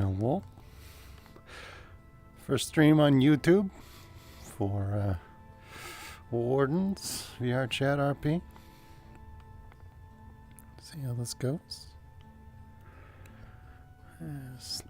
Hello. First stream on YouTube for Wardens VR Chat RP. See how this goes. Yes.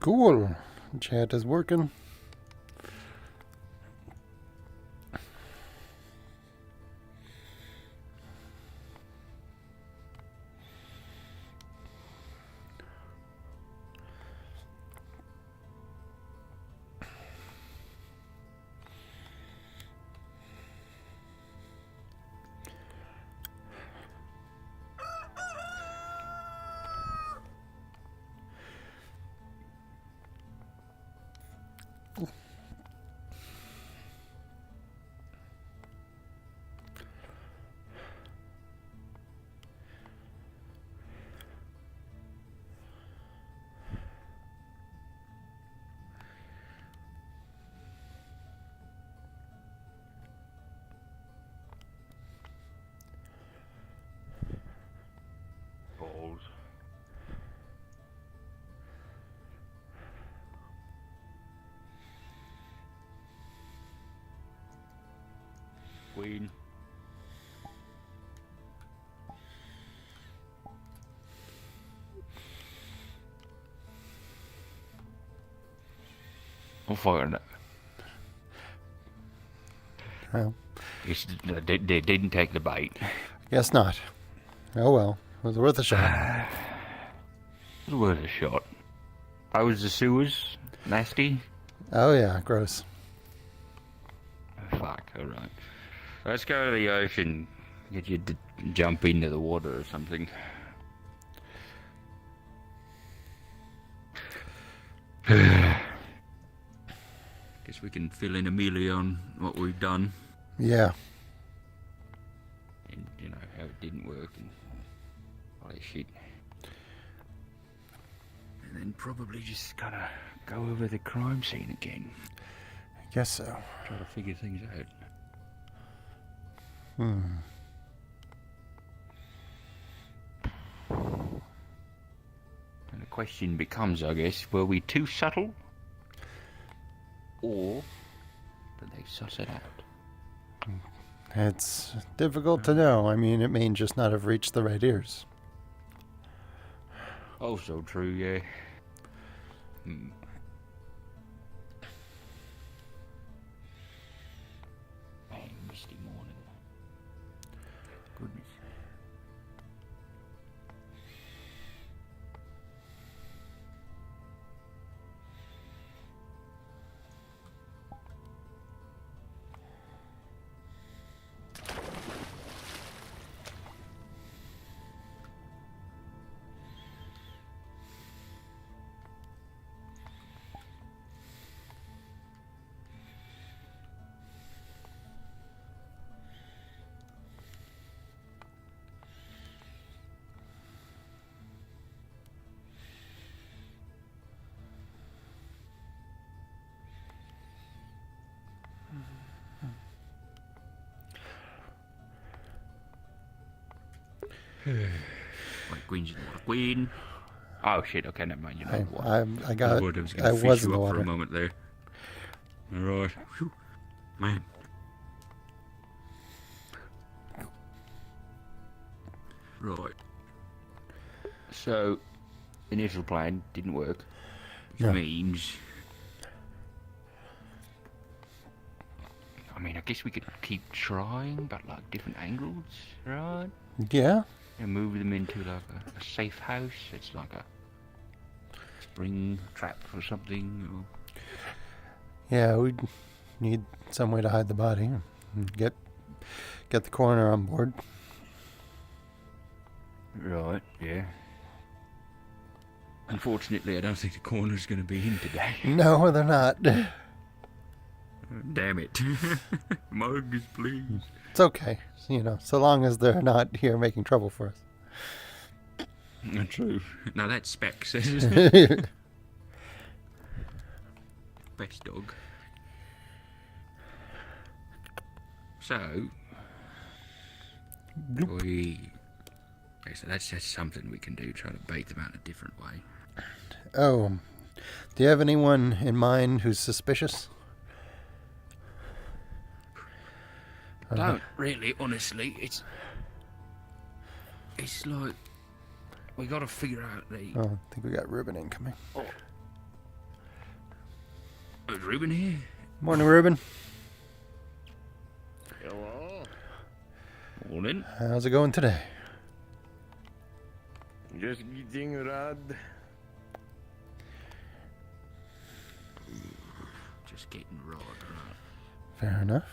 Cool. Chat is working. Queen. I'm firing it. Well, They didn't take the bait. guess not. Oh well. It was worth a shot. It was worth a shot. How was the sewers? Nasty? Oh yeah, gross. Fuck, alright. Let's go to the ocean. Get you to jump into the water or something. Guess we can fill in Amelia on what we've done. Yeah. And, you know, how it didn't work and all that shit. And then probably just kind of go over the crime scene again. I guess so. Try to figure things out. And the question becomes, I guess, were we too subtle? Or did they suss it out? it's difficult to know. I mean, it may just not have reached the right ears. Oh, so true, yeah. Hmm. Man, misty morning. Goodness. What, Queen's Queen? Oh shit, okay, never mind, you know what. I got I it. was I going to was fish in you the up for water. a moment there. Alright. Whew. Man. Right. So, initial plan didn't work. Which No. means... I mean, I guess we could keep trying, but like different angles, right? Yeah. And move them into like a safe house. It's like spring trap or something? Or... Yeah, we need some way to hide the body. And get the coroner on board. Right, yeah. Unfortunately, I don't think the coroner's going to be in today. No, they're not. Damn it. Mugs, please. It's okay, so long as they're not here making trouble for us. True. Now that's Specs. Best dog. So, okay, so that's just something we can do, try to bait them out a different way. Oh, do you have anyone in mind who's suspicious? Don't really, honestly. It's like we got to figure out the. Oh, I think we got Ruben incoming. Oh, is Ruben here? Morning, Ruben. Hello. Morning. How's it going today? Just getting rad. Just getting rod, right? Fair enough.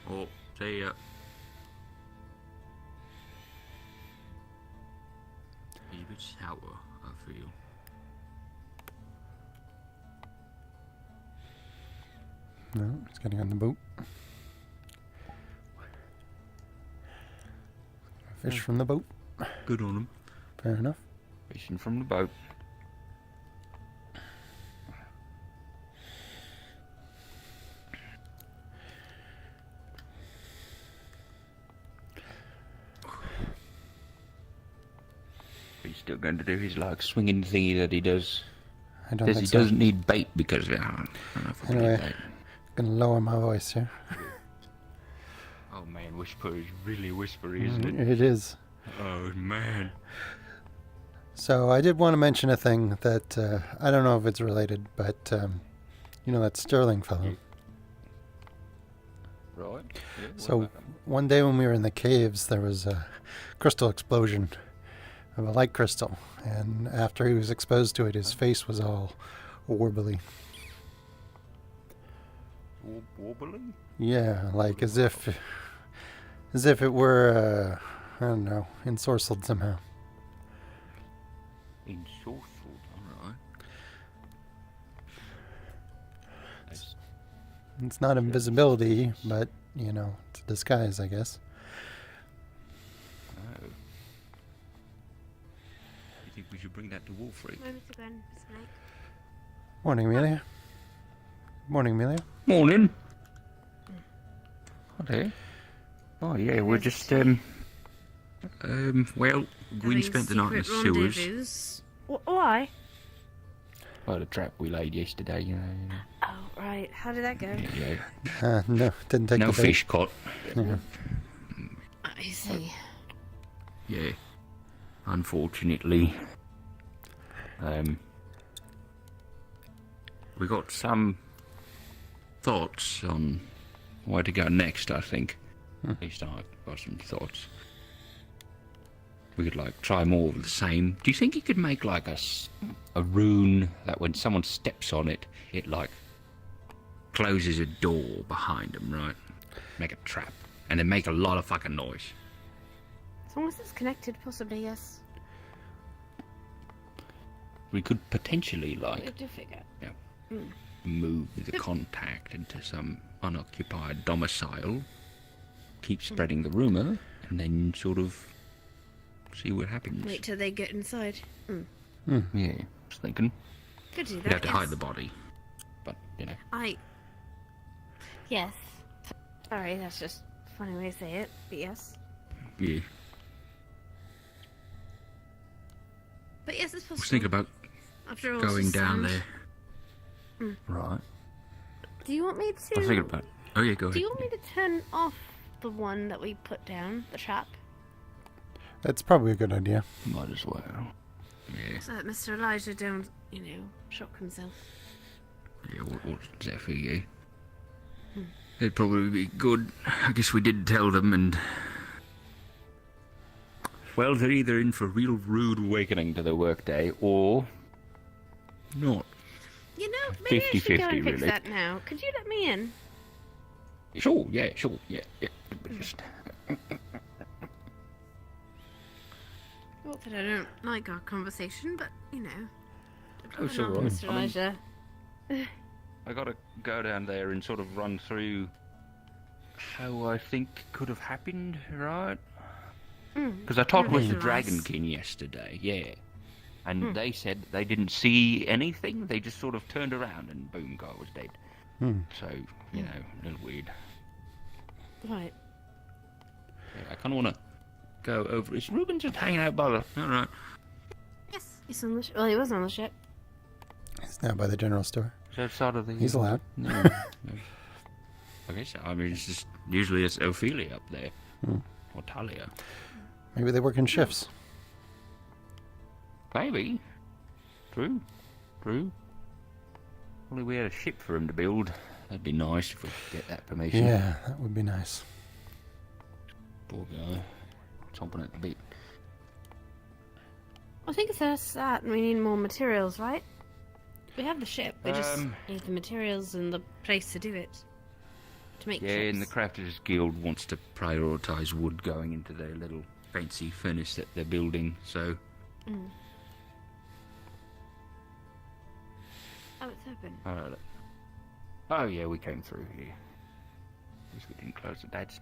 Oh, see ya. He's a bit sour, I feel. No, he's getting on the boat. Fish from the boat. Good on him. Fair enough. Fishing from the boat. He's still going to do his swinging thingy that he does. I don't Says think he so. doesn't need bait because I don't know if I Anyway. need bait. Gonna lower my voice here. Oh man, whisper is really whispery, isn't it? It is. Oh man. So I did want to mention a thing that I don't know if it's related, but that Sterling fellow. Right. Yeah, So one day when we were in the caves, there was a crystal explosion of a light crystal, and after he was exposed to it, his face was all warbly. Wobbling? Yeah, like as if it were I don't know, ensorcelled somehow. Ensorcelled, alright. It's not invisibility, but it's a disguise, I guess. Oh. You think we should bring that to Wolfric? Mr. Gwyn, Mr. Knight. Morning, Amelia. Morning, Amelia. Morning. Okay. Oh yeah, we're just well, Gwyn Having spent the night in the secret sewers. rendezvous. Why? By the trap we laid yesterday, Oh, right. How did that go? Yeah. No, didn't take No the bait. fish caught. Yeah. I see. Yeah. Unfortunately. We got some thoughts on where to go next, I think. At least I've got some thoughts. We could try more of the same. Do you think you could make a rune that when someone steps on it, it closes a door behind them, right? Make a trap. And then make a lot of fucking noise. As long as it's connected, possibly, yes. We could potentially We do figure. move the contact into some unoccupied domicile, keep spreading the rumour, and then sort of see what happens. Wait till they get inside. Yeah, I was thinking. Could do that. We'd have to yes. hide the body. But, Yes. Sorry, that's just a funny way to say it, but yes. Yeah. But yes, it's I possible. was thinking about After all, going it's down sand. there. Right. Do you want me I was to... thinking about... Oh yeah, go ahead. Do you want me to turn off the one that we put down, the trap? That's probably a good idea. Might as well. Yeah. So that Mr. Elijah don't, shock himself. Yeah, what's that for you? It'd probably be good. I guess we did tell them, and Well, they're either in for a real rude awakening to their workday, or not. You know, maybe I should go 50-50, and fix really. that now. Could you let me in? Sure, yeah. Just... Not that I don't like our conversation, but, you know. Oh, it's Not all right. Mr. I mean- Elijah. I gotta go down there and sort of run through how I think could have happened, right? Because I talked with the Visualise. Dragon King yesterday, yeah. And they said they didn't see anything, they just sort of turned around and boom, guy was dead. So, you know, a little weird. Right. Yeah, I kind of want to go over. Is Ruben just hanging out by the... Alright. Yes. He's on the well, he was on the ship. He's now by the general store. Is that side of the... He's allowed. No. I guess, I mean, it's just... Usually it's Ophelia up there. Or Talia. Maybe they work in shifts. Maybe. True. Only we had a ship for him to build. That'd be nice if we could get that permission. Yeah, that would be nice. Poor guy. Chomping at the bit. I think it's just that we need more materials, right? We have the ship. We just need the materials and the place to do it. To make Yeah, ships. and the Crafters Guild wants to prioritise wood going into their little fancy furnace that they're building, so... Oh, it's open. Oh yeah, we came through here. At least we didn't close it. That's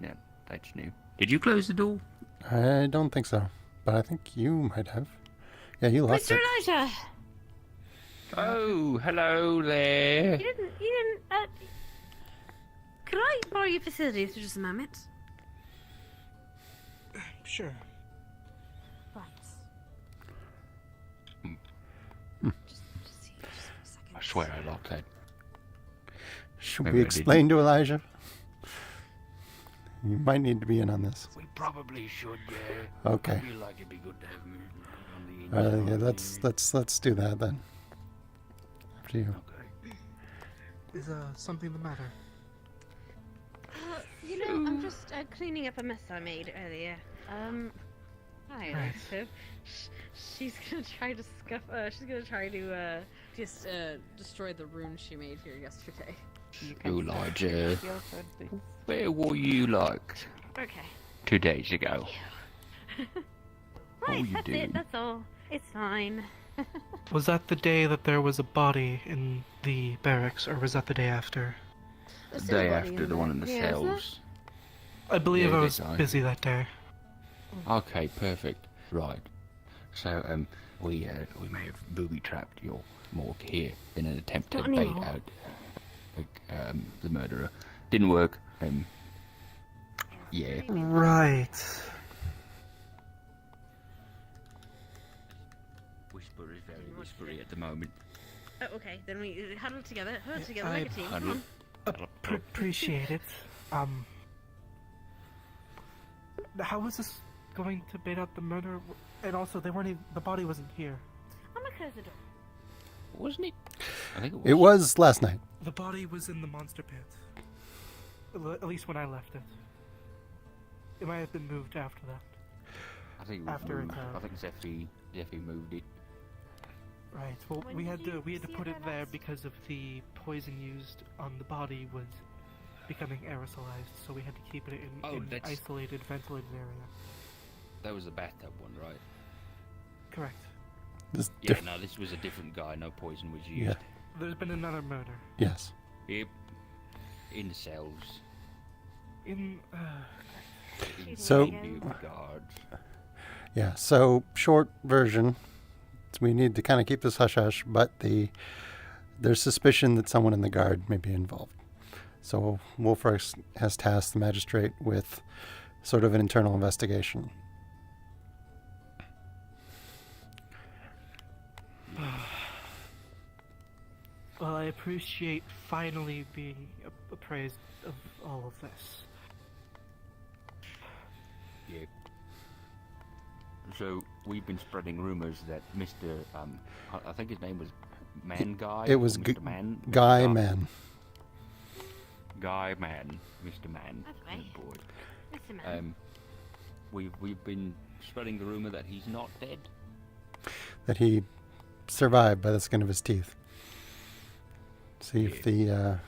new. Did you close the door? I don't think so, but I think you might have. Yeah, you locked Mr. it. Elijah! Oh, hello there. You didn't, could I borrow your facilities for just a moment? Sure. Thanks. Just a second. I swear I locked that. Should Maybe we I explain to Elijah? You might need to be in on this. We probably should, yeah. Okay. I feel like it'd be good to have me on the Yeah, let's do that then. After you. Okay. Is something the matter? You know, I'm just cleaning up a mess I made earlier. Hi. Right. So, she's gonna try to she's gonna try to Just destroy the rune she made here yesterday. Elijah, where were you like Okay. 2 days ago? Right, you that's doing? it. That's all. It's fine. Was that the day that there was a body in the barracks, or was that the day after? The day after the one in the cells. I believe Yeah, I was good time. busy that day. Okay, perfect. Right. So, we may have booby-trapped your morgue here in an attempt to Not bait anymore. out the murderer. Didn't work. Yeah. Right. Whisper is very whispery at the moment. Oh, okay. Then we huddle together like a team. Huddle. Appreciate it. How was this going to bait out the murder? And also, they weren't even, the body wasn't here. I'm gonna close the door. Wasn't it? I think it was. It was last night. The body was in the monster pit. At least when I left it. It might have been moved after that. I think it was after moved. it, I think Zeffy moved it. Right. Well, When we did had to you see put her it there last? because of the poison used on the body was becoming aerosolized, so we had to keep it in Oh, an that's- isolated, ventilated area. That was the bathtub one, right? Correct. This Yeah, diff- no, this was a different guy. No poison was Yeah. used. There's been another murder Yes. Yep. In the cells. in. In So- due regards. Yeah. So short version, we need to kind of keep this hush hush, but there's suspicion that someone in the guard may be involved. So Wolfrex has tasked the magistrate with sort of an internal investigation. Well, I appreciate finally being appraised of all of this. Yeah. So we've been spreading rumors that Mr. I think his name was Man Guy. It or was Mr. Man. Mr. Guy Man. Guy Man. Mr. Man. That's right. Good boy. Listen, man. we've been spreading the rumor that he's not dead. That he survived by the skin of his teeth. See if the There's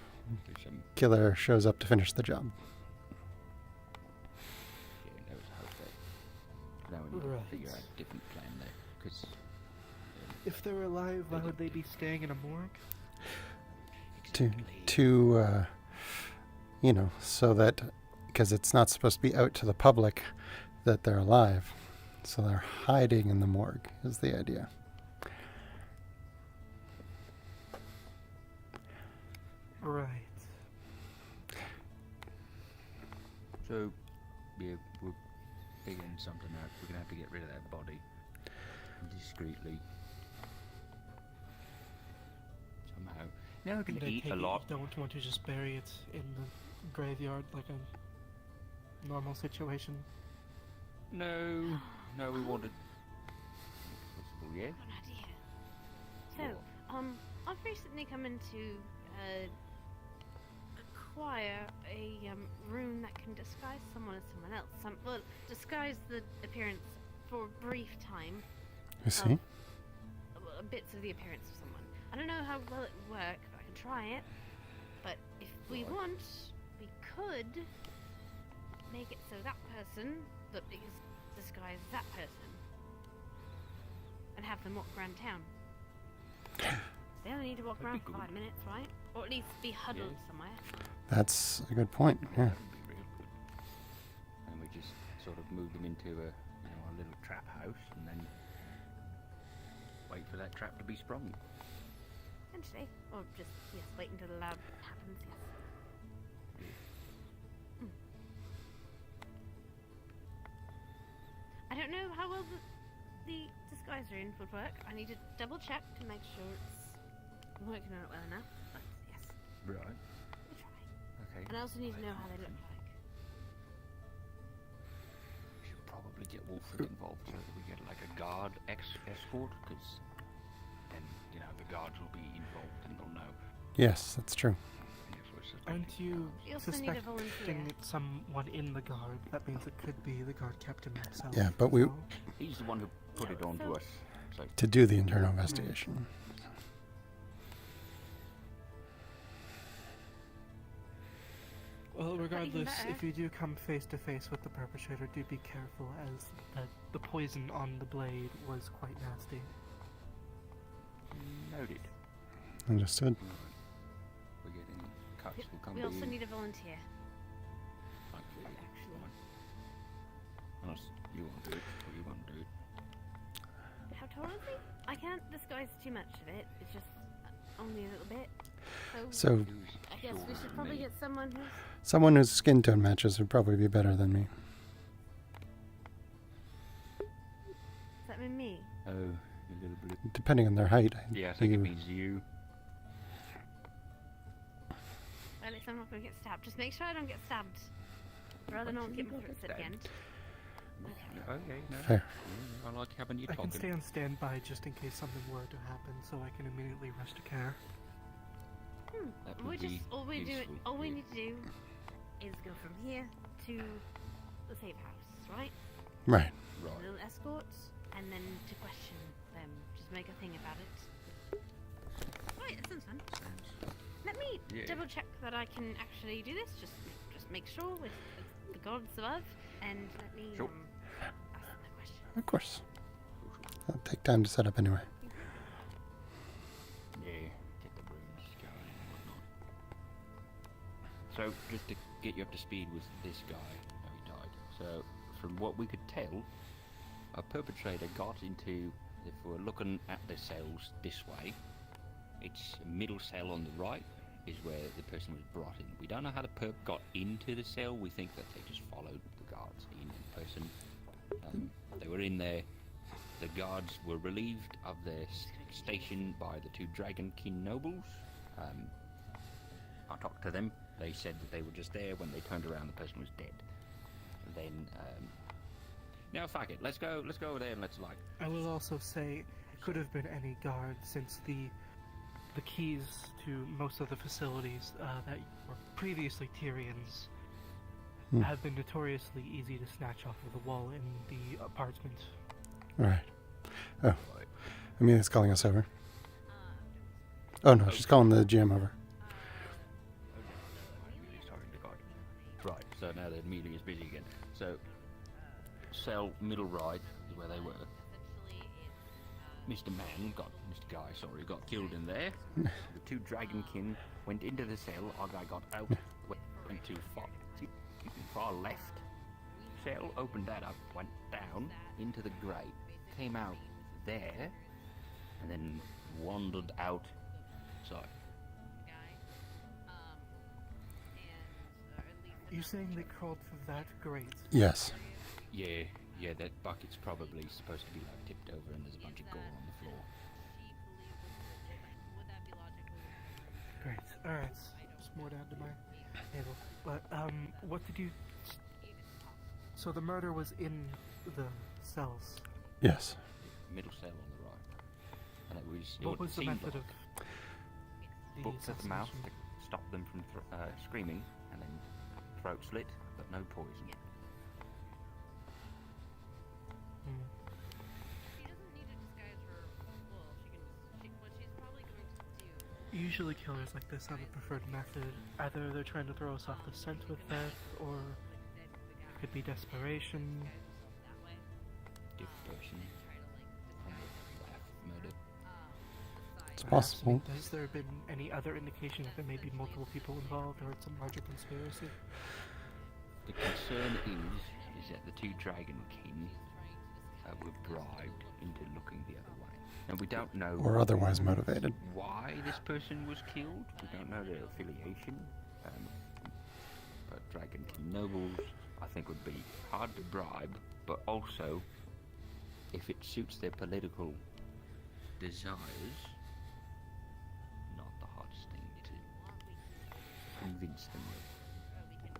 some killer shows up to finish the job. there was hope there. Now we need Right. to figure out a different plan there, because If they were alive, why would they be staying in a morgue? To so that, because it's not supposed to be out to the public that they're alive, so they're hiding in the morgue is the idea. Right. So yeah, we're figuring something out. We're gonna have to get rid of that body discreetly somehow. Now we can But I eat take a it lot. You don't want to just bury it in the graveyard like a normal situation. No, we wanted. Possible, yeah. Got an idea. So, I've recently come in to acquire a rune that can disguise someone as someone else. Well, disguise the appearance for a brief time. You see? Bits of the appearance of someone. I don't know how well it would work, but I can try it. But if we want, we could make it so that person disguise that person and have them walk around town. They only need to walk That'd around be for good. 5 minutes, right? Or at least be huddled somewhere. That's a good point. Yeah. That would be real good. And we just sort of move them into a little trap house, and then wait for that trap to be sprung. Potentially. Or just, yes, wait until the lab happens, yes. I don't know how well the disguise rune would work. I need to double check to make sure it's working out well enough. But yes, Right. we'll try. Okay. And I also need to know how they look like. We should probably get Wolfred involved so that we get like a guard escort, because then the guards will be involved and they'll know. Yes, that's true. Yes, we're suspecting. Aren't you You also need a volunteer. suspecting someone in the guard? That means it could be the guard captain himself. Yeah, but we- so- He's the one who put it on to us. So To do the internal investigation. Well, regardless, better. if you do come face to face with the perpetrator, do be careful, as the poison on the blade was quite nasty. noted. Understood. We're getting cuts. We'll come We to also you. need a volunteer. Actually, Actually. unless you want to do it, or you want to do it. How tall is he? I can't disguise too much of it. It's just only a little bit. So Who's I guess we shorter should than probably me? get someone who's someone whose skin tone matches would probably be better than me. Does that mean me? Oh, a little bit. Depending on their height. Yeah, I think it you- means you. Well, at least I'm not going to get stabbed. Just make sure I don't get stabbed. I'd rather not get my throat slit again. Okay, no. Fair. I like having you I talking. can stay on standby just in case something were to happen, so I can immediately rush to care. That We would just be all we useful, all we yeah. need to do is go from here to the safe house, right? Right. A Right. little escort, and then to question them. Just make a thing about it. Right, that sounds fun. Let me Yeah. double check that I can actually do this. Just make sure with the gods above, and let me Sure. ask them the question. Of course. It'll take time to set up anyway. Yeah, get the rooms going and whatnot. So, just to get you up to speed with this guy, how he died. So, from what we could tell, a perpetrator got into, if we're looking at the cells this way, it's a middle cell on the right is where the person was brought in. We don't know how the perp got into the cell. We think that they just followed the guards in person. They were in there. The guards were relieved of their station by the two Dragon King nobles. I talked to them. They said that they were just there. When they turned around, the person was dead. Then, now fuck it. Let's go over there and let's like. I will also say it could have been any guard, since the keys to most of the facilities that were previously Tyrion's have been notoriously easy to snatch off of the wall in the apartment. Right. Oh, Amelia's calling us over. Oh no, she's calling the GM over. Amelia's talking to God. Right, so now that Amelia's busy again. So, cell middle right is where they were. Mr. Guy got killed in there. The two dragonkin went into the cell. Our guy got out, went too far left. Cell opened that up, went down into the grate, came out there, and then wandered outside. You saying they crawled through that grate? Yes. Yeah, that bucket's probably supposed to be like tipped over and there's a bunch of gore on the floor. Great. Alright. Just more down to my table. But, what did you... So the murder was in the cells. Yes. Middle cell on the right. And it was... What was the method of... the Book to the mouth assassination? to stop them from screaming, and then throat slit, but no poison. Hmm. She doesn't need to disguise her full. What she's probably going to do. Usually killers like this have a preferred method. Either they're trying to throw us off the scent with death, or it could be desperation. Depression. Murder. It's Perhaps, possible. Has there been any other indication that there may be multiple people involved, or it's a larger conspiracy? The concern is that the two dragonkin were bribed into looking the other way. And we don't know... Or otherwise motivated. ...why this person was killed. We don't know their affiliation. But dragonkin nobles, I think, would be hard to bribe, but also, if it suits their political desires, not the hardest thing to convince them of,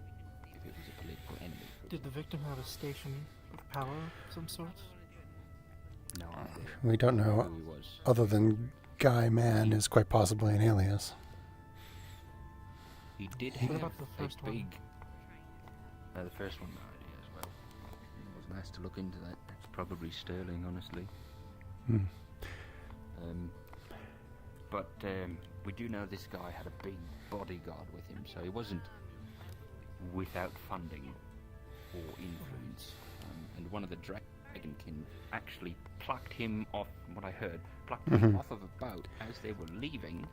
if it was a political enemy. Did the victim have a station of power of some sort? No idea We don't know, who he was. other than Guy Man is quite possibly an alias. He did What have about the first a one? big... the first one, no idea as well. It was nice to look into that. It's probably Sterling, honestly. Hmm. But we do know this guy had a big bodyguard with him, so he wasn't without funding or influence. And one of the dragonkin actually plucked him off, what I heard, plucked him off of a boat as they were leaving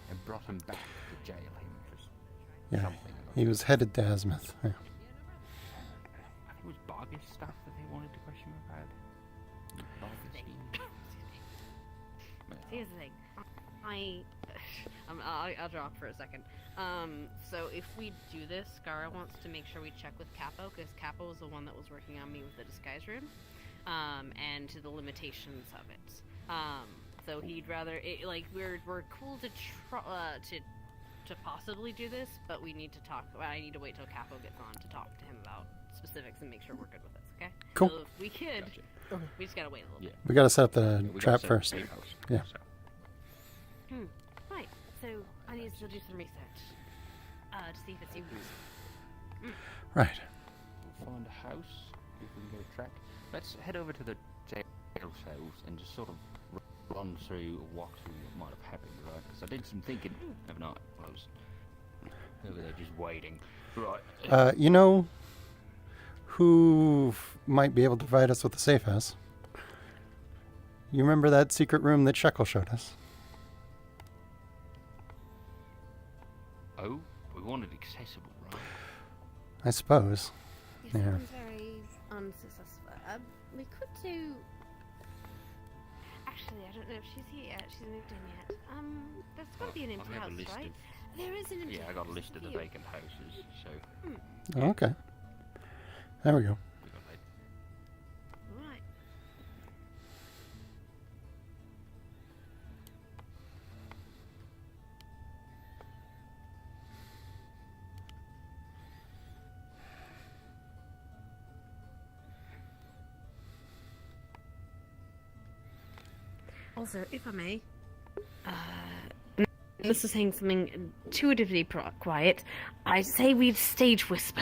and brought him back to jail him for Yeah, something. he was headed to Azimuth. Yeah. I think it was Bargus stuff that they wanted to question him about. Bargus scheme. Here's the thing. I'll drop for a second. So if we do this, Gara wants to make sure we check with Capo, because Capo was the one that was working on me with the disguise room, and to the limitations of it. So he'd rather we're cool to possibly do this, but we need to talk. I need to wait till Capo gets on to talk to him about specifics and make sure we're good with this. Okay? Cool. So if we could, Okay. we just gotta wait a little bit. We gotta set up the Yeah, we trap got first. safe house, Yeah. so. Right. So I need to do some research to see if it's you. Right. We'll find a house if we can get a track. Let's head over to the jail cells and just sort of run through or walk through what might have happened, right? Because I did some thinking overnight while I was over there just waiting. Right. You know who might be able to provide us with a safe house? You remember that secret room that Shekel showed us? Oh, we wanted accessible, right? I suppose. Yes, Yeah. that one's very unsuccessful. We could do. Actually, I don't know if she's here yet. She's moved in yet. There's got to be an I empty have a house, list right? of- There is an empty Yeah, I house. got a list of the View. vacant houses, so Oh, okay. There we go. we got that. Right. Also, if I may, this is saying something intuitively quiet. I say we stage whisper.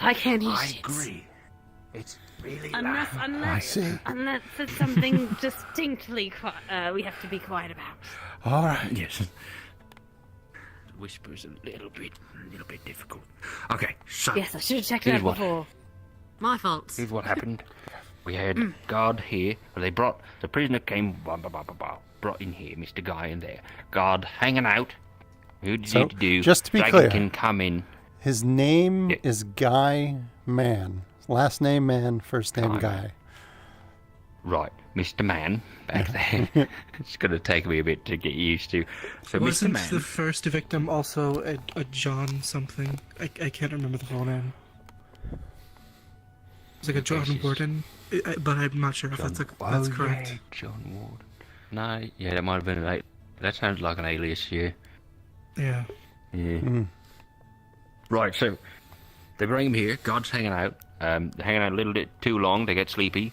I can't hear I shit. agree. It's really Unless, loud. I see. unless it's something distinctly we have to be quiet about. All right. Yes. Whisper's a little bit difficult. Okay, so Yes, I should have checked Here's that what- before. My fault. here's what happened. We had guard here. Well, they brought the prisoner came. Brought in here, Mr. Guy in there. Guard hanging out. Who did So, you do? just to be Dragon clear- can come in. His name Yeah. is Guy Mann. Last name Man, first name Guy Guy. Right, Mr. Man back there. It's gonna take me a bit to get used to. So Mr. Wasn't Man. the first victim also a John something? I can't remember the full name. It's like a John This is- Warden, but I'm not sure if that's correct. Yeah, John Ward. No, yeah, that might have been that sounds like an alias, yeah. Yeah. Yeah. Mm. Right, so they bring him here. God's hanging out. They're hanging out a little bit too long. They get sleepy.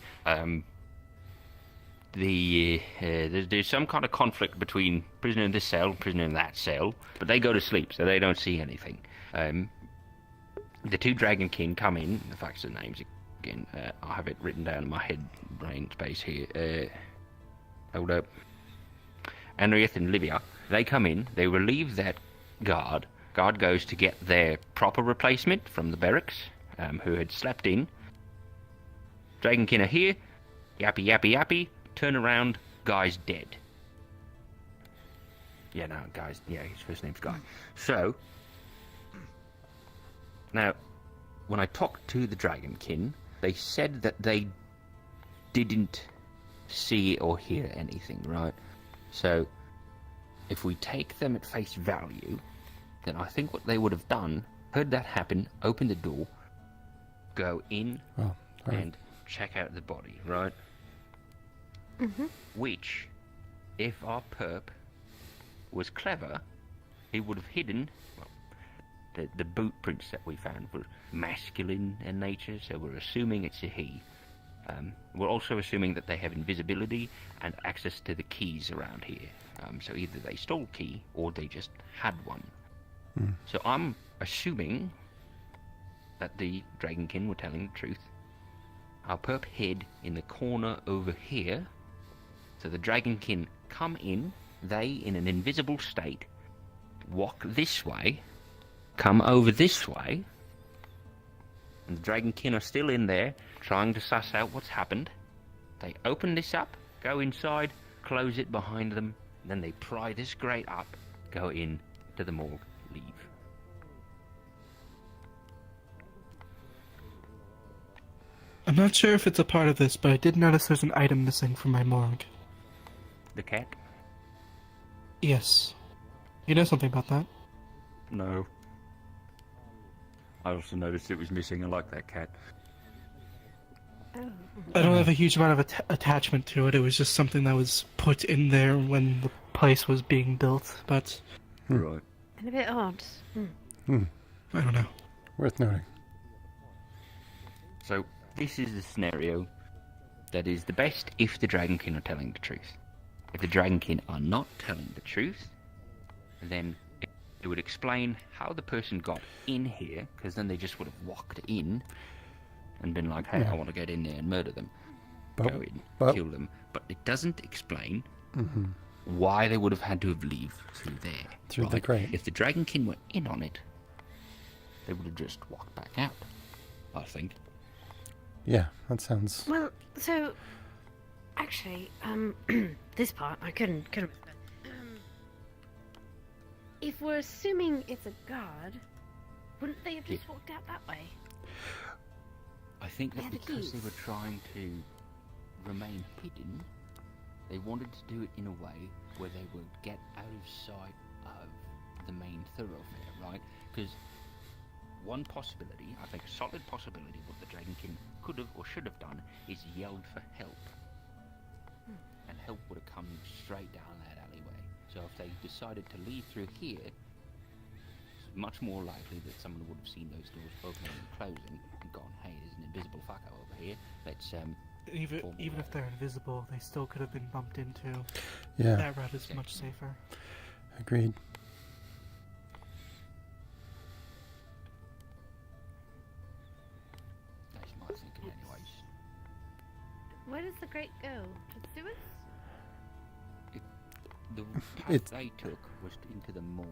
There's some kind of conflict between prisoner in this cell, prisoner in that cell, but they go to sleep, so they don't see anything. The two Dragon King come in. The facts of the names again. I have it written down in my head brain space here. Hold up. Henriette and Livia. They come in. They relieve that guard. Guard goes to get their proper replacement from the barracks, who had slept in. Dragonkin are here. Yappy, yappy, yappy. Turn around. Guy's dead. Yeah, no, Guy's... Yeah, his first name's Guy. So... Now, when I talked to the Dragonkin, they said that they didn't see or hear anything, right? So, if we take them at face value, then I think what they would have done, heard that happen, opened the door, go in, Oh, all right. and check out the body, right? Mm-hmm. Which, if our perp was clever, he would have hidden. Well, the boot prints that we found were masculine in nature, so we're assuming it's a he. We're also assuming that they have invisibility and access to the keys around here. So either they stole a key or they just had one. So I'm assuming that the Dragonkin were telling the truth. Our perp hid in the corner over here. So the Dragonkin come in, they, in an invisible state, walk this way, come over this way, and the Dragonkin are still in there, trying to suss out what's happened. They open this up, go inside, close it behind them, then they pry this grate up, go in to the morgue, leave. I'm not sure if it's a part of this, but I did notice there's an item missing from my morgue. The cat? Yes. You know something about that? No. I also noticed it was missing. I like that cat. I don't have a huge amount of attachment to it. It was just something that was put in there when the place was being built, but Right. And a bit odd. I don't know. Worth noting. So, this is the scenario that is the best if the Dragonkin are telling the truth. If the Dragonkin are not telling the truth, then it would explain how the person got in here, because then they just would have walked in and been like, hey, Yeah. I want to get in there and murder them. But, Go in, but kill them. But it doesn't explain mhm. why they would have had to have leave through there. Through the grate. If the Dragonkin were in on it, they would have just walked back out, I think. Yeah, that sounds. Well, so actually, this part I couldn't. If we're assuming it's a guard, wouldn't they have just walked out that way? I think that Yeah, the because they keys. were trying to remain hidden, they wanted to do it in a way where they would get out of sight of the main thoroughfare, right? Because one possibility, I think a solid possibility, what the Dragonkin could have or should have done is yelled for help. And help would have come straight down that alleyway. So if they decided to leave through here, it's much more likely that someone would have seen those doors opening and closing and gone, hey, there's an invisible fucker over here. Let's Even if they're invisible, they still could have been bumped into. Yeah, That route is much safer. agreed. I was thinking anyways. Where does the grate go? To the sewers? The path It's- they took was into the morgue.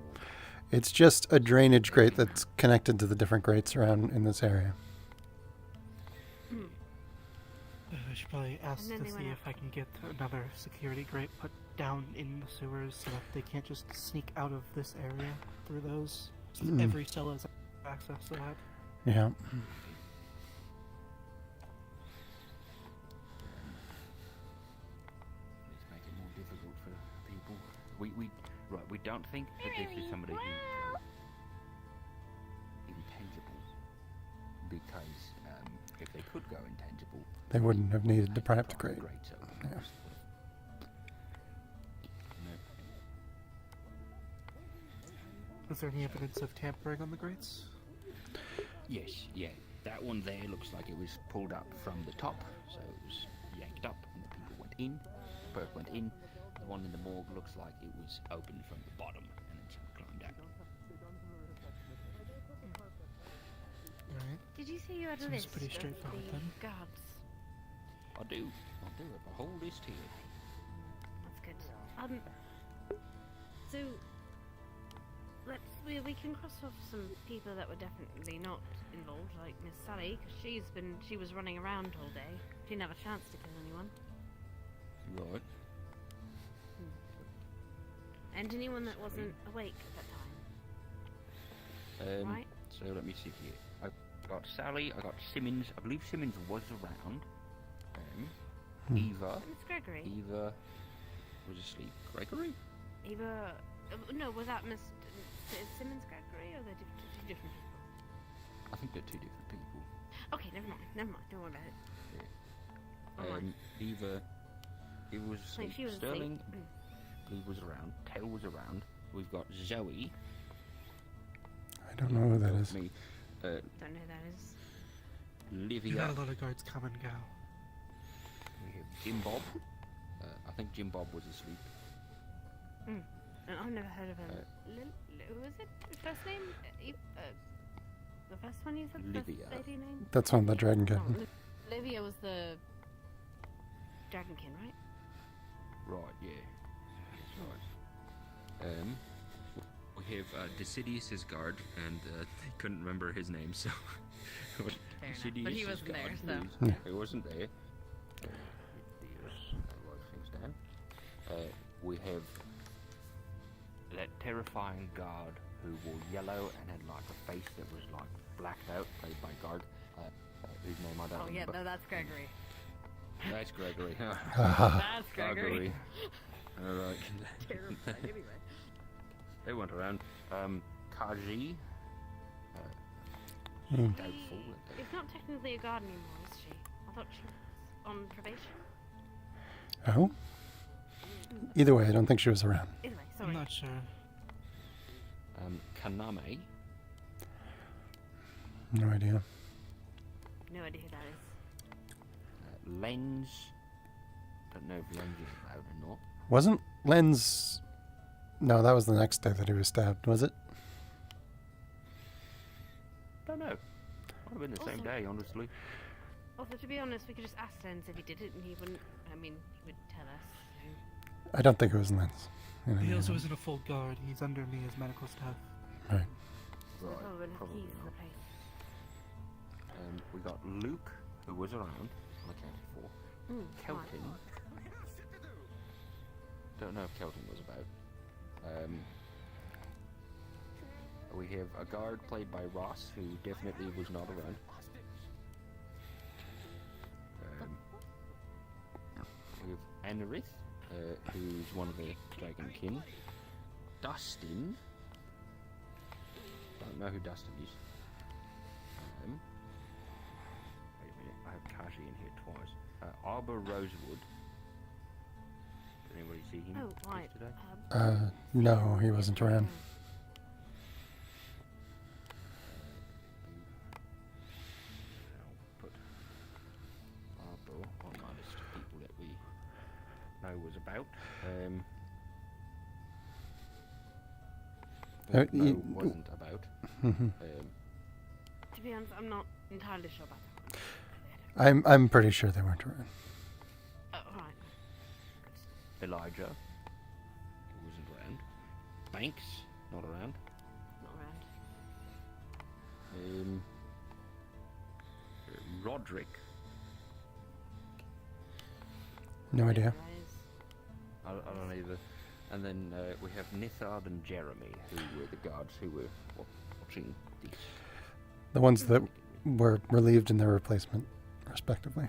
It's just a drainage grate that's connected to the different grates around in this area. I should probably ask And then to they see went if I can get another security grate put down in the sewers so that they can't just sneak out of this area through those. So that every cell has access to that. Yeah. Let's make it more difficult for people. We don't think that this is somebody who's intangible, because if they could go intangible, They wouldn't have needed to pry up the pry grate. grates open. Yeah. No. Was there any evidence of tampering on the grates? Yes, yeah. That one there looks like it was pulled up from the top, so it was yanked up and the people went in. Perk went in. The one in the morgue looks like it was opened from the bottom and then someone climbed out. Alright. Did you say you had a Seems list pretty of straightforward the then. guards? I do have a whole list here. That's good. So we can cross off some people that were definitely not involved, like Miss Sally, because she was running around all day. She didn't have a chance to kill anyone. Right. And anyone that wasn't awake at that time, right? So let me see here. I got Sally, I got Simmons. I believe Simmons was around. Eva. Miss Gregory. Eva was asleep. Gregory? Eva. No, was that Miss Simmons Gregory, or they're two different people? I think they're two different people. Okay, never mind. Don't worry about it. Eva was asleep. Like, she was Sterling, asleep. Lee was around. Tel was around. We've got Zoe. I don't know who that is. Me. Don't know who that is. You Livia. had a lot of guards come and go. We have Jim Bob. I think Jim Bob was asleep. I've never heard of her. Who was it? First name? The first one you said? The first Livia. lady name? That's on the Dragon Gun. Oh, Livia was the Dragonkin, right? Right, yeah. That's right. We have Decidius's guard, and they couldn't remember his name, so. Fair enough. But he Sidious's wasn't there, guard, so. who's- He wasn't there. Write things down. We have that terrifying guard who wore yellow and had like a face that was like blacked out, played by guard. Whose name I don't Oh yeah, remember. no, that's Gregory. That's Gregory. That's Gregory. Alright. Terrifying. Anyway. They went around. Kaji. Doubtful. It's not technically a guard anymore, is she? I thought she was on probation. Oh? Either way, I don't think she was around. Either way, I'm sorry. not sure. Kaname. No idea. No idea who that is. Lens. Don't know if Lens is about or not. Wasn't Len's... No, that was the next day that he was stabbed, was it? Don't know. Might have been the same Also- day, honestly. Although, to be honest, we could just ask Lens if he did it, and he wouldn't. I mean, he would tell us. So. I don't think it was Len's. You know, He you also know. isn't a full guard. He's under me as medical staff. Right. So Right, probably wouldn't have probably keys to the not. place. We got Luke, who was around, unaccounted for. Kelton. Don't know if Kelton was about. We have a guard played by Ross, who definitely was not around. We have Anarith, who's one of the Dragon Kin. Dustin. Don't know who Dustin is. Wait a minute, I have Kaji in here twice. Arbor Rosewood. Did anybody see him Oh, right. yesterday? No, he wasn't around. I'll put Arbor on my list of people that we know was about. No, wasn't about. Mhm. To be honest, I'm not entirely sure about that one. I'm pretty sure they weren't around. Oh, right. Elijah, who wasn't around. Banks, not around. Not around. Roderick, No idea. Guys. I don't either. And then we have Nithard and Jeremy, who were the guards who were watching these. The ones that were relieved in their replacement, respectively.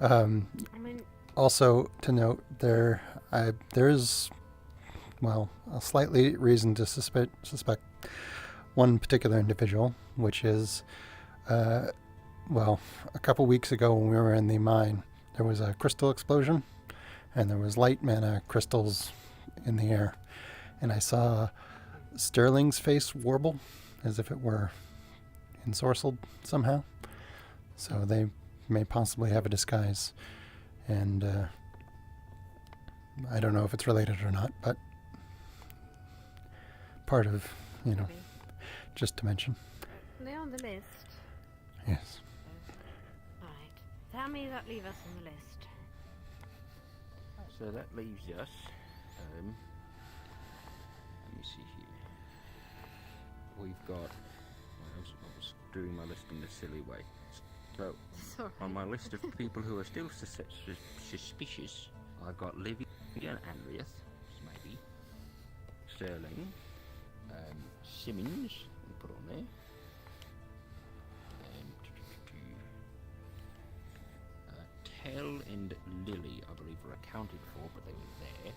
I mean, Also to note, there is, well, a slightly reason to suspect one particular individual, which is, well, a couple weeks ago when we were in the mine, there was a crystal explosion, and there was light mana crystals in the air, and I saw Sterling's face warble as if it were ensorcelled somehow. So they may possibly have a disguise, and I don't know if it's related or not, but part of, maybe. just to mention. They're on the list. Yes. Alright. So how many does that leave us on the list? So that leaves us. Let me see here. We've got. I was doing my list in a silly way. So Sorry. on my list of people who are still suspicious, I've got Livy and Andreas, maybe. Sterling. Simmons, we put on there. Tell and Lily, I believe, were accounted for, but they were there.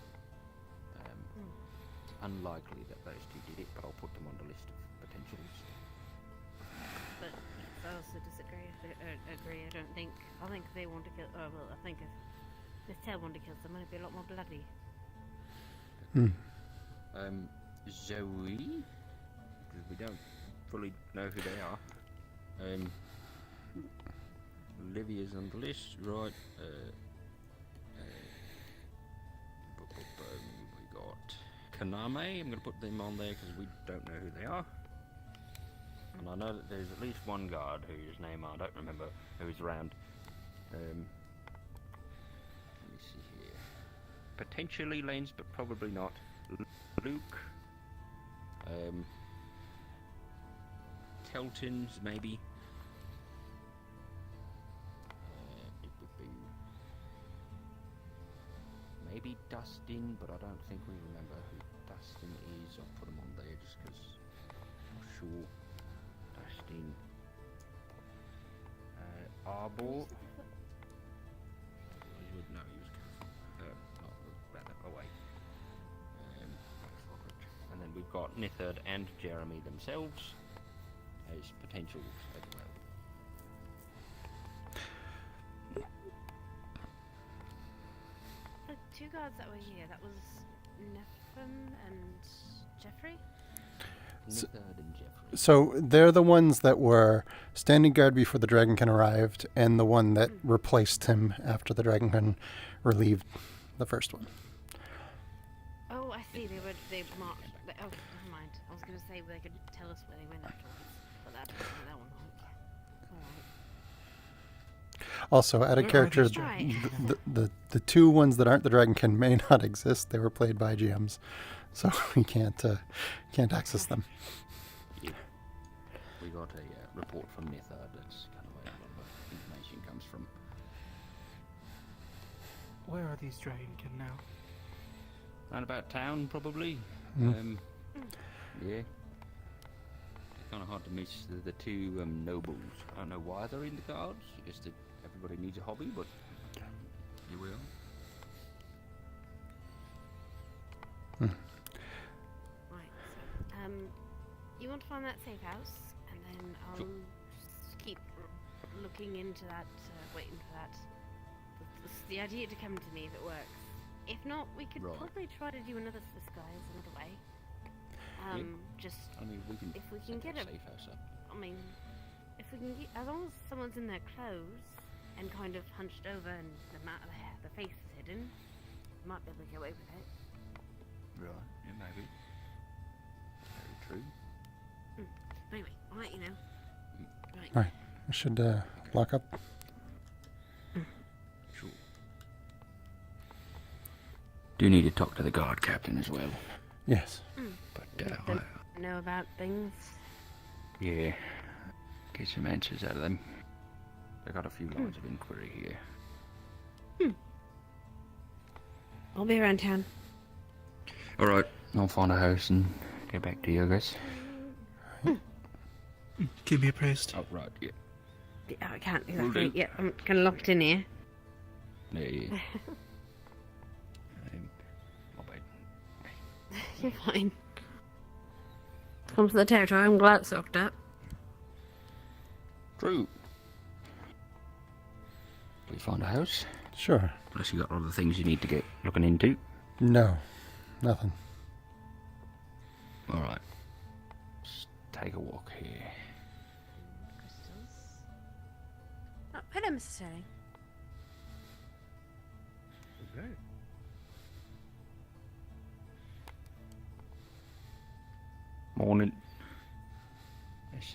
It's unlikely that those two did it, but I'll put them on the list of potentials. But yes, I also disagree. Agree. I think they want to kill. Oh well, I think if this tail wanted to kill someone, it'd be a lot more bloody. Zoe, because we don't fully know who they are. Olivia's on the list, right? We got Kaname. I'm going to put them on there because we don't know who they are. And I know that there's at least one guard whose name I don't remember who's around. Let me see here. Potentially Lanes, but probably not. Luke. Teltons, maybe. Maybe Dustin, but I don't think we remember who Dustin is. I'll put him on there just because I'm not sure. Dustin. Arbor. You would know he was rather away. And then we've got Nithard and Jeremy themselves as potentials as well. The two guards that were here, that was Nephin and Jeffrey? Nithard and Jeffrey. So they're the ones that were standing guard before the Dragonkin arrived, and the one that replaced him after the Dragonkin relieved the first one. Oh, I see. They marked. Oh, never mind. I was going to say they could tell us where they went afterwards, but that one. Alright. Also, out of Where are character, these Right. the two ones that aren't the Dragonkin may not exist. They were played by GMs, so we can't access them. Yeah. We got a report from Nithard. That's kind of where a lot of information comes from. Where are these Dragonkin now? Round about town, probably. Mm. Yeah. It's kind of hard to miss the two nobles. I don't know why they're in the guards. I guess that everybody needs a hobby, but you will. Right. So, you want to find that safe house, and then I'll Sure. keep looking into that, waiting for that. The idea to come to me if it works. If not, we could Right. probably try to do another disguise another way. Just I mean, we can. if we can set get a a, safe house up. I mean, if we can get, as long as someone's in their clothes and kind of hunched over and the face is hidden, we might be able to get away with it. Right. Yeah, maybe. Very true. Anyway, I'll let you know. Right. Right. I should lock up. Sure. Do need to talk to the guard captain as well. Yes. But Don't know about things. yeah, get some answers out of them. I got a few lines of inquiry here. I'll be around town. All right, I'll find a house and get back to you, I guess. Keep me appraised. Oh right, yeah. Yeah, I can't Will exactly. do. Yeah, I'm kind of locked in here. Yeah. My bad. You're fine. Comes to the territory. I'm glad it's soaked up. True. We find a house. Sure. Unless you got other things you need to get looking into. No. Nothing. All right. Let's take a walk here. Crystals. Oh, hello, Mr. Sterling. Okay. Morning. Yes,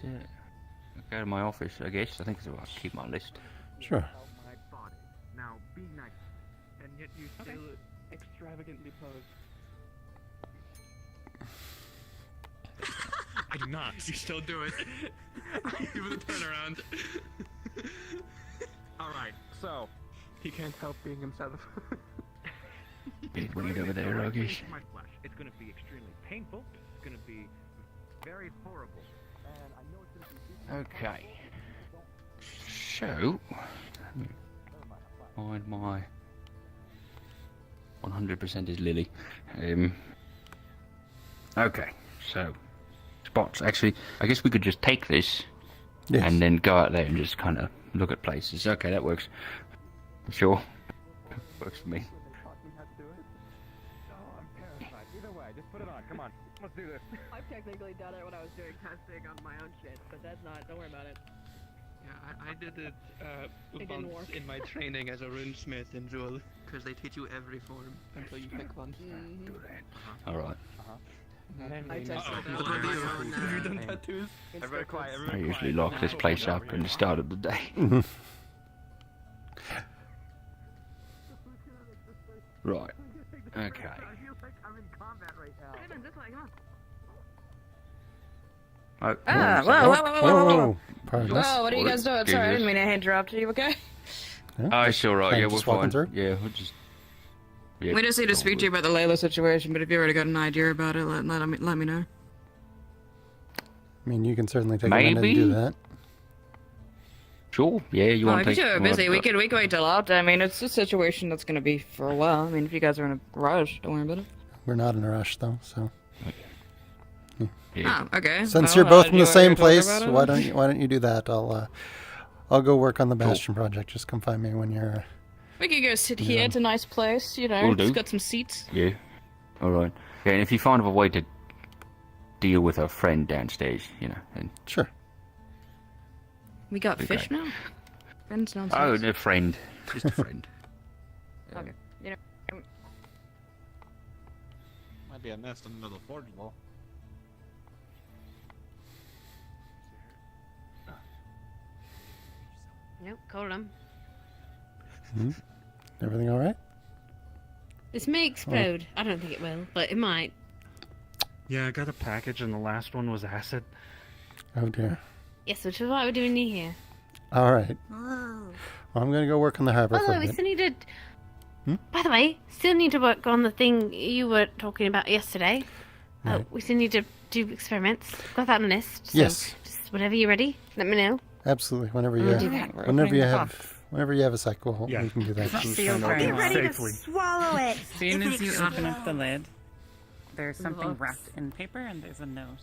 go to my office, I guess. I think I'll keep my list. Sure. My body. Now be nice. And yet you still extravagantly pose. I do not. You still do it. Give it a turnaround. Alright, so he can't help being himself. Big weird over there, I guess. My flesh. It's gonna be extremely painful. It's gonna be very horrible. And I know it's gonna be Okay. So, find my 100% is Lily. Okay, so spots. Actually, I guess we could just take this Yes. and then go out there and just kind of look at places. Okay, that works. Sure, works for me. Oh, I'm terrified. Either way, just put it on. Come on. Let's do this. I've technically done it when I was doing testing on my own shit, but that's not. Don't worry about it. Yeah, I did it It didn't once work. in my training as a runesmith in Jewel, because they teach you every form until you pick one. Do that. All right. I tested Uh-oh. that Look on at my own. Have you done tattoos? Everybody quiet. I Everybody usually quiet. lock this place up at the start of the day. Right. Okay. I feel like I'm in combat right now. Come on, this way, come on. Oh, Ah, sorry. whoa, whoa, whoa, whoa, whoa, whoa. Pardon us. Whoa, what are you guys doing? Sorry, I didn't Jesus. mean to interrupt. Are you okay? Yeah. Oh, it's all right. Fine, Yeah, we're just walking fine. through? Yeah, we'll just. Yeah, We just need to all speak to you good. about the Layla situation, but if you already got an idea about it, let me know. I mean, you can certainly take a minute and Maybe? do that. Sure. Yeah, you Oh, want if to you take? two are busy, we could wait till out. I mean, it's a situation that's gonna be for a while. I mean, if you guys are in a rush, don't worry about it. We're not in a rush, though, so. Yeah. Oh, okay. Since Well, you're both do in you the wanna same go talk place, about it? why don't you do that? I'll go work on the Bastion project. Just come find me when you're. We could go sit Yeah. here. It's a nice place, you know. Will It's do. got some seats. Yeah. All right. Yeah, and if you find a way to deal with a friend downstairs, you know, then Sure. We got Okay. fish now. Friends oh, downstairs. a friend, just a friend. Okay. You know, Might be a nest under the forge wall. Nope, called him. Everything all right? This may explode. I don't think it will, but it might. Yeah, I got a package and the last one was acid. Oh dear. Yes, which is why we're doing you here. All right. Oh. Well, I'm gonna go work on the harbor for Although a we bit. still need to. By the way, still need to work on the thing you were talking about yesterday. Right. We still need to do experiments. Got that on the list. So Yes. Just whenever you're ready, let me know. Absolutely. Whenever you We'll do that. whenever you have a sec, we can do that. Seal very well. Safely. Swallow it. As soon as you open up the lid, there's Some something hooks. wrapped in paper and there's a note.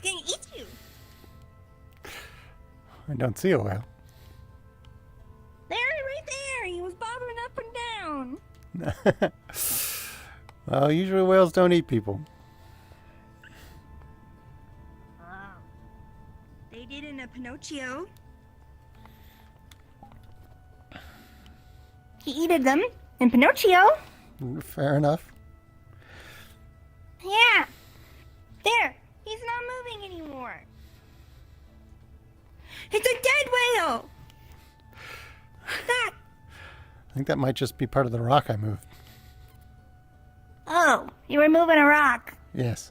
gonna eat you. I don't see a whale. There, right there. He was bobbing up and down. Well, usually whales don't eat people. Oh. They did in a Pinocchio. He eated them in Pinocchio. Fair enough. Yeah. There. He's not moving anymore. It's a dead whale. That. I think that might just be part of the rock I moved. Oh, you were moving a rock. Yes.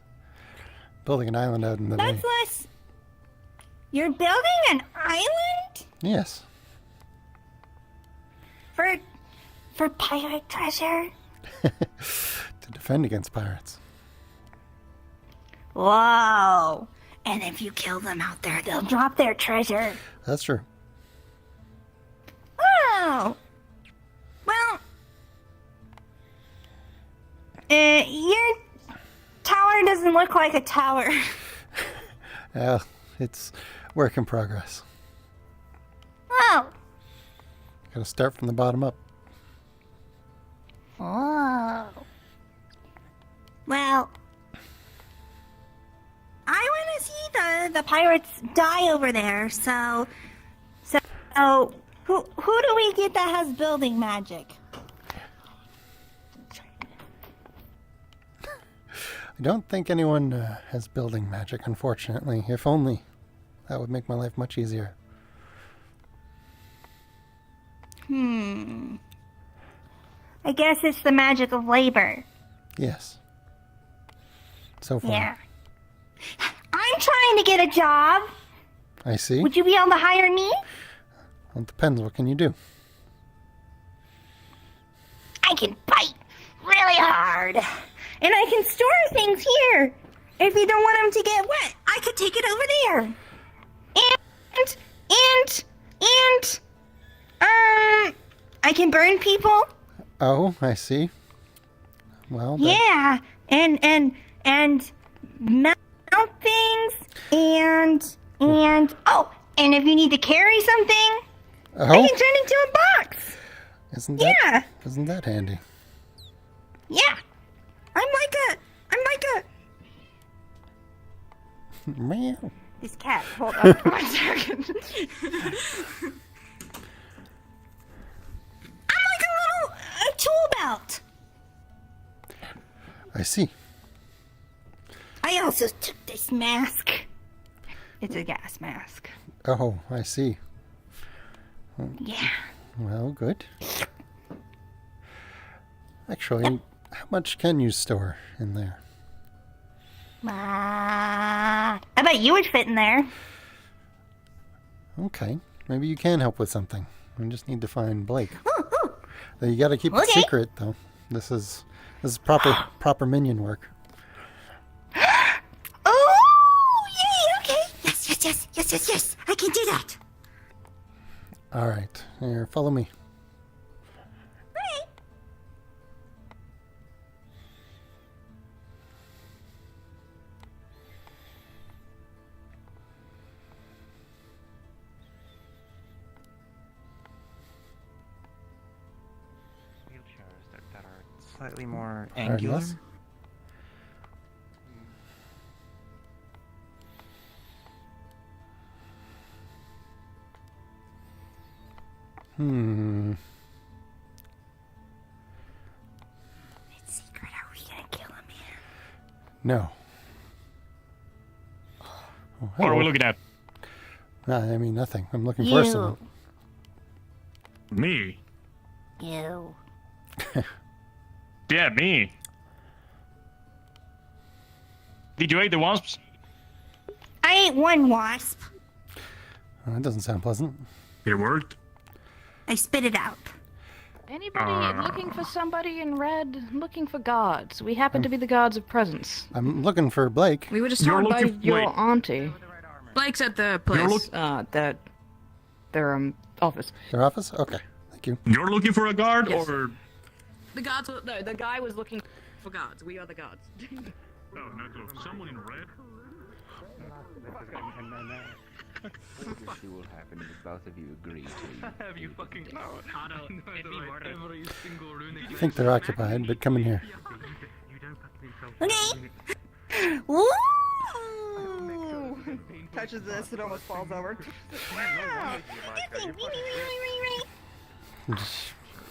Building an island out in the That's bay. less. You're building an island Yes. for pirate treasure. To defend against pirates. Whoa! And if you kill them out there, they'll drop their treasure. That's true. Oh. Well, your tower doesn't look like a tower. Yeah, it's work in progress. Oh. Gotta start from the bottom up. Oh. Well, I want to see the pirates die over there. So who do we get that has building magic? I don't think anyone has building magic, unfortunately. If only. That would make my life much easier. I guess it's the magic of labor. Yes. So far. Yeah. I'm trying to get a job. I see. Would you be able to hire me? Well, it depends. What can you do? I can bite really hard. And I can store things here. If you don't want them to get wet, I could take it over there. I can burn people. Oh, I see. Well, that- Yeah, and mount things, and and if you need to carry something, I Oh, can turn into a box. isn't Yeah. that handy? Yeah, I'm like a. Meow. This cat. Hold on 1 second. I'm like a tool belt. I see. I also took this mask. It's a gas mask. Oh, I see. Yeah. Well, good. Actually, how much can you store in there? I bet you would fit in there. Okay, maybe you can help with something. We just need to find Blake. Ooh. You got to keep it Okay. secret, though. This is proper minion work. Oh, yay, okay. Yes. I can do that. All right, here, follow me. Right. Wheelchairs that are slightly more angular. Yes. It's secret. Are we gonna kill him here? No. Oh, What are we hello. looking at? I mean, nothing. I'm looking for someone. Me? You. Yeah, me. Did you eat the wasps? I ate one wasp. Oh, that doesn't sound pleasant. It worked. I spit it out. Anybody looking for somebody in red? Looking for guards. We happen to be the guards of presence. I'm looking for Blake. We were just You're told by looking- your wait. auntie. Blake's at the place. Their office. Their office? Okay, thank you. You're looking for a guard, Yes. or? The guards. No, the guy was looking for guards. We are the guards. Oh, not someone in red. What will happen if both of you agree to? Have you fucking know? Otto, it'd be murder. Every single rune. I think they're occupied, but come in here. You don't put the Okay. Woo! Touches this, it almost falls over.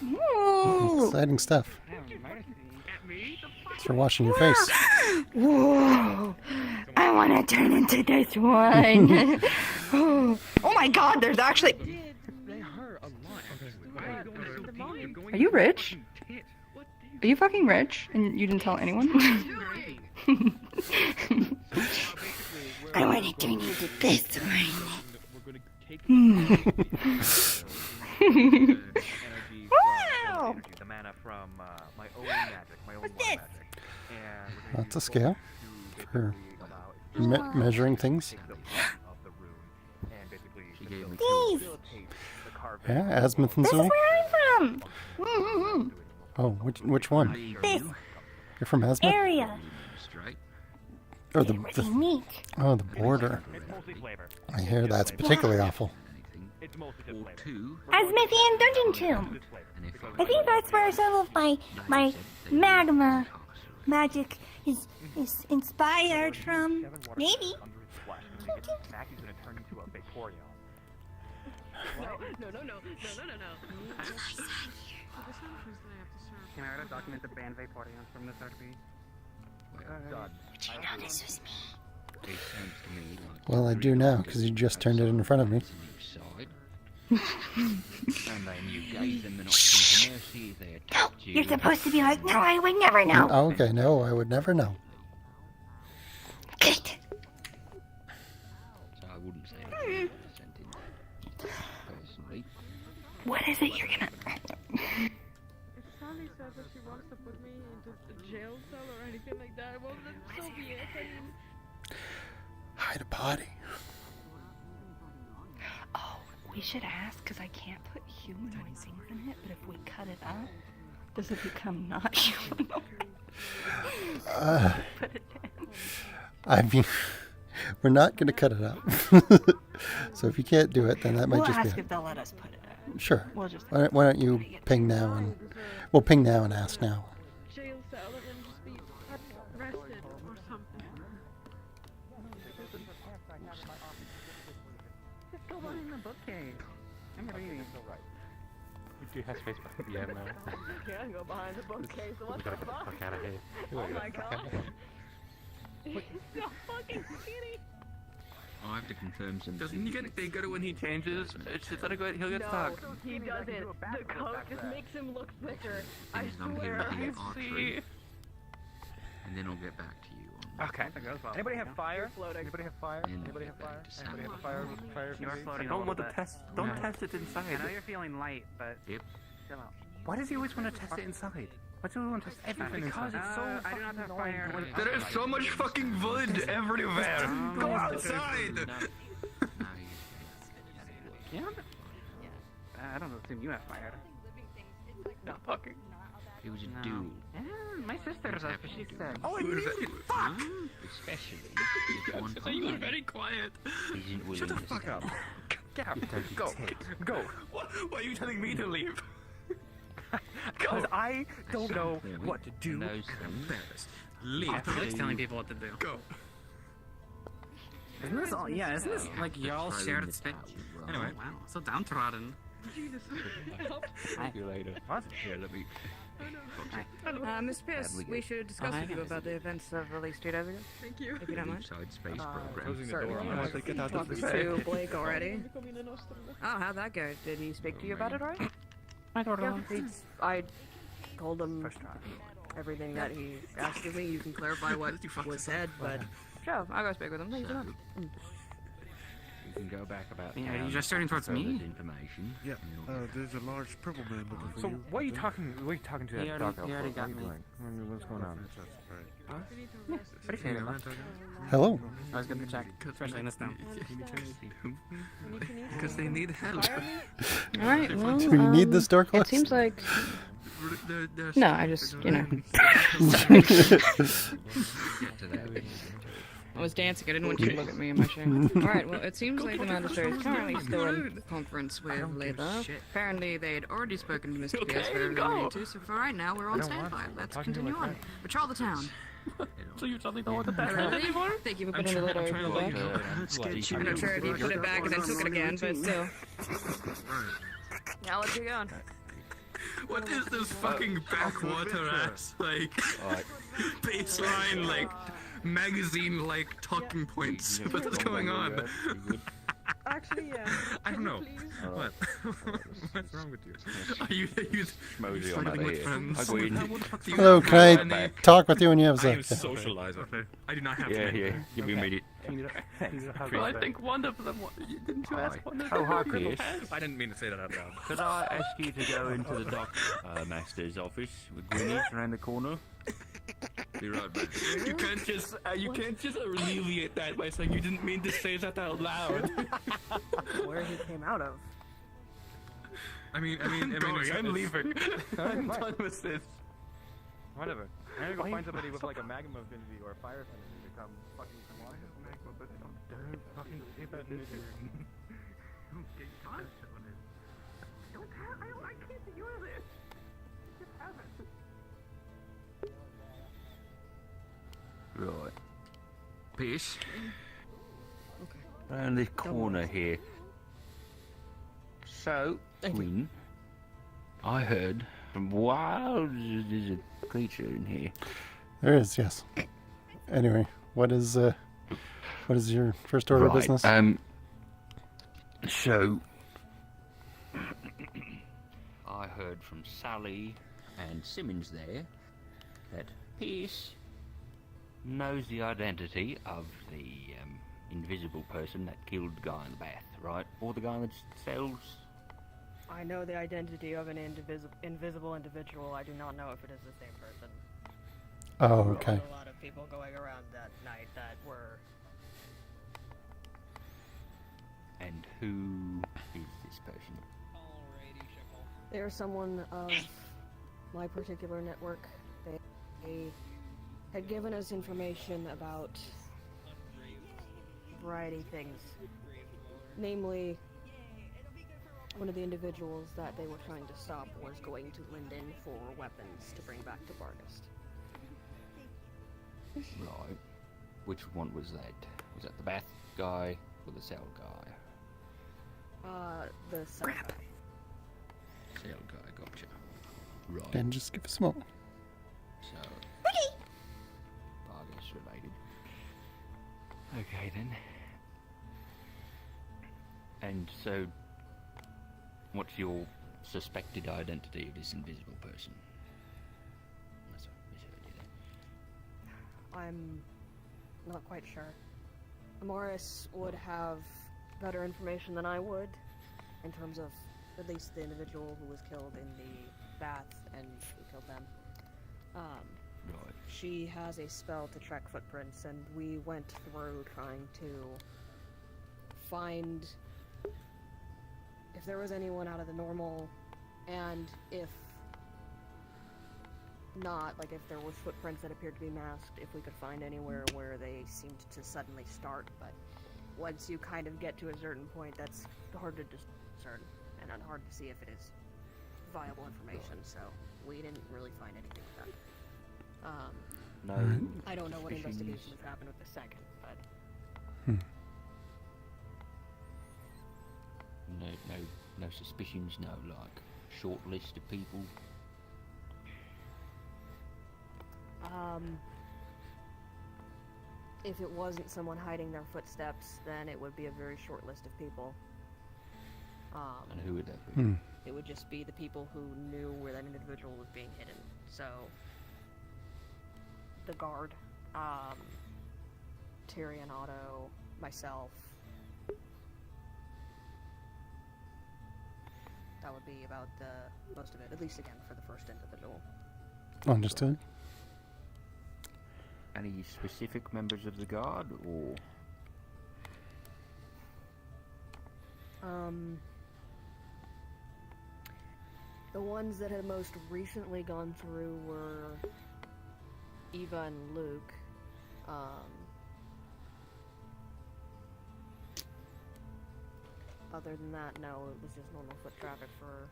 Woo! Exciting stuff. Thanks for washing your face. Whoa! I want to turn into this one. Oh my God! There's actually. Are you rich? Are you fucking rich? And you didn't tell anyone? I want to turn into this one. Wow! The mana from my own magic, my own What's water this? magic. And That's a scale for measuring things. She gave me These. Yeah, Azimuth and This is Zoe. where I'm from. Mm-hmm. Oh, which one? This You're from Azimuth? area. Straight. Or They were unique. oh, the border. I hear that's particularly awful. Or two. Asmithian Dungeon Tomb. And if I think that's where some of my magma magic is inspired from. Maybe. Mackie's gonna turn into a Vaporeon. No. Can I write a document to ban Vaporeons from this RP? Done. Did you know this was me? It sounds to me like Well, I do now, because you just turned it in front of me. side. And then you gave them an option to mercy if they No, attacked you. you're supposed to be like, no, I would never know. Oh, okay, no, I would never know. Good. So I wouldn't say that 100% personally. What is it you're gonna? If Sally says that she wants to put me into the jail cell or anything like that, well, then so be it. I mean, Hide a body. Oh, we should ask, because I can't put humanoid things in it, but if we cut it up, does it become not humanoid? Put it in. I mean, we're not going to cut it up. So if you can't do it, then that might We'll just be ask it. if they'll let us put it in. Sure. We'll just. Why don't you ping now and we'll ping now and ask now. jail cell and then just be arrested or something. Just go behind the bookcase. I'm reading. Do you have space? Yeah, no. Can't go behind the bookcase. What the fuck? Fuck out of here. Oh my god. He's so fucking skinny. I have to confirm some Doesn't he get bigger when he changes? He'll get stuck. No, he doesn't. The coat just makes him look thicker. I things I'm swear. hearing to archery. And then I'll get back to you on Okay. Anybody have fire? Floating. Anybody have fire? Then Anybody we'll have get fire? back to Anybody have Sam. fire? You are floating I a don't want little to bit. test. Don't No. test it inside. I know you're feeling light, but Yep. chill out. Why does he always want to test it inside? Why do we want to test everything Because inside? it's so I do not have fire. There is so much fucking wood everywhere. Go outside. Yeah? I don't assume you have fire. Not fucking. It was a No. duel. Yeah, my sister, that's what she said. Oh, I knew it. Fuck. Especially if one You were party very quiet. isn't willing Shut the to fuck stand up. Get up. Dirty Go. tit. Go. Why are you telling me to leave? Because I don't know what to do. Those things. Leave. Felix telling people what to do. Go. Isn't this all? Yeah, isn't this like y'all shared space? Anyway, wow, so downtrodden. Jesus. See you later. What? Here, let me. Miss Pierce, Badly we good. should discuss with you about the events of release 2 days ago. Thank you. If you don't mind. Side space program. Certainly. I have to get out of Talked this to Blake already. Oh, how'd that go? Did he speak to you about it, alright? I thought Yeah, I told him First try. everything that he asked of me. You can clarify what was said, but sure, I'll go speak with him. Thank you so much. You can go back about. Yeah, are you town, gesturing towards further me? Information. Yeah, and you'll get- there's a large purple man looking for So you. what are you talking? What are you talking to He that already- dog? he already for? got What are me. you doing? What's going on? Right. What are you saying? Emma? Hello. I was gonna check, especially in this town. Because they need help. Alright, well, Do we need this door it closed? seems like... They're No, I just, you know. get to that. I was dancing. I didn't want you to look at me in my shame. Alright, well, it seems like the magistrate is currently still in conference with Layla. Apparently, they had already spoken to Mr. Pierce very early too, so for right now, we're on standby. Let's continue on. Patrol the town. So you suddenly don't want the back anymore? Thank you for putting the letter back. I know Charity put it back and then took it again, but still. Now let's get going. What is this fucking backwater ass, like, baseline, like, magazine, like, talking points? What is going on? Actually, yeah. I don't know. What? What's wrong with you? Are you struggling with friends? Hello, can I talk with you when you have a I am sec? socializer. I do not have give me a minute. Well, I think one of them. Didn't you ask one of them? Oh, hi, Pierce. I didn't mean to say that out loud. Could I ask you to go into the dock master's office with Gwynny around the corner? Be right back. You can't just alleviate that by saying you didn't mean to say that out loud. Where he came out of. I'm leaving. I'm done with this. Whatever. I'm gonna go find somebody with like a magma affinity or a fire affinity to come fucking water magma, but don't fucking say that in here. Don't get touched on it. I can't ignore this. Just have it. Right. Pierce. Around this corner here. So, Gwyn, I heard from wild there's a creature in here. There is, yes. Anyway, what is your first order of business? So I heard from Sally and Simmons there that Pierce knows the identity of the invisible person that killed the guy in the bath, right? Or the guy that sells. I know the identity of an invisible individual. I do not know if it is the same person. Oh, okay. There were a lot of people going around that night that were. And who is this person? They are someone of my particular network. They had given us information about a variety of things. Namely, one of the individuals that they were trying to stop was going to Linden for weapons to bring back to Bargast. Right. Which one was that? Was that the bath guy or the cell guy? The cell guy. Cell guy, gotcha. Right. Then just give us a moment. So, Bargast related. Okay then. And so, what's your suspected identity of this invisible person? That's what I misheard you there. I'm not quite sure. Morris would have better information than I would, in terms of at least the individual who was killed in the bath and who killed them. Right. She has a spell to track footprints, and we went through trying to find if there was anyone out of the normal, and if not, like if there was footprints that appeared to be masked, if we could find anywhere where they seemed to suddenly start. But once you kind of get to a certain point, that's hard to discern and hard to see if it is viable information. So we didn't really find anything with that. No. I don't know what suspicions? investigations happened with the second, but No suspicions, no like short list of people. if it wasn't someone hiding their footsteps, then it would be a very short list of people. And who would that be? It would just be the people who knew where that individual was being hidden. So, the guard, Tyrion Otto, myself. That would be about most of it, at least again for the first individual. Understood. Any specific members of the guard, or? The ones that had most recently gone through were Eva and Luke. Other than that, no, it was just normal foot traffic for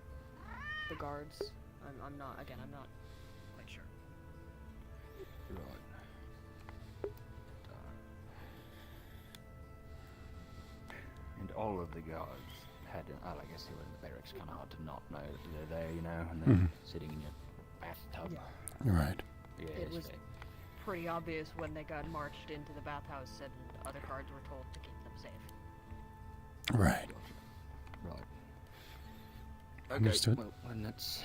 the guards. I'm not quite sure. Right. And all of the guards had, I guess they were in the barracks, kind of hard to not know that they're there, you know, and they're sitting in your bathtub. Right. Yeah, It it's was fair. pretty obvious when they got marched into the bathhouse and other guards were told to keep them safe. Right. Right. Okay, Understood. well, and that's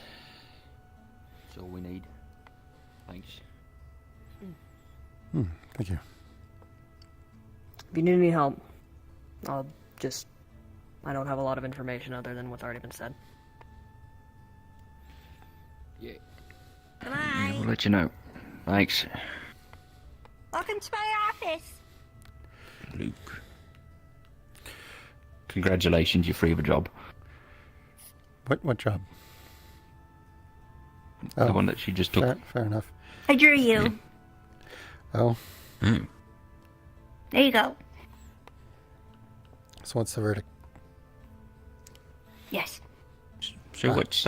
all we need. Thanks. Thank you. If you need any help, I don't have a lot of information other than what's already been said. Yeah. Bye. We'll let you know. Thanks. Welcome to my office. Luke. Congratulations, you're free of a job. What job? The one that she just took. Fair enough. I drew you. Oh. There you go. So what's the verdict? Yes. So what's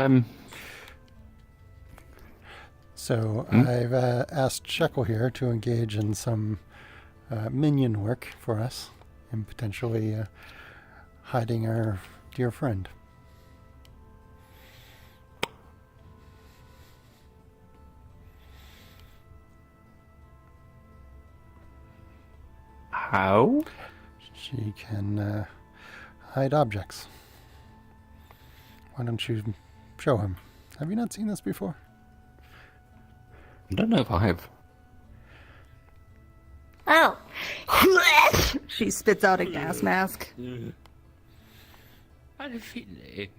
So I've asked Shekel here to engage in some minion work for us, and potentially hiding our dear friend. How? She can hide objects. Why don't you show him? Have you not seen this before? I don't know if I have. Oh. She spits out a gas mask. I don't feel it.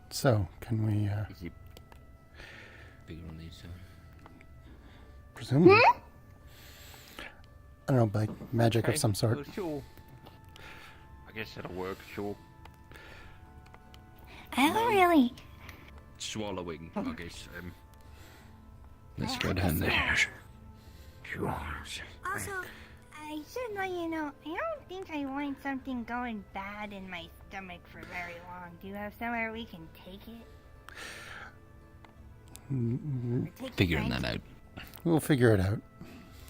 So, can we Is it bigger on these? presumably? I don't know, like magic of some sort. Well, sure. I guess that'll work, sure. Oh, really? Swallowing, I guess. Let's go down there. Sure. Also, I should let you know, I don't think I want something going bad in my stomach for very long. Do you have somewhere we can take it? Figuring that out. We'll figure it out.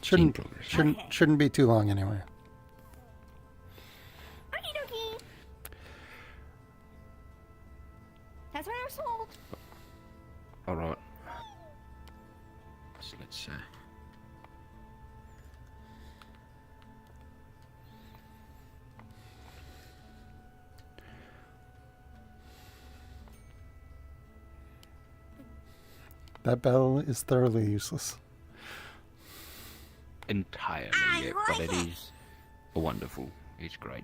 Shouldn't be too long anyway. Okie dokie. That's what I was told. Alright. So let's That bell is thoroughly useless. entirely it, but it is wonderful. It's great.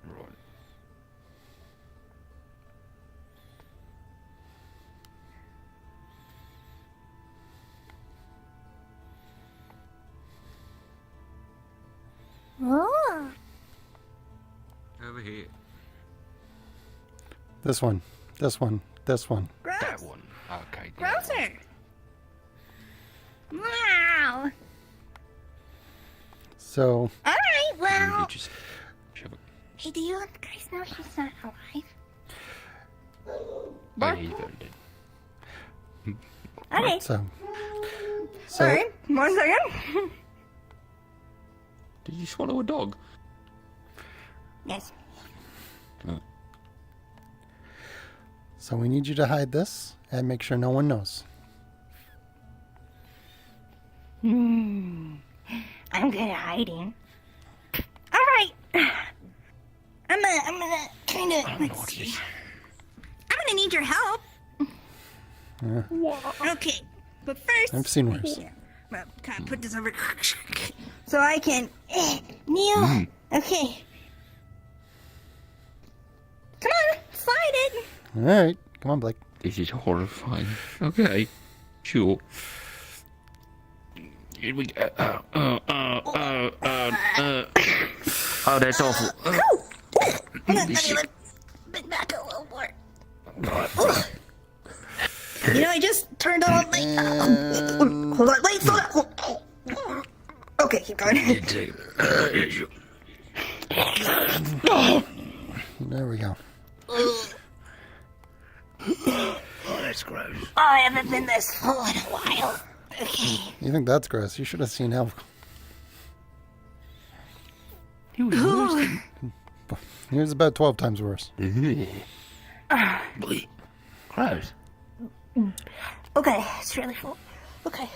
Right. Oh. Over here. This one. This one. This one. That one. Okay. Grosser. Wow. So, All right, well. Just shove it. Hey, do you guys know she's not alive? Oh, he's very dead. Okay. so Sorry, 1 second. Did you swallow a dog? Yes. So we need you to hide this and make sure no one knows. I'm good at hiding. All right. I'm gonna kind of. Let's see. I'm gonna need your help. Okay, but first. I've seen worse. Here. Well, kind of put this over so I can kneel. Okay. Come on, slide it. All right, come on, Blake. This is horrifying. Okay. Sure. Here we go. Oh, that's awful. Let me lift back a little more. You know, I just turned on my. Hold on, wait, hold on. Okay, keep going. There we go. Oh, that's gross. I haven't been this full in a while. Okay. You think that's gross? You should have seen how. He was worse He was about 12 times worse. Gross. Okay, it's really full. Okay.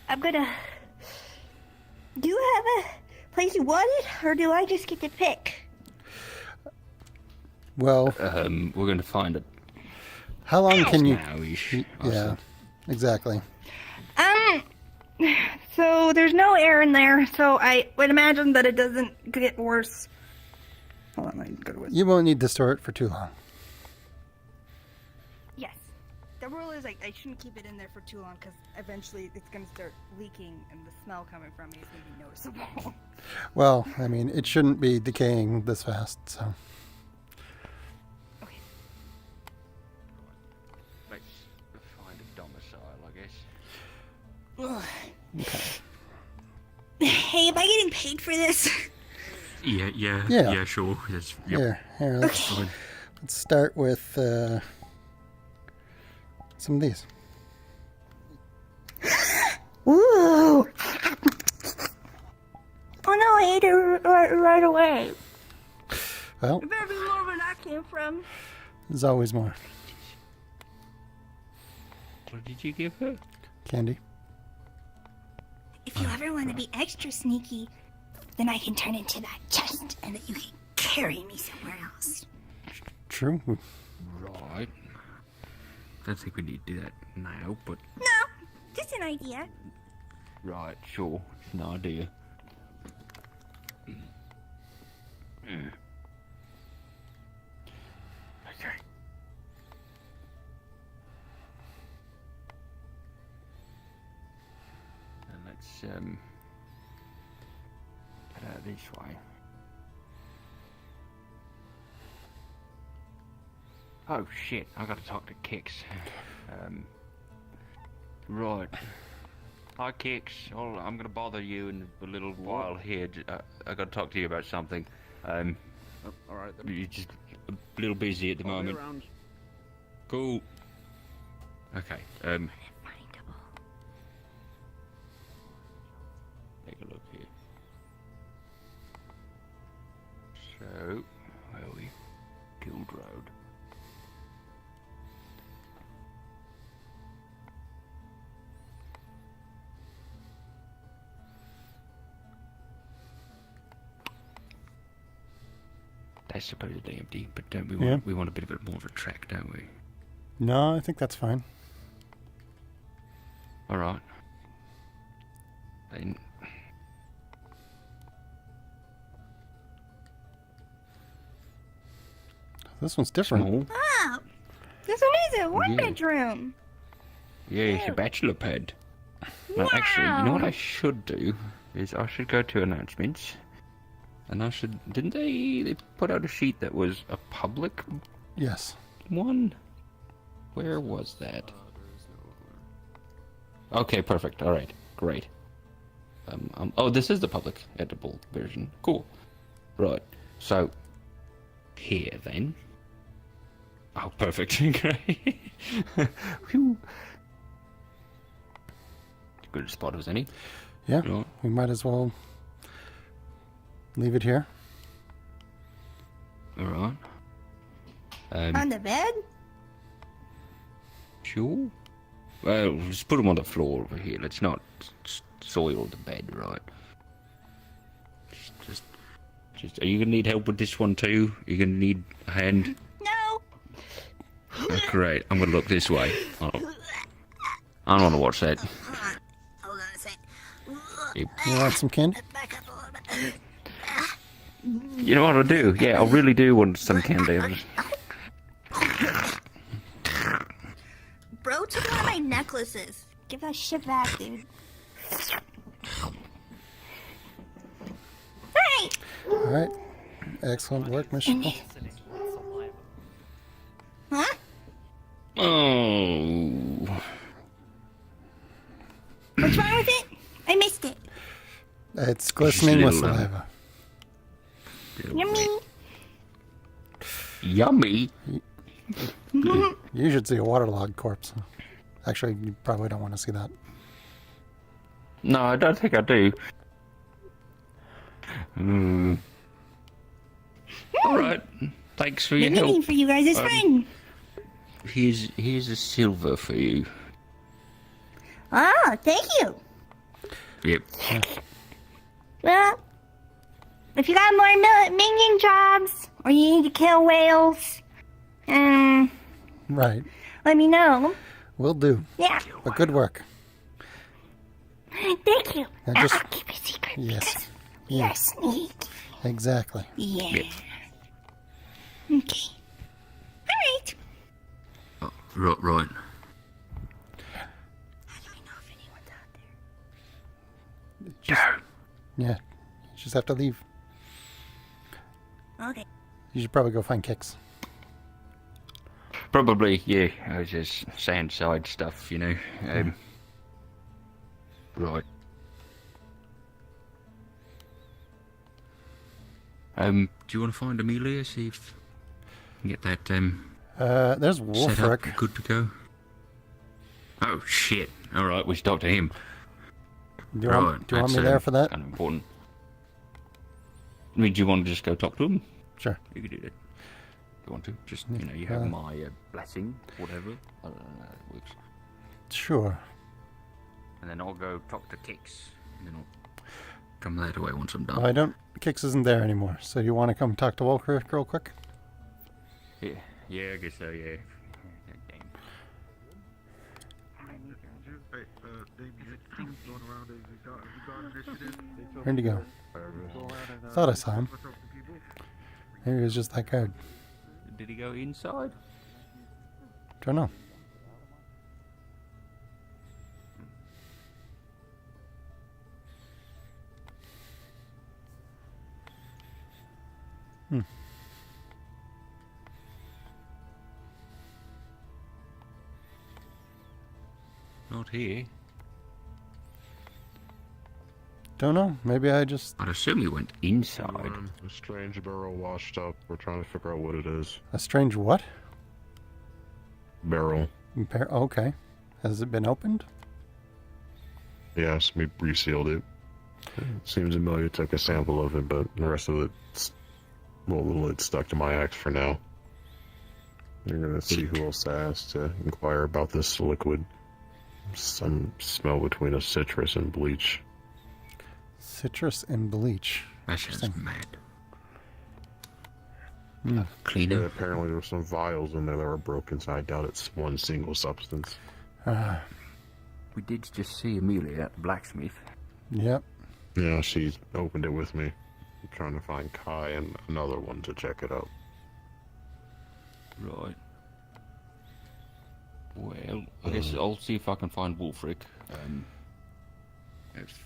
I'm gonna. Do you have a place you wanted, or do I just get to pick? Well, we're going to find it. how long can you? Now-ish, Yeah, exactly. So there's no air in there, so I would imagine that it doesn't get worse. Hold on, let me go to it. You won't need to store it for too long. Yes. The rule is I shouldn't keep it in there for too long because eventually it's going to start leaking and the smell coming from it is going to be noticeable. Well, I mean, it shouldn't be decaying this fast, so. Let's find a domicile, I guess. Hey, am I getting paid for this? Yeah, sure. Yes, yep. Here, let's start with some of these. Ooh. Oh no, I ate it right away. Well, There better be more where that came from. there's always more. What did you give her? Candy. If you ever want to be extra sneaky, then I can turn into that chest and that you can carry me somewhere else. True. Right. Don't think we need to do that now, but... No, just an idea. Right, sure. It's an idea. Okay. And let's, get out this way. Oh shit, I gotta talk to Kix. Right. Hi Kix, I'm gonna bother you in a little while here. I gotta talk to you about something. Alright then. You're just a little busy at the I'll be moment. around. Cool. Okay, take a look here. So, where are we? Guild Road. That's supposedly empty, but don't we want we want a bit more of a track, don't we? No, I think that's fine. All right. Then This one's different. small. Oh, this one is a one Yeah. bedroom. Yeah, it's a bachelor pad. No, actually, you know what I should do is I should go to announcements, and I should didn't they put out a sheet that was a public Yes. one? Where was that? Okay, perfect. All right, great. Oh, this is the public editable version. Cool. Right. So here then. Oh, perfect. Great. Phew. Good spot as any. Yeah. Right. We might as well leave it here. All right. On the bed? Sure. Well, just put them on the floor over here. Let's not soil the bed, right? Just. Are you gonna need help with this one too? Are you gonna need a hand? No. Oh, great. I'm gonna look this way. I don't want to watch that. Hold on a sec. You want some candy? Back up a little bit. You know what I'll do? Yeah, I really do want some candy. Bro took one of my necklaces. Give that shit back, dude. Hey! right. Excellent work, Michelle. Huh? Oh. What's wrong with it? I missed it. It's glistening with Little, saliva. Yummy. Yummy. You should see a waterlogged corpse. Actually, you probably don't want to see that. No, I don't think I do. All right. Thanks for your Anything help. for you guys is fun. Here's a silver for you. Oh, thank you. Yep. Well, if you got more minion jobs, or you need to kill whales, Right. let me know. Will do. Yeah. But good work. Thank you. Now just- I'll keep it secret Yes. because we are sneaky. Exactly. Yeah. Yep. Okay. Alright. Oh, right. Just, yeah. You just have to leave. Okay. You should probably go find Kix. Probably, yeah. I was just saying side stuff, you know. Right. Do you want to find Amelia? See if you can get that There's set up, Wolfric. good to go. Oh shit! All right, we stopped him. Do you want me that's, there for that? Kind of important. I mean, do you want to just go talk to him? Sure. You could do that. If you want to, just you have my blessing, whatever. I don't know how it works. Sure. And then I'll go talk to Kix, and then I'll come that way once I'm done. Well, I don't. Kix isn't there anymore. So you want to come talk to Wolfric real quick? Yeah, I guess so. Yeah. Where'd he go? Thought I saw him. Maybe he was just that guard. Did he go inside? Don't know. Not here. Don't know. Maybe I just... I'd assume he went inside. A strange barrel washed up. We're trying to figure out what it is. A strange what? Barrel. Okay. Has it been opened? Yes, we resealed it. Seems Amelia took a sample of it, but the rest of it, well, the lid's stuck to my axe for now. We're gonna see who else asks to inquire about this liquid. Some smell between a citrus and bleach. Citrus and bleach. That sounds mad. Clean it. Apparently there were some vials in there that were broken, so I doubt it's one single substance. We did just see Amelia at the blacksmith. Yep. Yeah, she opened it with me. I'm trying to find Kai and another one to check it out. Right. Well, I guess I'll see if I can find Wolfric. If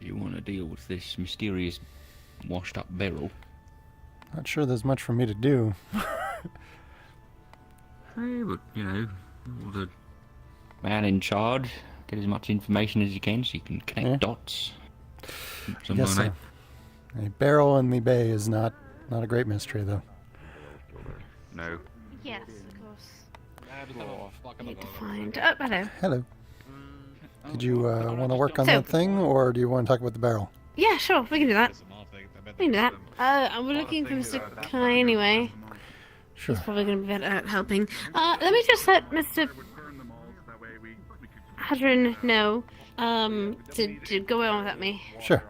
you want to deal with this mysterious washed-up barrel. Not sure there's much for me to do. Hey, but, you know, the man in charge, get as much information as you can so you can connect dots. I guess so. A barrel in the bay is not a great mystery, though. No. Yes, of course. Need to find. Oh, hello. Hello. Did you want to work on that thing, or do you want to talk about the barrel? Yeah, sure. We can do that. We can do that. We're looking for Mr. Kai anyway. Sure. He's probably going to be better at helping. Let me just let Mr. Hadron know to go on without me. Sure.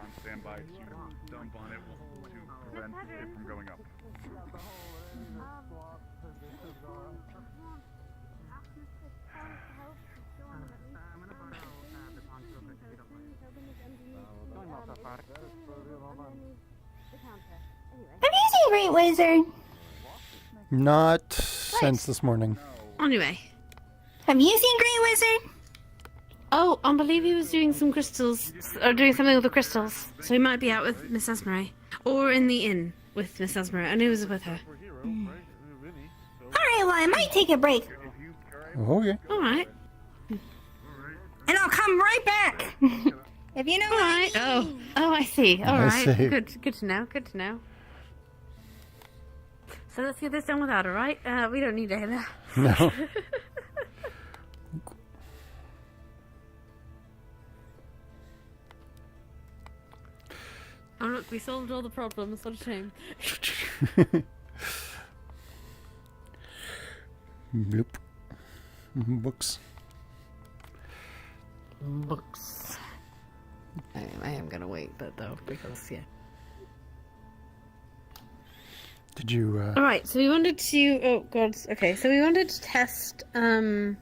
Have you seen Great Wizard? Not since this morning. Anyway. Have you seen Great Wizard? Oh, I believe he was doing some crystals, or doing something with the crystals. So he might be out with Miss Esmery. Or in the inn with Miss Esmeralda. I knew it was with her. Alright, well, I might take a break. Okay. Alright. And I'll come right back. If you know what I mean. Oh, I see. I Alright. see. Good to know. Good to know. So let's get this done without her, right? We don't need Ayla. No. Oh look, we solved all the problems. What a shame. Nope. Books. Books. I am gonna wait, but though, because yeah. Did you? All right, so we wanted to. Oh God. Okay, so we wanted to test the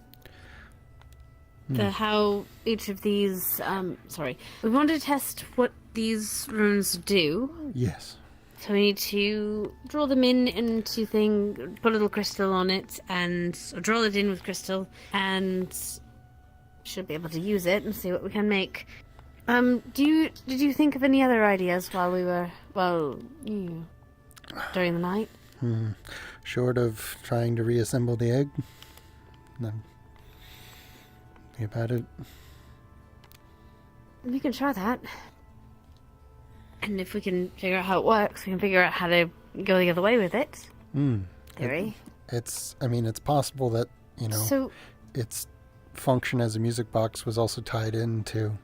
how each of these. Sorry, we wanted to test what these runes do. Yes. So we need to draw them in into thing, put a little crystal on it, and or draw it in with crystal, and should be able to use it and see what we can make. Did you think of any other ideas while we were during the night? Short of trying to reassemble the egg. No. Think about it. We can try that. And if we can figure out how it works, we can figure out how to go the other way with it. Theory. It's possible that, So- its function as a music box was also tied into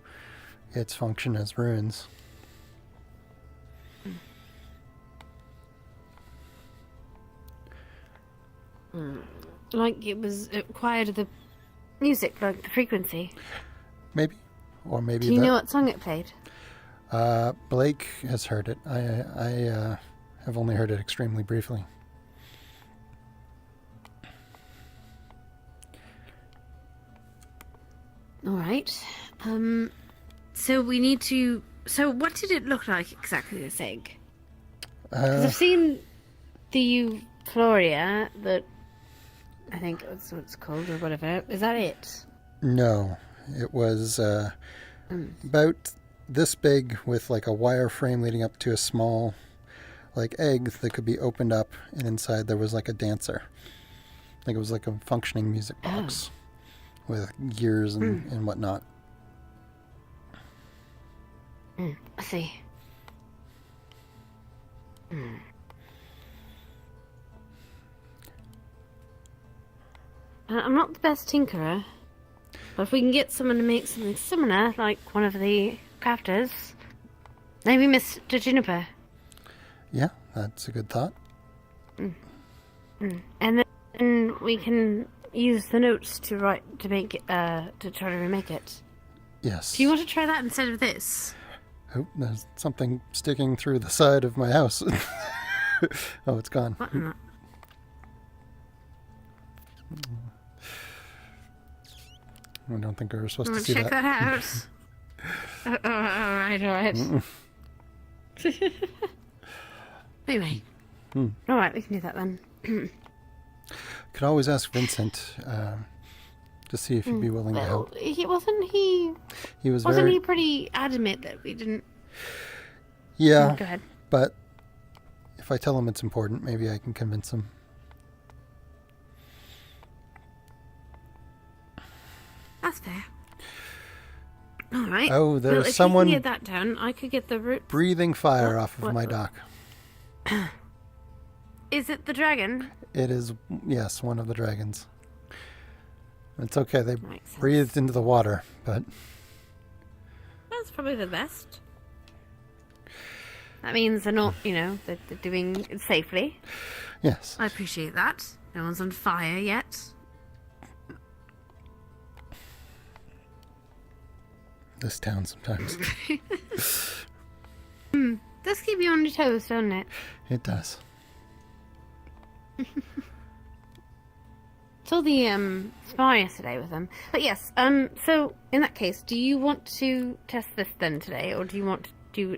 its function as runes. Like it acquired the music, like the frequency. Maybe. Or maybe Do you know what song it played? Blake has heard it. I have only heard it extremely briefly. All right. So we need to. So what did it look like exactly? This egg? Because I've seen the Euphoria that I think that's what it's called or whatever. Is that it? No, it was about this big with like a wire frame leading up to a small like egg that could be opened up, and inside there was like a dancer. Like it was like a functioning music box with gears and whatnot. I see. I'm not the best tinkerer, but if we can get someone to make something similar, like one of the crafters, maybe Mr. Juniper. Yeah, that's a good thought. And then we can use the notes to make it, to try to remake it. Yes. Do you want to try that instead of this? Oh, there's something sticking through the side of my house. Oh, it's gone. What? I don't think I was supposed to Want see to check that out? Alright. Anyway. Alright, we can do that then. Could always ask Vincent to see if he'd be willing to help. He was very... he pretty adamant that we didn't... Yeah, go ahead. But if I tell him it's important, maybe I can convince him. That's fair. Alright. Oh, there's if someone you can get that down, I could get the root... breathing fire off of my dock. Is it the dragon? It is, yes, one of the dragons. It's okay, they breathed into the water, but... That's probably the best. That means they're not, they're doing it safely. Yes. I appreciate that. No one's on fire yet. This town sometimes. Does keep you on your toes, doesn't it? It does. Saw the spar yesterday with them. But yes, so in that case, do you want to test this then today, or do you want to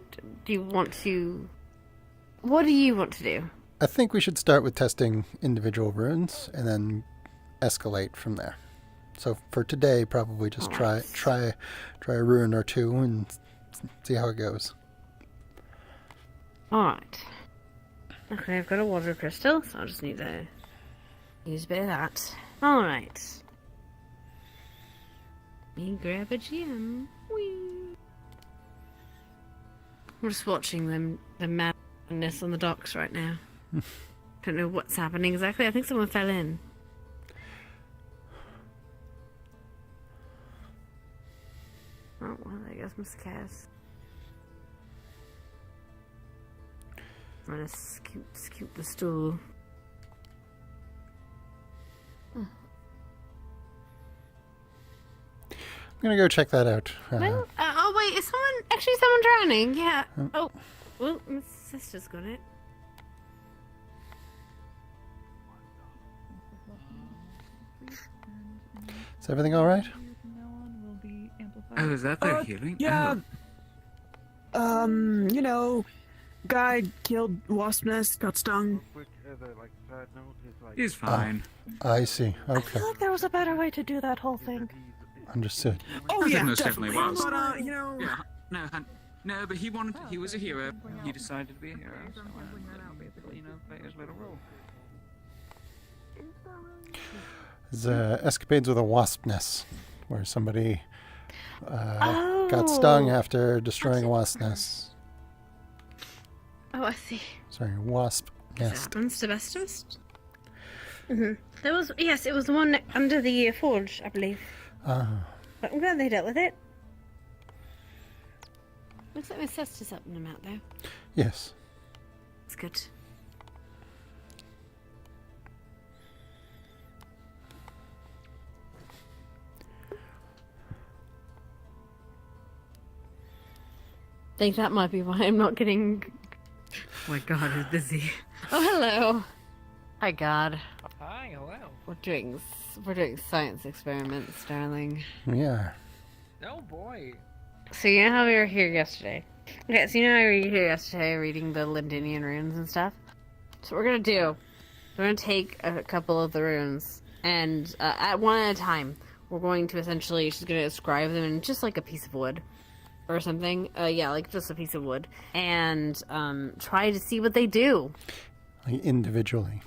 what do you want to do? I think we should start with testing individual runes and then escalate from there. So for today, probably just try a rune or two and see how it goes. Alright. Okay, I've got a water crystal, so I'll just need to use a bit of that. Alright. Me grab a gem. Whee! I'm just watching the madness on the docks right now. Don't know what's happening exactly. I think someone fell in. Oh, well, I guess I'm scared. I'm gonna scoop the stool. I'm gonna go check that out. Well, oh wait, is someone drowning? Yeah. Oh, well, my sister's got it. Is everything all right? Oh, is that their healing? Yeah. Oh. You know, guy killed wasp nest, got stung. He's fine. I see. I Okay. feel like there was a better way to do that whole thing. Understood. Oh I yeah, think there certainly was. But you know, Yeah, no, but he was a hero. He decided to be a hero, so basically, play his little role. There's escapades with a wasp nest, where somebody got stung after destroying a wasp nest. Oh, I see. Sorry, wasp nest. Happens to best of us. There was, yes, it was the one under the forge, I believe. But I'm glad they dealt with it. Looks like my sister's helping them out, though. Yes. It's good. I think that might be why I'm not getting... Oh my god, who's busy? Oh, hello! Hi, God. Hi, hello. We're doing science experiments, darling. Yeah. Oh boy. So you know how we were here yesterday? Okay, so you know how we were here yesterday reading the Lindinian runes and stuff? So what we're gonna do, we're gonna take a couple of the runes, and at one at a time, we're going to essentially, she's gonna inscribe them in just like a piece of wood. Or something. Yeah, like just a piece of wood. And try to see what they do. Like individually.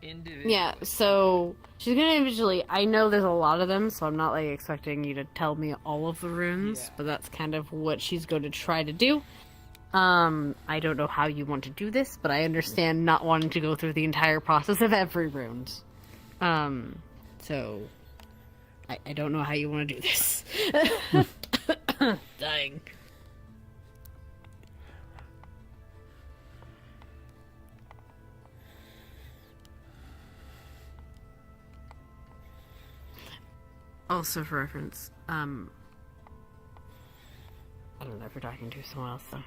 Yeah, so she's gonna individually. I know there's a lot of them, so I'm not like expecting you to tell me all of the runes, but that's kind of what she's going to try to do. I don't know how you want to do this, but I understand not wanting to go through the entire process of every rune. So I don't know how you want to do this. Dying. Also, for reference, I don't know if you're talking to someone else, though.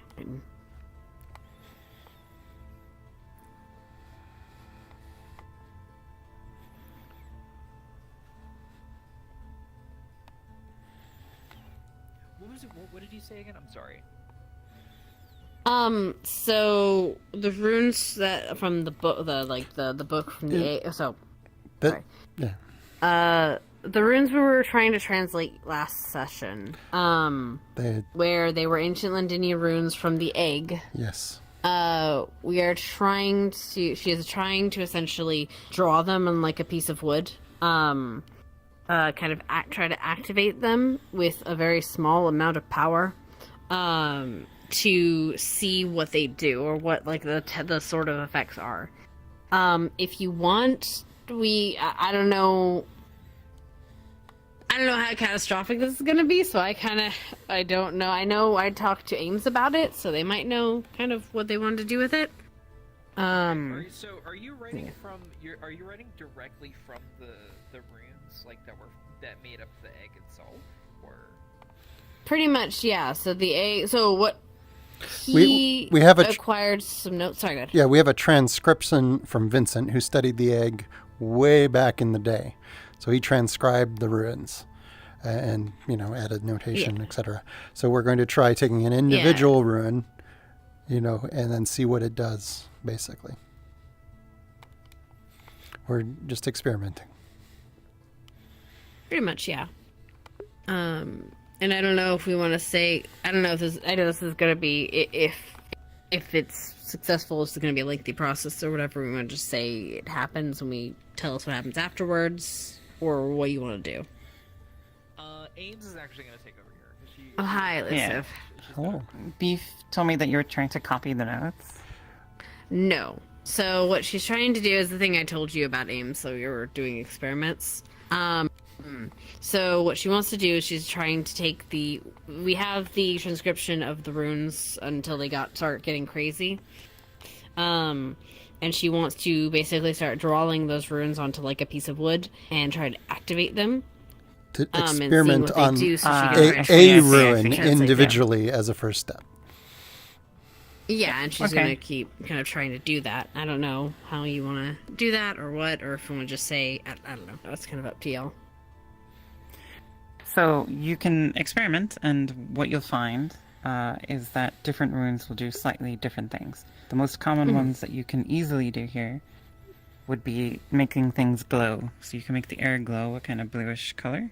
What was it? What did you say again? I'm sorry. So the runes that from the book, the book from the sorry. Yeah. The runes we were trying to translate last session, where they were ancient Lindinia runes from the egg. Yes. We are trying to. She is trying to essentially draw them on like a piece of wood. Kind of try to activate them with a very small amount of power. To see what they do or what like the sort of effects are. If you want, I don't know how catastrophic this is gonna be, so I don't know. I know I talked to Ames about it, so they might know kind of what they wanted to do with it. So are you writing are you writing directly from the runes like that made up the egg itself, or? Pretty much, yeah. So the egg. So what? We have acquired some notes. Sorry, go ahead. Yeah, we have a transcription from Vincent who studied the egg way back in the day. So he transcribed the runes and, added notation, etc. So we're going to try taking an individual rune, and then see what it does, basically. We're just experimenting. Pretty much, yeah. And I don't know if we want to say. I don't know if this. I know this is gonna be if it's successful, it's gonna be a lengthy process or whatever. We want to just say it happens and we tell us what happens afterwards, or what do you want to do? Ames is actually going to take over here. 'Cause she, Oh, hi, Elusive. Hello. Beef told me that you were trying to copy the notes. No. So what she's trying to do is the thing I told you about Ames. So you were doing experiments. So what she wants to do is she's trying to take we have the transcription of the runes until they start getting crazy. And she wants to basically start drawing those runes onto like a piece of wood and try to activate them. To And seeing experiment what they on do so she can a try to ruin translate them. individually as a first step. Yeah, and she's Okay. gonna keep kind of trying to do that. I don't know how you want to do that or what, or if you want to just say, I don't know. That's kind of up to y'all. So you can experiment, and what you'll find is that different runes will do slightly different things. The most common ones that you can easily do here would be making things glow. So you can make the air glow a kind of bluish color.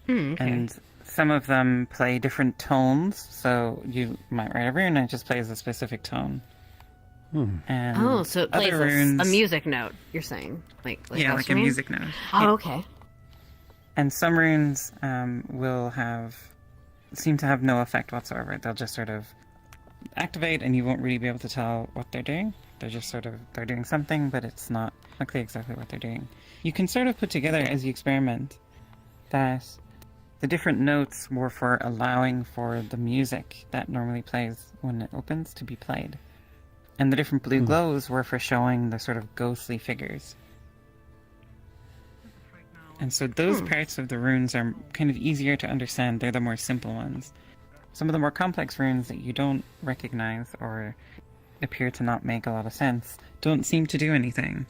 Okay. And some of them play different tones, so you might write a rune and it just plays a specific tone. And Oh, so it plays other a runes, music note, you're saying? Like yeah, like a Austrian? music note. Oh, okay. And some runes will seem to have no effect whatsoever. They'll just sort of activate and you won't really be able to tell what they're doing. They're just they're doing something, but it's not clear exactly what they're doing. You can sort of put together as you experiment that the different notes were for allowing for the music that normally plays when it opens to be played. And the different blue glows were for showing the sort of ghostly figures. And so those parts of the runes are kind of easier to understand. They're the more simple ones. Some of the more complex runes that you don't recognize or appear to not make a lot of sense don't seem to do anything.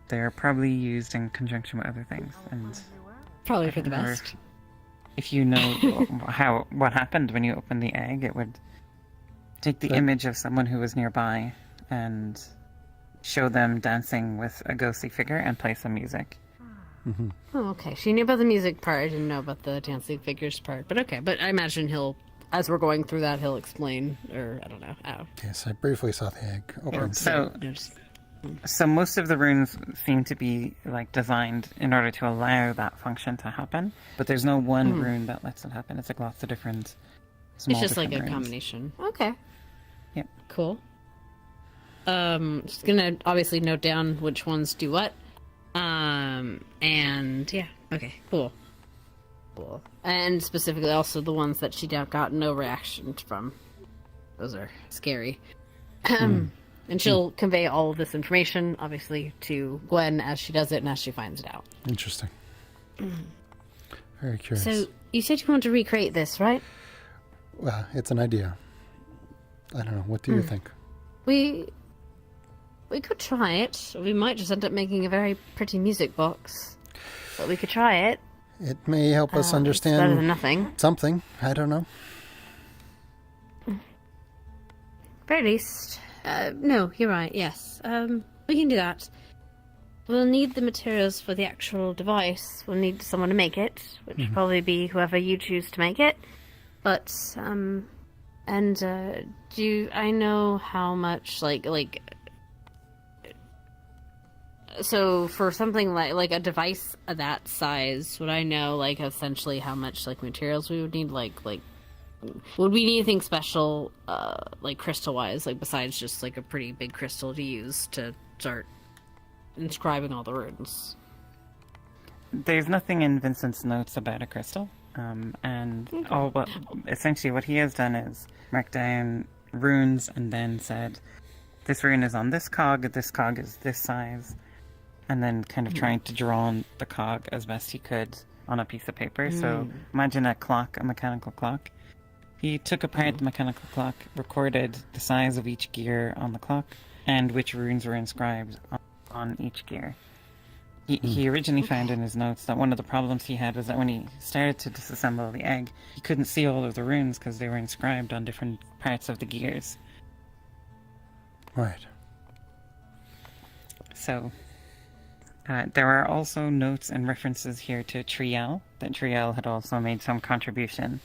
They're probably used in conjunction with other things. And Probably for the or best. if you know what happened when you opened the egg, it would take the image of someone who was nearby and show them dancing with a ghostly figure and play some music. Oh, okay. She knew about the music part. I didn't know about the dancing figures part. But okay. But I imagine as we're going through that, he'll explain, or I don't know. Yes, I briefly saw the egg open. So most of the runes seem to be like designed in order to allow that function to happen, but there's no one rune that lets it happen. It's like lots of different small It's just like a different runes. combination. Okay. Yep. Cool. Just gonna obviously note down which ones do what. And yeah. Okay. Cool. And specifically also the ones that she got no reaction from. Those are scary. And she'll convey all of this information, obviously, to Gwen as she does it and as she finds it out. Interesting. Very curious. So, you said you want to recreate this, right? Well, it's an idea. I don't know. What do you think? We could try it. We might just end up making a very pretty music box. But we could try it. It may help us understand it's better than nothing. something. I don't know. Very least. No, you're right, yes. We can do that. We'll need the materials for the actual device. We'll need someone to make it, which will probably be whoever you choose to make it. But, I know how much, so for something like a device of that size, would I know, essentially how much, materials we would need, would we need anything special, crystal-wise, besides just, a pretty big crystal to use to start inscribing all the runes? There's nothing in Vincent's notes about a crystal, essentially what he has done is mark down runes and then said, this rune is on this cog is this size, and then kind of trying to draw on the cog as best he could on a piece of paper. So imagine a mechanical clock. He took apart the mechanical clock, recorded the size of each gear on the clock, and which runes were inscribed on each gear. He originally found in his notes that one of the problems he had was that when he started to disassemble the egg, he couldn't see all of the runes because they were inscribed on different parts of the gears. Right. So, There are also notes and references here to Triel, that Triel had also made some contribution.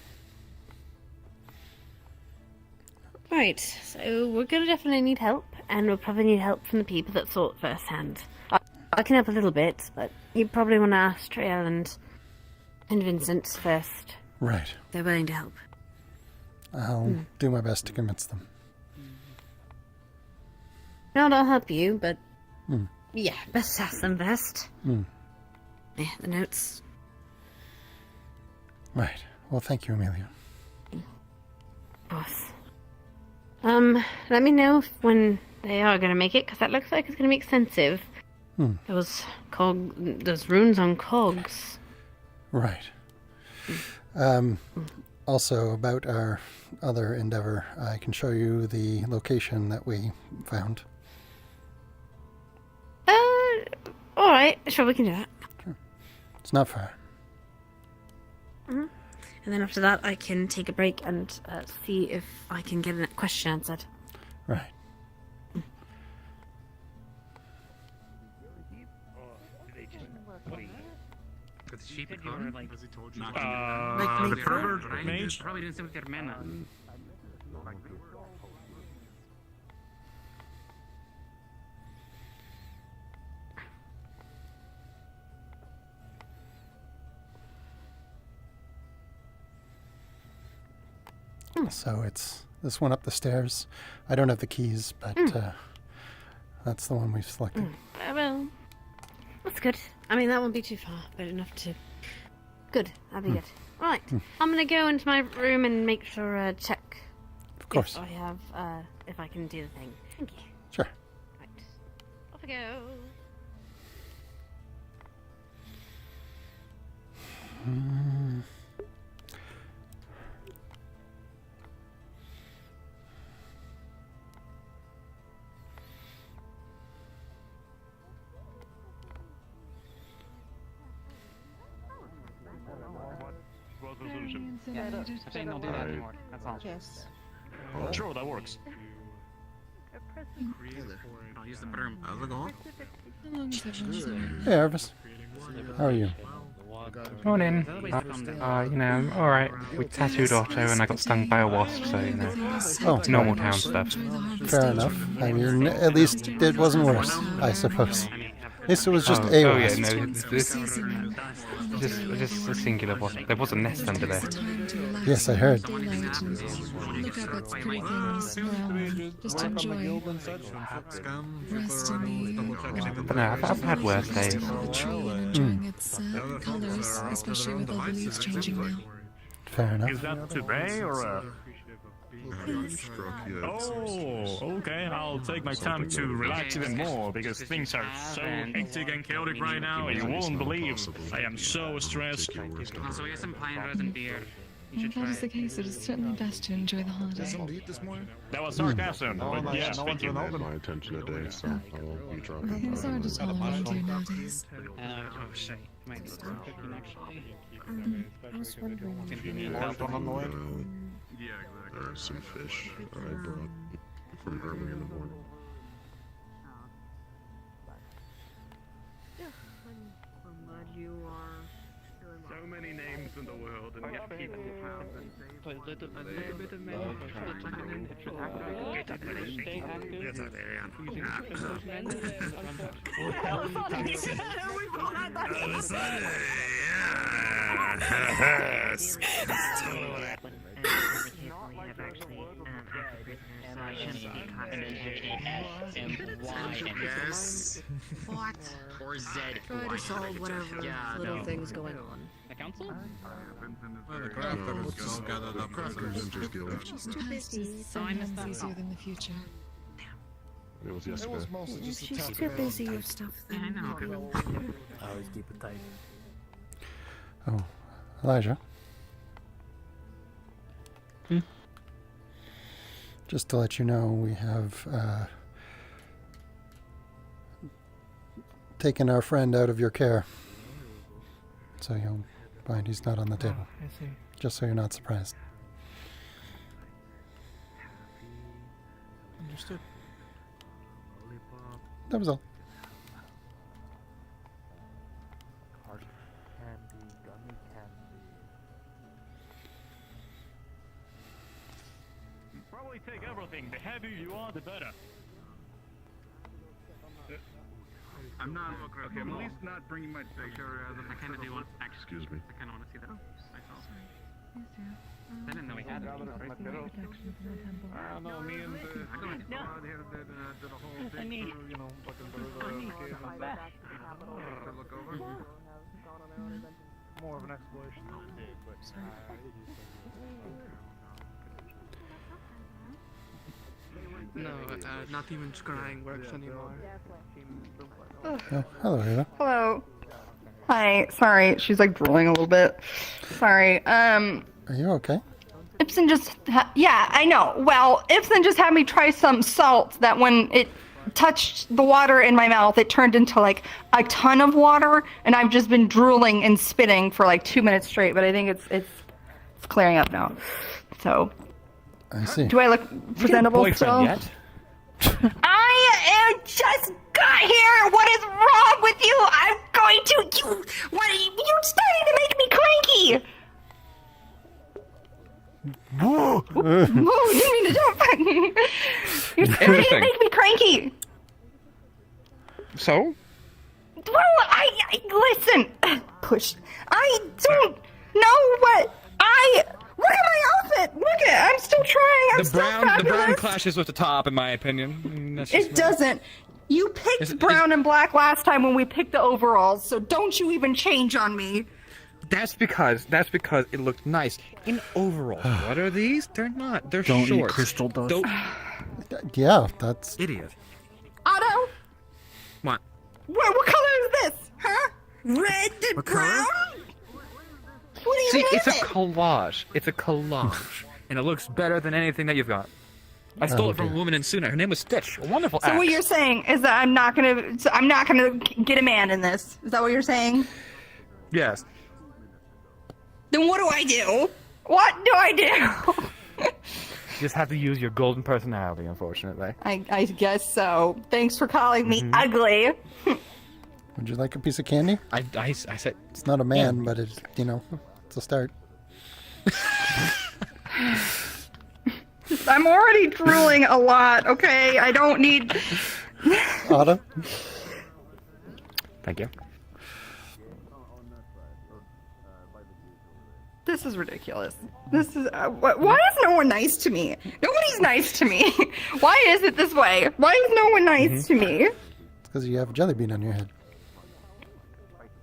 Right, so we're gonna definitely need help, and we'll probably need help from the people that saw it firsthand. I can help a little bit, but you probably want to ask Triel and Vincent first. Right. They're willing to help. I'll do my best to convince them. Not I'll help you, but Hmm. yeah, best ask them first. Hmm. Yeah, the notes. Right. Well, thank you, Amelia. Of course. Let me know when they are gonna make it, because that looks like it's gonna be expensive. Hmm. Those runes on cogs. Right. Also, about our other endeavor, I can show you the location that we found. Alright, sure, we can do that. It's not far. And then after that, I can take a break and see if I can get a question answered. Right. Got the sheep at home? Like, the pervert mage? Probably doing something with their mana. So it's this one up the stairs. I don't have the keys, but that's the one we've selected. Well, that's good. I mean, that won't be too far, but enough to... Good, that'll be good. Right, I'm gonna go into my room and make sure, check... Of course. If I have, if I can do the thing. Thank you. Sure. Right. Off I go. Yeah, I think they'll do that anymore. That's all. Yes. Sure, that works. I'll use the broom. How's it going? Hey, Arvis. How are you? Morning. Alright. We tattooed Otto and I got stung by a wasp, so, normal town stuff. Fair enough. I mean, at least it wasn't worse, I suppose. At least it was just a yeah, wasp. no, just a singular wasp. There was a nest under there. Yes, I heard. Look up at pretty things, just enjoy. Rest in the But no, I've had worse days. tree and enjoying its colors, especially with all the leaves changing now. Fair enough. Is that today or Oh, okay. I'll take my time to relax even more because things are so hectic and chaotic right now. You won't believe. I am so stressed. Also, we have some pine and beer. If that is the case, it is certainly best to enjoy the holiday. That was sarcasm, but yeah, thank you. My attention today, so I won't be drunk. Things are to tolerate you nowadays. Oh shit. Might need some cooking actually. I was wondering. If you need help. There's some fish I brought from early in the morning. I'm glad you are doing well. So many names in the world, and yet people have them. A little bit of mail for the time. Yes. What? Or Z. Try to solve whatever little things going on. The council? The past is sometimes easier than the future. It was yesterday. She's too busy with stuff then. Yeah, I know. I always keep it tight. Oh, Elijah. Just to let you know, we have taken our friend out of your care. So you'll find he's not on the table. I see. Just so you're not surprised. Understood. That was all. literally take everything. The heavier you are, the better. I'm not okay. I'm at least not bringing my picture as I kind of do want. Excuse me. I kind of want to see that. Myself. I didn't know we had it. I don't know, me and the squad here did a whole thing through, you know, fucking to look over. More of an exploration than it did, but No, not even scrying works anymore. Oh, hello, Ava. Hello. Hi. Sorry, she's like drooling a little bit. Sorry. Are you okay? Ibsen just, yeah, I know. Well, Ibsen just had me try some salt that when it touched the water in my mouth, it turned into like a ton of water, and I've just been drooling and spitting for like 2 minutes straight. But I think it's clearing up now. So, I see. do I look presentable still? Yet? I just got here. What is wrong with you? I'm going to. You're starting to make me cranky. Whoa! Whoa, didn't mean to jump. You're starting to make me cranky. So? Well, I listen. Push. I don't know what I. Look at my outfit. Look at. I'm still trying. I'm still fabulous. The brown clashes with the top, in my opinion. That's just It doesn't. You picked brown and black last time when we picked the overalls, so don't you even change on me. That's because it looked nice in overalls. What are these? They're not. They're Don't eat shorts. crystal dust. Don't. Yeah, that's... Idiot. Otto, What? what color is this? Huh? Red, What brown? color? What See, even it's is a it? collage. It's a collage, and it looks better than anything that you've got. I stole it from a woman in Suna. Her name was Stitch. A wonderful So axe. what you're saying is that I'm not gonna get a man in this. Is that what you're saying? Yes. Then what do I do? What do I do? You just have to use your golden personality, unfortunately. I guess so. Thanks for calling me ugly. Would you like a piece of candy? I said... It's not a man, but it's, you know, it's a start. I'm already drooling a lot, okay? I don't need... Otto? Thank you. This is ridiculous. This is... why is no one nice to me? Nobody's nice to me. Why is it this way? Why is no one nice to me? It's because you have a jelly bean on your head.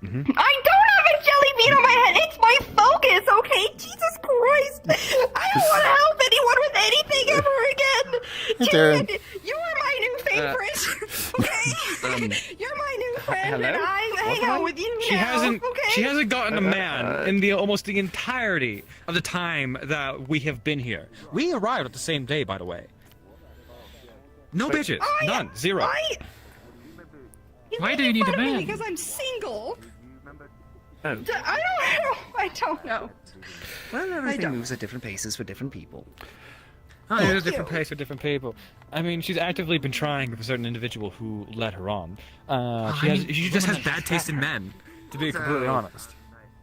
I don't have a jelly bean on my head. It's my focus, okay? Jesus Christ. I don't want to help anyone with anything ever again. Darren. Jared, you are my new favorite, okay? You're my new friend, and I hang out with you She now, hasn't. okay? She hasn't gotten a man in the almost the entirety of the time that we have been here. We arrived at the same day, by the way. No bitches. None. Zero. Why do you need a man? Because I'm single. I don't know. Well, everything moves at different paces for different people. Oh, there's a different pace for different people. I mean, she's actively been trying with a certain individual who led her on. She just has bad taste in men, to be completely honest.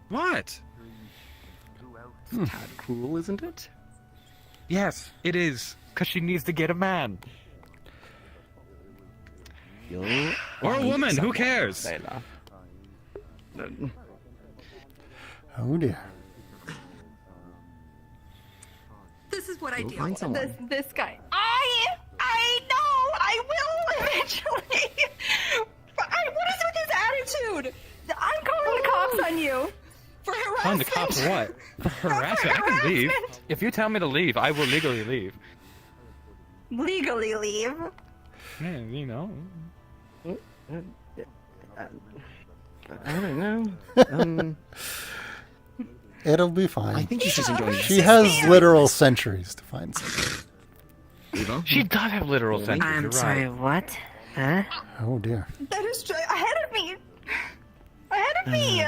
What? It's tad cruel, isn't it? Yes, it is. Because she needs to get a man. Or a woman, who cares? Oh dear. This is what I Go do. find someone. This guy. I know. I will eventually. But what is with his attitude? I'm calling the cops on you for harassment. Calling the cops for what? For harassment? I can leave. If you tell me to leave, I will legally leave. Legally leave. Yeah, you know. I don't know. It'll be fine. I think she's just enjoying She has literal centuries to find something. She does have literal sentences. I'm you're sorry, right. what? Huh? Oh dear. That is ahead of me. Ahead of me.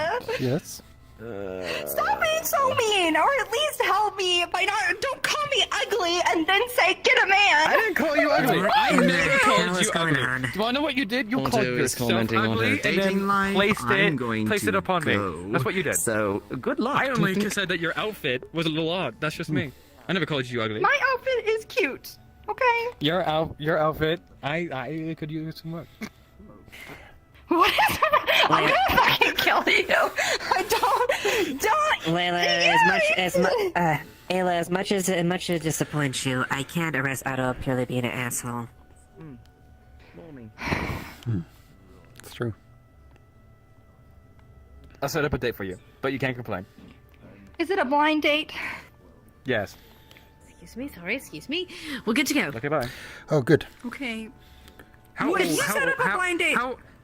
Yes. Stop being so mean, or at least help me by not. Don't call me ugly and then say get a man. I didn't call you ugly. I never called What's you going ugly. on? Do you want to know what you did? You Alto called is yourself commenting on her ugly and dating then life. placed I'm going it upon go. me. That's what you did. So, good luck. I only just said that your outfit was a little odd. That's just me. I never called you ugly. My outfit is cute. Okay. Your outfit. I could use some work. What is that? I'm gonna fucking kill you. Don't. Layla, Ayla, as much as it disappoints you, I can't arrest Otto purely being an asshole. It's true. I'll set up a date for you, but you can't complain. Is it a blind date? Yes. Excuse me, sorry, excuse me. We're good to go. Okay, bye. Oh, good. Okay. How Would you set up a blind date?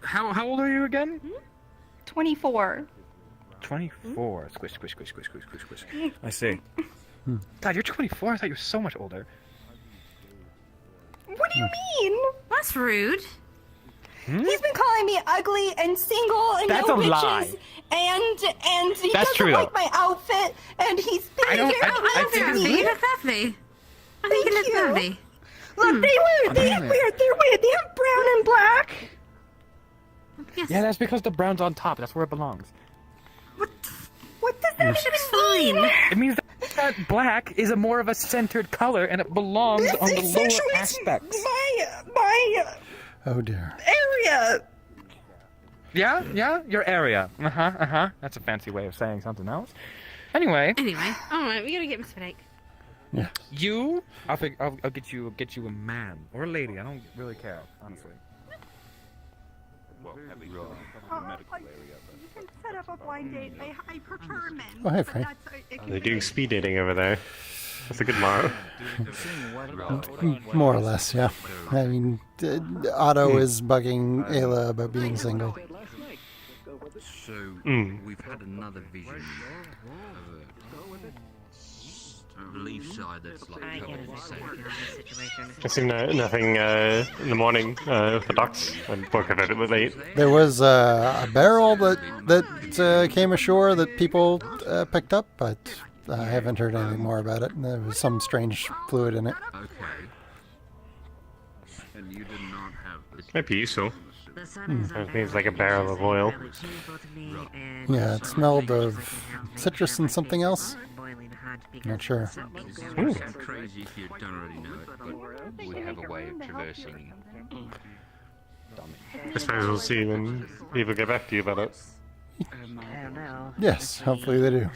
How old are you again? 24. 24. Squish, squish, squish, squish, squish, squish, squish. I see. God, you're 24? I thought you were so much older. What do you mean? That's rude. He's been calling me ugly and single and That's no a bitches lie. and he That's doesn't true, like though. my outfit and he's I don't- very I think mean to it's me. You look lovely. I think you look lovely. Look, they have brown and black. Yes. Yeah, that's because the brown's on top. That's where it belongs. What does that even mean? It means that black is a more of a centered color, and it belongs on the lower aspects. My Oh dear. area. Yeah, your area. That's a fancy way of saying something else. Anyway, alright, we gotta get Mr. Blake. Yeah. you, I'll get you a man or a lady. I don't really care, honestly. Well, at least You can set up a blind date. I prefer men. Oh, hey, Frank. They're doing speed dating over there. That's a good motto. More or less, yeah. I mean, Otto is bugging Ayla about being single. So we've had another vision of a relief side that's like totally safe. I seen nothing in the morning with the ducks. I woke up a bit late. There was a barrel that came ashore that people picked up, but I haven't heard anything more about it. There was some strange fluid in it. Okay. And you did not have this. Might be useful. It seems like a barrel of oil. Yeah, it smelled of citrus and something else. Not sure. It's crazy if you don't already know it, but we have a way of traversing. I suppose we'll see when people get back to you about it. Yes, hopefully they do.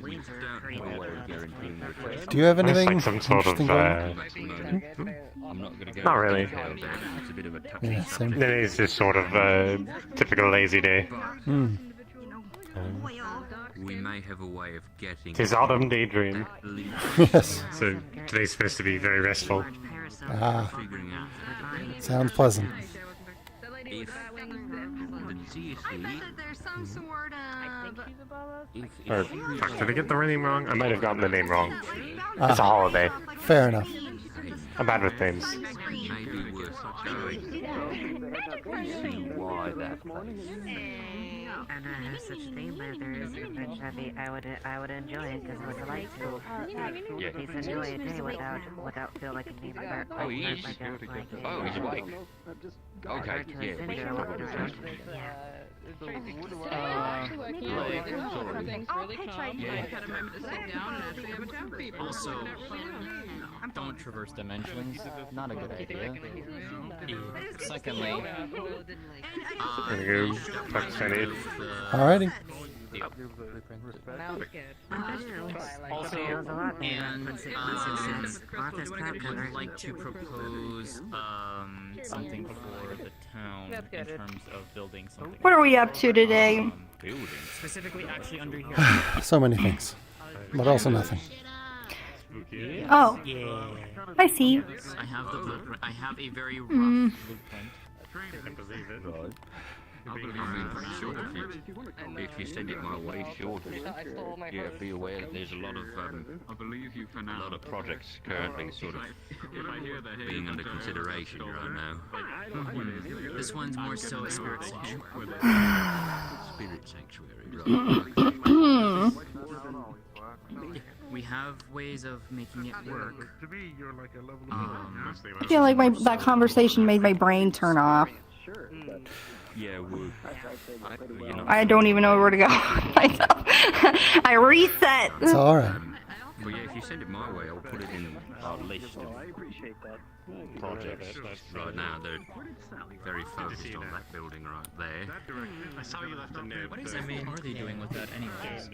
We don't have a way of guaranteeing the request. Do you have anything Like some sort of, interesting going on? I'm not going to go Not really. into detail there. It's a bit of a touchy Yeah, same. subject. It is just sort of a typical lazy day. We may have a way of getting. Tis autumn daydream. Yes. So today's supposed to be very restful. Ah, Figuring out sounds pleasant. if the deity. There's some sort of. Or, fuck, did I get the name wrong? I might have gotten the name wrong. Ah. It's a holiday. Fair enough. I'm bad with names. Maybe worth going to see why that And I have such a thing, but if there is a French heavy, I would enjoy it because I would like to. Yeah. Please enjoy a day without feel like I'm being hurt. Oh, he is. Oh, he's awake. Okay, yeah. Also, don't traverse dimensions. Not a good idea. Secondly, Alrighty. Also, and I would like to propose something for the town in terms of building something. What are we up to today? Specifically, actually under here. So many things, but also nothing. Oh, I see. I have the blueprint. I have a very rough blueprint. I can believe it. Right. I mean, sure, if you send it my way, sure. Yeah, be aware that there's a lot of, a lot of projects currently sort of being under consideration right now. This one's more so a spirit sanctuary. Spirit sanctuary, right? We have ways of making it work. I feel like that conversation made my brain turn off. Yeah, I don't even know where to go. I reset. It's alright. Well, yeah, if you send it my way, I'll put it in our list of projects. Right now, they're very focused on that building right there. I saw you left a note. What exactly are they doing with that anyways?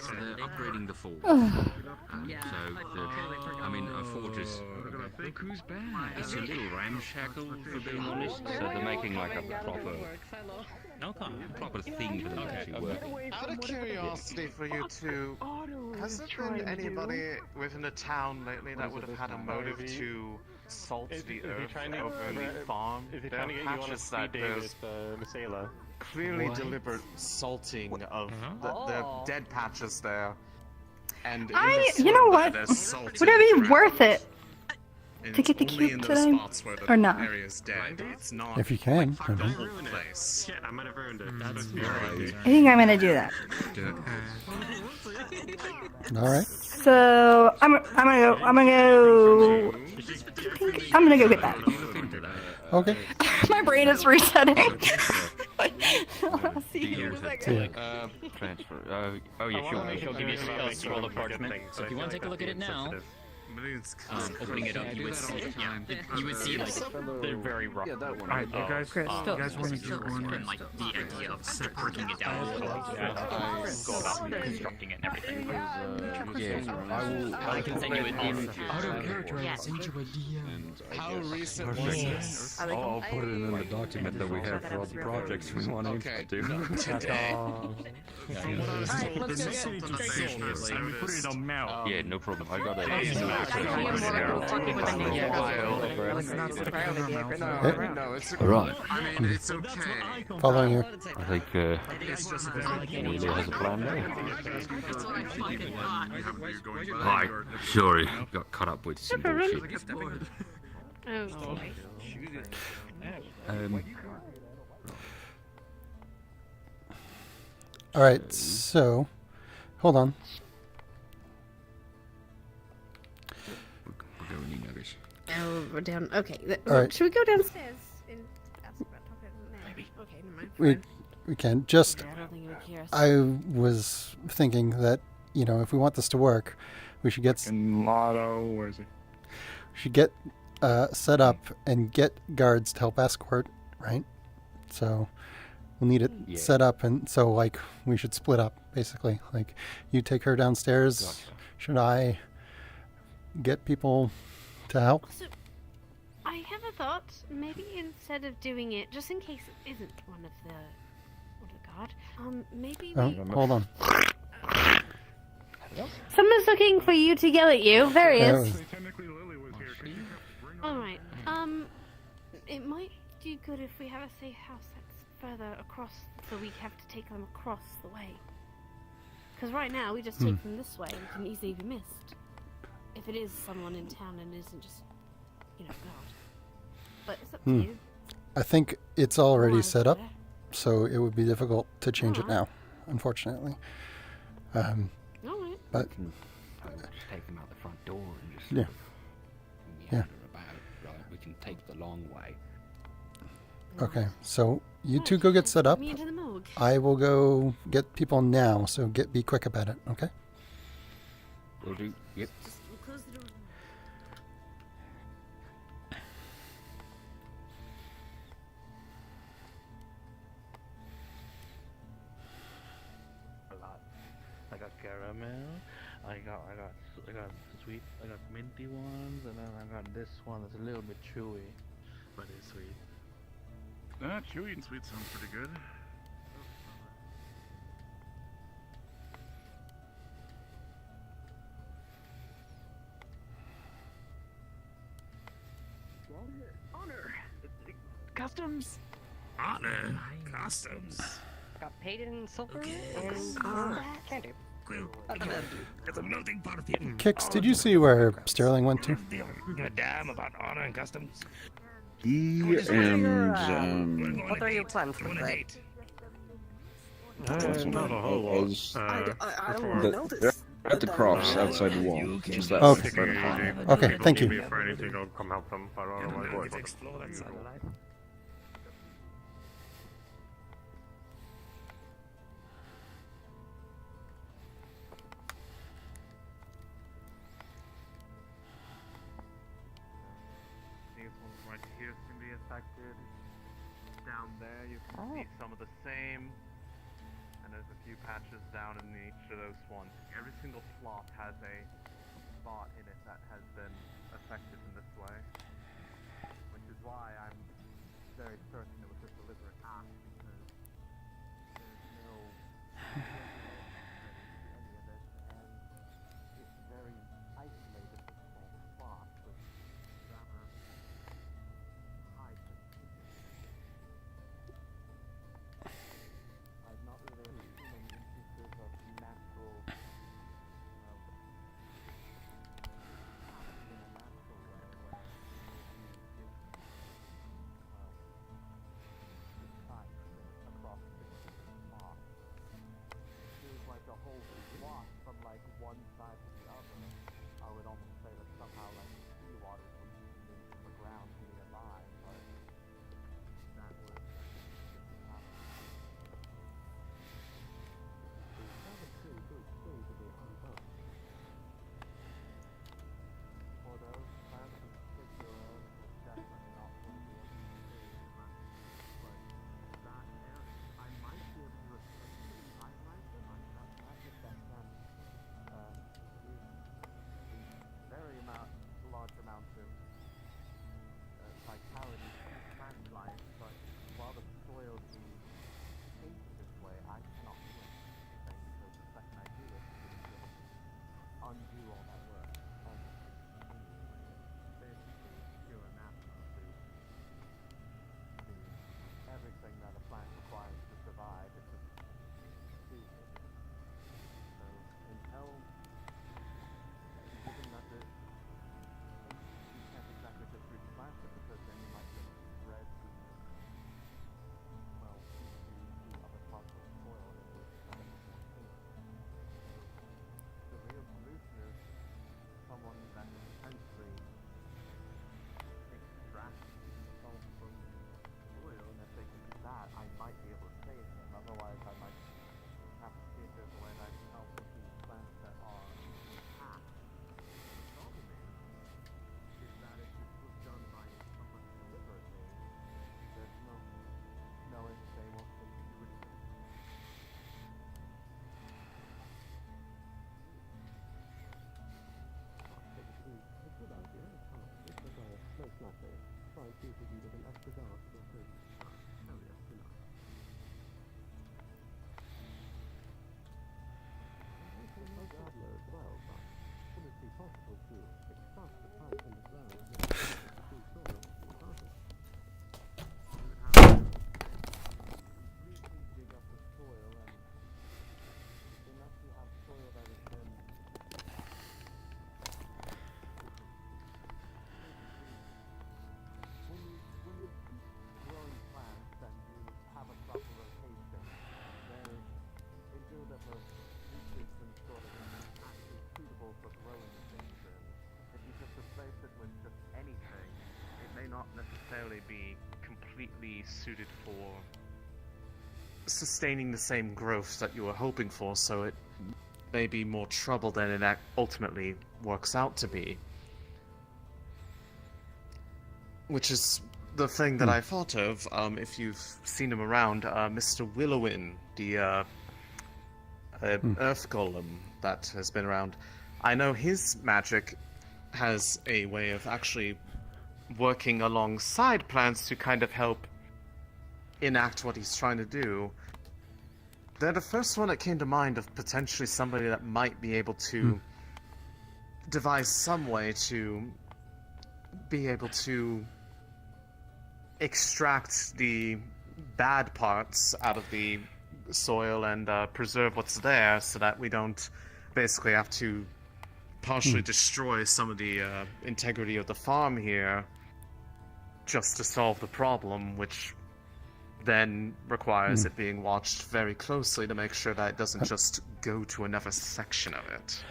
So they're upgrading the fort. I mean, a fortress. Look who's back. It's a little ramshackle, for being honest. So they're making like a proper thing for them to actually work. Out of curiosity for you two, has there been anybody within the town lately that would have had a motive to salt the earth over the farm? There are patches that there's clearly deliberate salting of the dead patches there. And you know what? Would it be worth it to get the cube today, or not? If you can. Yeah, I might have ruined it. That's I think I'm gonna do that. All right. So I'm gonna go get that. Okay. My brain is resetting. I'll see you in a second. Transfer. Oh yeah, sure. She'll give you a scroll of parchment. So if you want to take a look at it now, opening it up, you would see like they're very rough. Alright, you guys want to do one? And like the idea of breaking it down, go about constructing it and everything. I can send you an Out of character, I'll send you a DM. How recent was this? I'll put it in the document that we have for all the projects we want to do. And we put it on mail. Yeah, no problem. I got Alright. I mean, it's okay. Following you. I think Amelia has a plan now. Hi, sorry, got caught up with some bullshit. All right, so hold on. Oh, we're down. Okay. All right. Should we go downstairs and ask about talking? Maybe. Okay, never mind. We can just. I don't think you would hear us. I was thinking that if we want this to work, we should get Lotto, where is he? should get set up and get guards to help escort, right? So we'll need it set up, and so we should split up basically. Like you take her downstairs. Gotcha. Should I get people to help? So, I have a thought. Maybe instead of doing it, just in case it isn't one of the guard, maybe we... Hold on. Someone's looking for you to yell at you. There he is. Alright, it might do good if we have a safe house that's further across, so we have to take them across the way. Because right now, we just take them this way and can easily be missed. If it is someone in town and isn't just, guard. But it's up to you. I think it's already set up, so it would be difficult to change it now, unfortunately. But just take them out the front door and just yeah. about, right? We can take the long way. Okay, so you two go get set up. Me into the morgue. I will go get people now, so be quick about it, okay? Will do. Yep. We'll close the door. I got caramel. I got sweet. I got minty ones, and then I got this one that's a little bit chewy, but it's sweet. Chewy and sweet sounds pretty good. Honor. Customs. Honor. Customs. Got paid in silver and candy. It's a melting pot of people. Kix, did you see where Sterling went to? Give a damn about honor and customs. What are your plans for today? Not a whole lot. I don't want to know this. At the crops outside the wall. Just that. Okay, thank you. If anything, I'll come help them. I don't know why. Explore that satellite. be affected. Down there you can see some of the same. And there's a few patches down in each of those ones. Every single slot has a spot in it that has been affected in this way. Which is why I'm very certain it was a deliberate act, because there's no any of it, and it's very isolated to small spots with rather high sensitivity. I've not really seen any instances of natural, in a natural way where you give across different spots. It feels like a whole block from like one side to the other. I would almost say that somehow like seawater was into the ground nearby, but that was for those plants in particular, it's definitely not going to be able to save, but that area, I might be able to especially highlight them. That magic that can use very large amounts of vitality to plant life, but while the soil is painted this way, I cannot do anything, because the second I do it, it's going to undo all that work. Basically, pure anathema to everything that a plant requires to survive. It's just stupid. So, until, given that this, you can't exactly just replant it, because then you might just spread the, well, to other parts of the soil, and it would become more painful. The real solution is someone that can potentially extract salt from soil, and if they can do that, I might be able to save them. Otherwise, I might have to see if there's a way that I can help with these plants that are intact. The problem is that if this was done by someone deliberately, there's no knowing if they won't take you do anything. Not necessarily be completely suited for sustaining the same growth that you were hoping for, so it may be more trouble than it ultimately works out to be. Which is the thing that I thought of, if you've seen him around, Mr. Willowin, the Earth Golem that has been around. I know his magic has a way of actually working alongside plants to kind of help enact what he's trying to do. They're the first one that came to mind of potentially somebody that might be able to devise some way to be able to extract the bad parts out of the soil and preserve what's there, so that we don't basically have to partially destroy some of the integrity of the farm here just to solve the problem, which then requires it being watched very closely to make sure that it doesn't just go to another section of it.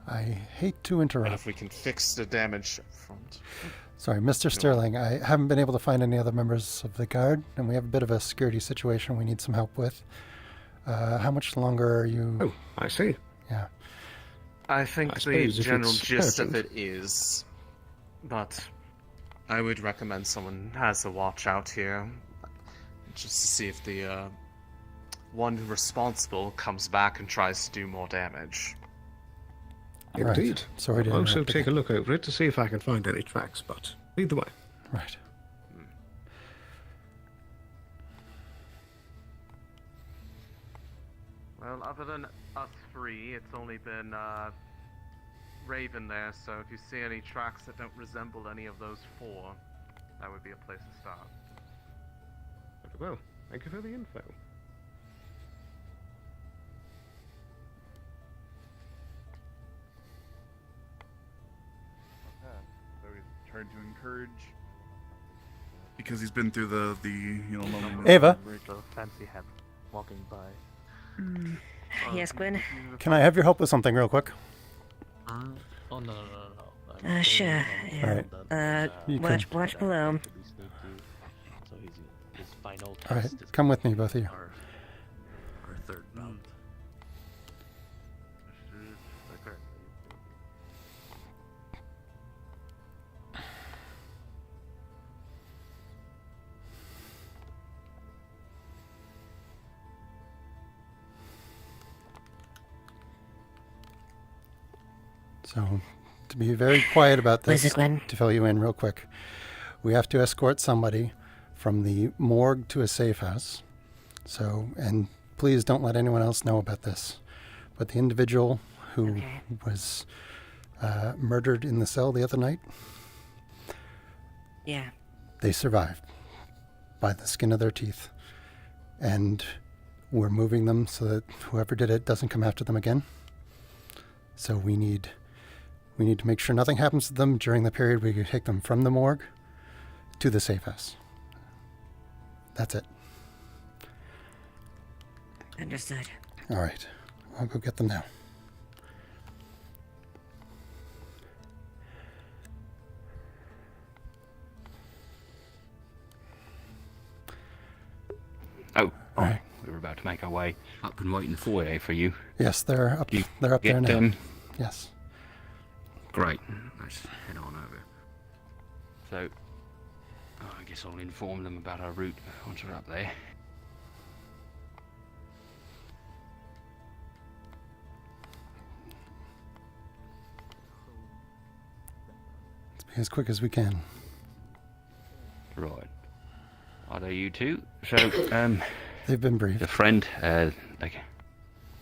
I hate to interrupt. And if we can fix the damage up front. Sorry, Mr. Sterling, I haven't been able to find any other members of the guard, and we have a bit of a security situation we need some help with. How much longer are you... Oh, I see. Yeah. I think the general gist of it is, but I would recommend someone has a watch out here, just to see if the one responsible comes back and tries to do more damage. Indeed. Right. Sorry to I'll also interrupt take a again. look over it to see if I can find any tracks, but either way. Right. Well, other than us three, it's only been Raven there, so if you see any tracks that don't resemble any of those four, that would be a place to start. Very well. Thank you for the info. So he's tried to encourage because he's been through the loneliness. Ava? Fancy hat walking by. Yes, Gwyn? Can I have your help with something real quick? Oh, no. Sure. Yeah. Alright. You Watch below. So his final All right, test is come with me, both of you. our third round. So, to be very quiet about Where's this, it, Gwen? to fill you in real quick, we have to escort somebody from the morgue to a safe house. So, and please don't let anyone else know about this. But the individual who was murdered in the cell the other night, Yeah. they survived by the skin of their teeth. And we're moving them so that whoever did it doesn't come after them again. So we need to make sure nothing happens to them during the period we can take them from the morgue to the safe house. That's it. Understood. All right. I'll go get them now. Oh, All right. we were about to make our way up and wait in the foyer for you. Yes, they're up. You They're up there get now. them? Yes. Great. Let's head on over. So, I guess I'll inform them about our route once we're up there. Let's be as quick as we can. Right. Are they you two? So, they've been briefed. The friend, they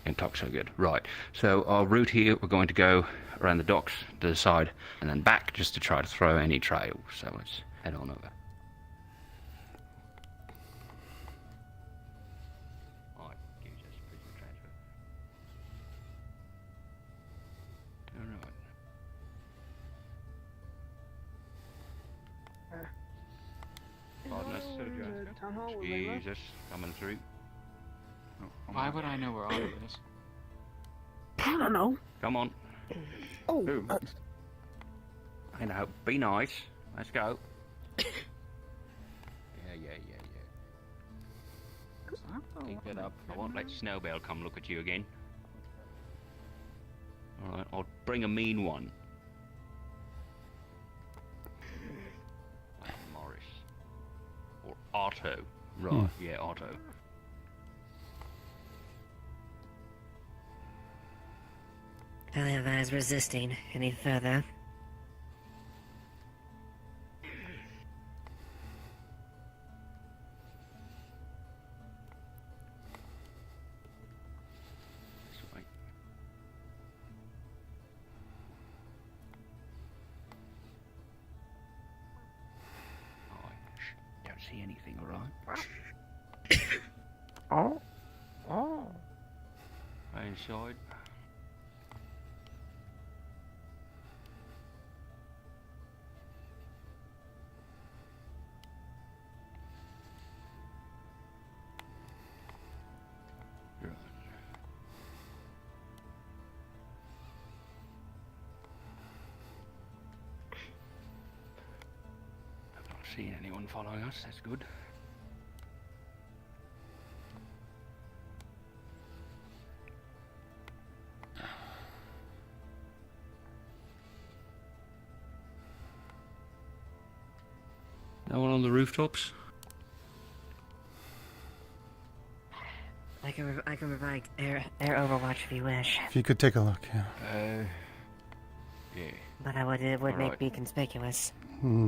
can't talk so good. Right. So our route here, we're going to go around the docks to the side and then back just to try to throw any trail. So let's head on over. Alright, use this prisoner transfer. Alright. Pardon us. Excuse us, coming through. Why would I know where Otto is? I don't know. Come on. Oh. I know. Be nice. Let's go. Yeah. Keep it up. I won't let Snowbell come look at you again. Alright, I'll bring a mean one. Like Morris. Or Otto. Right, yeah, Otto. I'll advise resisting any further. Sweet. Don't see anything, alright? Oh. Inside. I've not seen anyone following us, that's good. No one on the rooftops? I can provide air overwatch if you wish. If you could take a look, yeah. Yeah. But it would Alright. be conspicuous.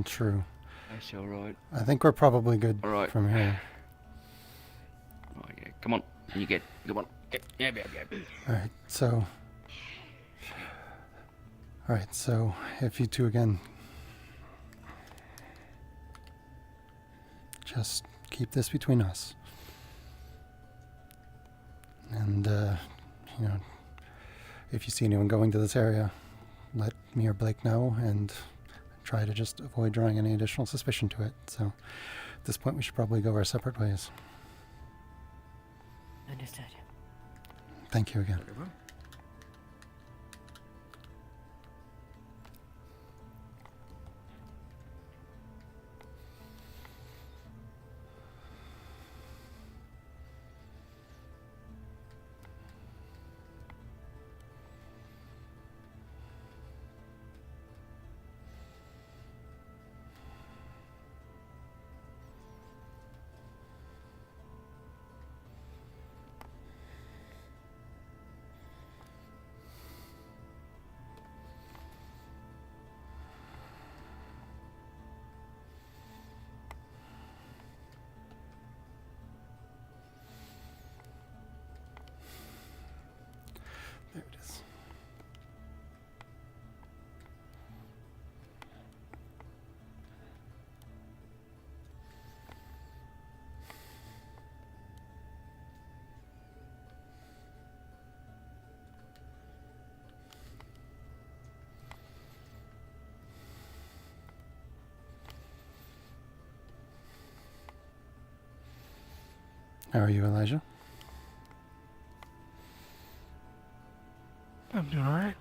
True. That's alright. I think we're probably good Alright. from here. Oh, yeah. Come on. You get. Come on. Yeah. Alright, so... Alright, so if you two again... Just keep this between us. And, you know, if you see anyone going to this area, let me or Blake know, and try to just avoid drawing any additional suspicion to it. So, at this point, we should probably go our separate ways. Understood. Thank you again. There it is. How are you, Elijah? I'm doing alright.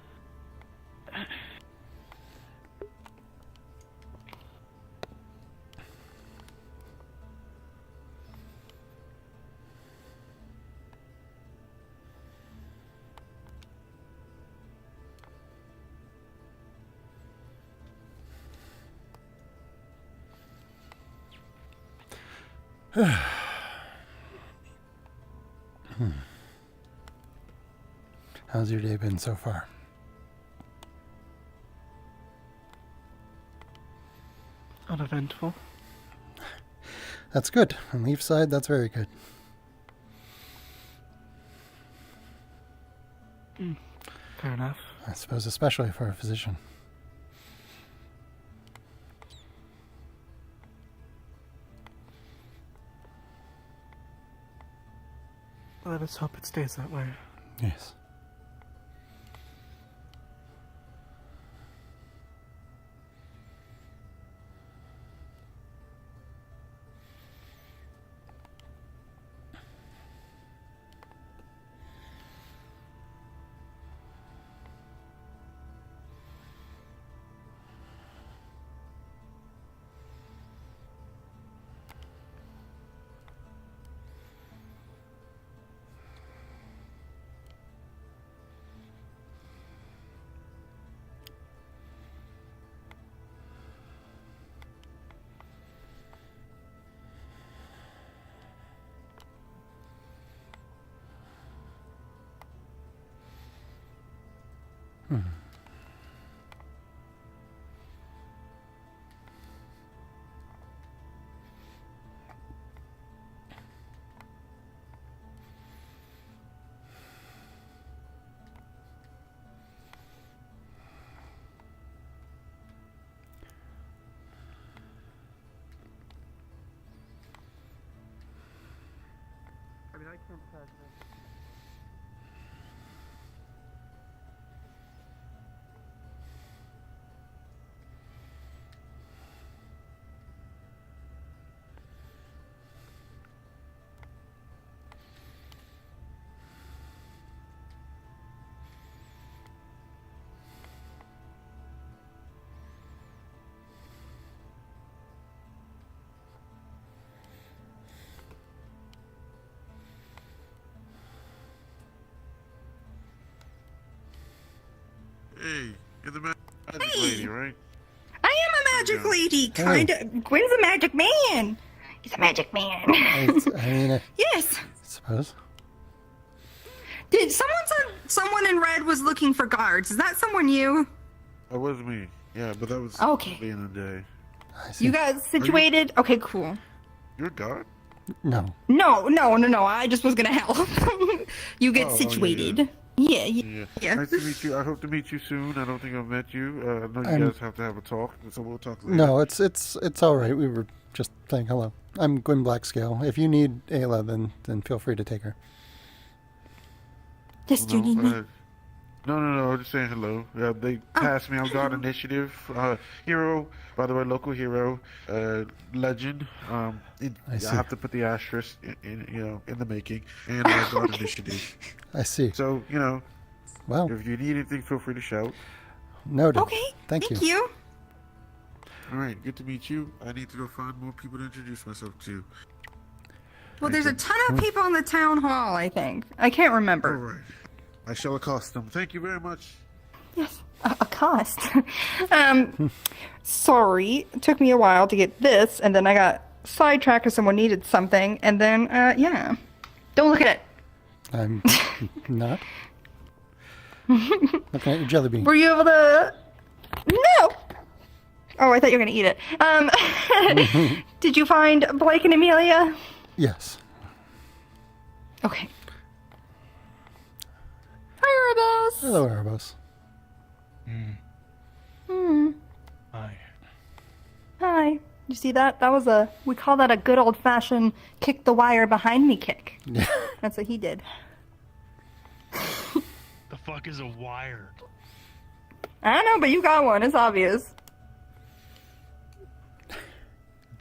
How's your day been so far? Uneventful. That's good. On Leaf's side, that's very good. Fair enough. I suppose especially for a physician. Let us hope it stays that way. Yes. I mean, I can't pass this. Hey, you're the magic lady, right? I am a magic lady. Kinda. Gwyn's a magic man. He's a magic man. Yes. I suppose. Did someone in red was looking for guards? Is that someone you? That was me. Yeah, but that was Okay. the end of the day. You guys situated? Okay, cool. You're a guard? No. No. I just was gonna help. You get situated. Yeah. Nice to meet you. I hope to meet you soon. I don't think I've met you. I know you guys have to have a talk, so we'll talk later. No, it's all right. We were just saying hello. I'm Gwyn Blackscale. If you need Ayla, then feel free to take her. Yes, do you need me? No. I'm just saying hello. They passed me on guard initiative. Hero, by the way, local hero, legend. I have to put the asterisk in the making, and guard initiative. I see. So well, if you need anything, feel free to shout. Noted. Okay. Thank you. All right, good to meet you. I need to go find more people to introduce myself to. Well, there's a ton of people in the town hall, I think. I can't remember. All right. I shall accost them. Thank you very much. Yes, accost. Sorry, it took me a while to get this, and then I got sidetracked because someone needed something, and then, yeah. Don't look at it. I'm not. Looking at your jelly bean. Were you able to... No! Oh, I thought you were going to eat it. Did you find Blake and Amelia? Yes. Okay. Hi, Erebos. Hello, Erebos. Hi. Hi. You see that? We call that a good old-fashioned kick the wire behind me kick. Yeah. That's what he did. The fuck is a wire? I know, but you got one. It's obvious.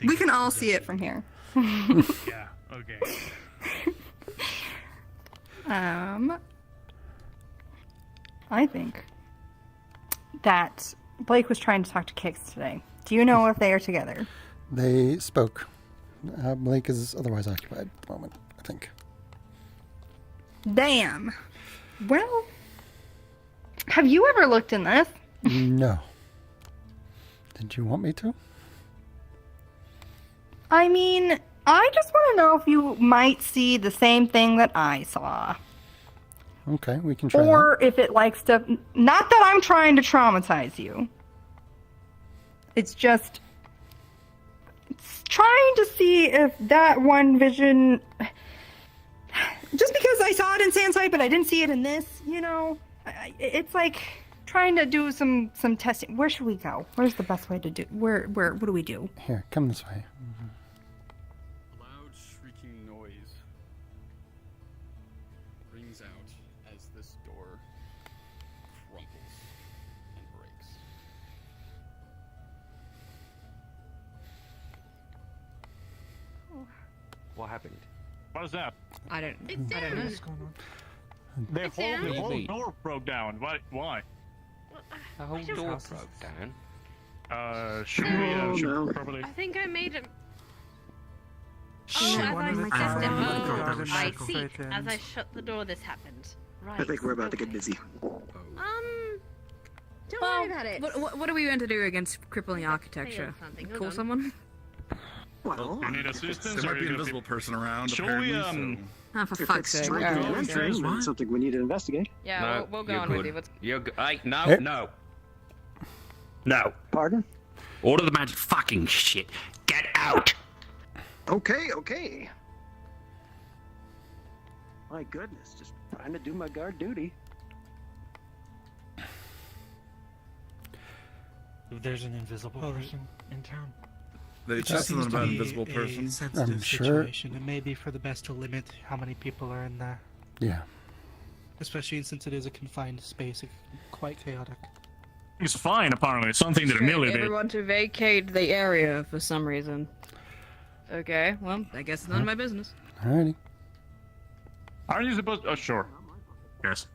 We can all see it from here. Yeah, okay. I think that Blake was trying to talk to Kix today. Do you know if they are together? They spoke. Blake is otherwise occupied at the moment, I think. Damn. Well, have you ever looked in this? No. Did you want me to? I mean, I just want to know if you might see the same thing that I saw. Okay, we can try Or if it likes to... Not that I'm trying to traumatize you. It's just... It's trying to see if that one vision... Just because I saw it in Sandsight, but I didn't see it in this, it's like trying to do some testing. Where should we go? Where's the best way to do... What do we do? Here, come this way. A loud shrieking noise rings out as this door crumples and breaks. What happened? What is that? I don't know. What's going on? The whole door broke down. Why? The whole door broke down. Should we probably... I think I made it. Oh, I see. As I shut the door, this happened. Right. I think we're about to get busy. Don't worry about it. What are we going to do against crippling architecture? Call someone? Well, you need assistance? There might be an invisible person around. Shall we, Oh, for fuck's sake. It's something we need to investigate. Yeah, we'll go on with you. You're good. Hey, no, Hey. no. No. Pardon? Order the magic fucking shit. Get out. Okay. My goodness, just trying to do my guard duty. There's an invisible person in town. They It just seems something to about be invisible a person. sensitive I'm sure. situation. It may be for the best to limit how many people are in there. Yeah. Especially since it is a confined space, quite chaotic. He's fine, apparently. Something that Amelia did. Everyone to vacate the area for some reason. Okay, well, I guess it's none of my business. Alrighty. Aren't you supposed to... Oh, sure. Yes.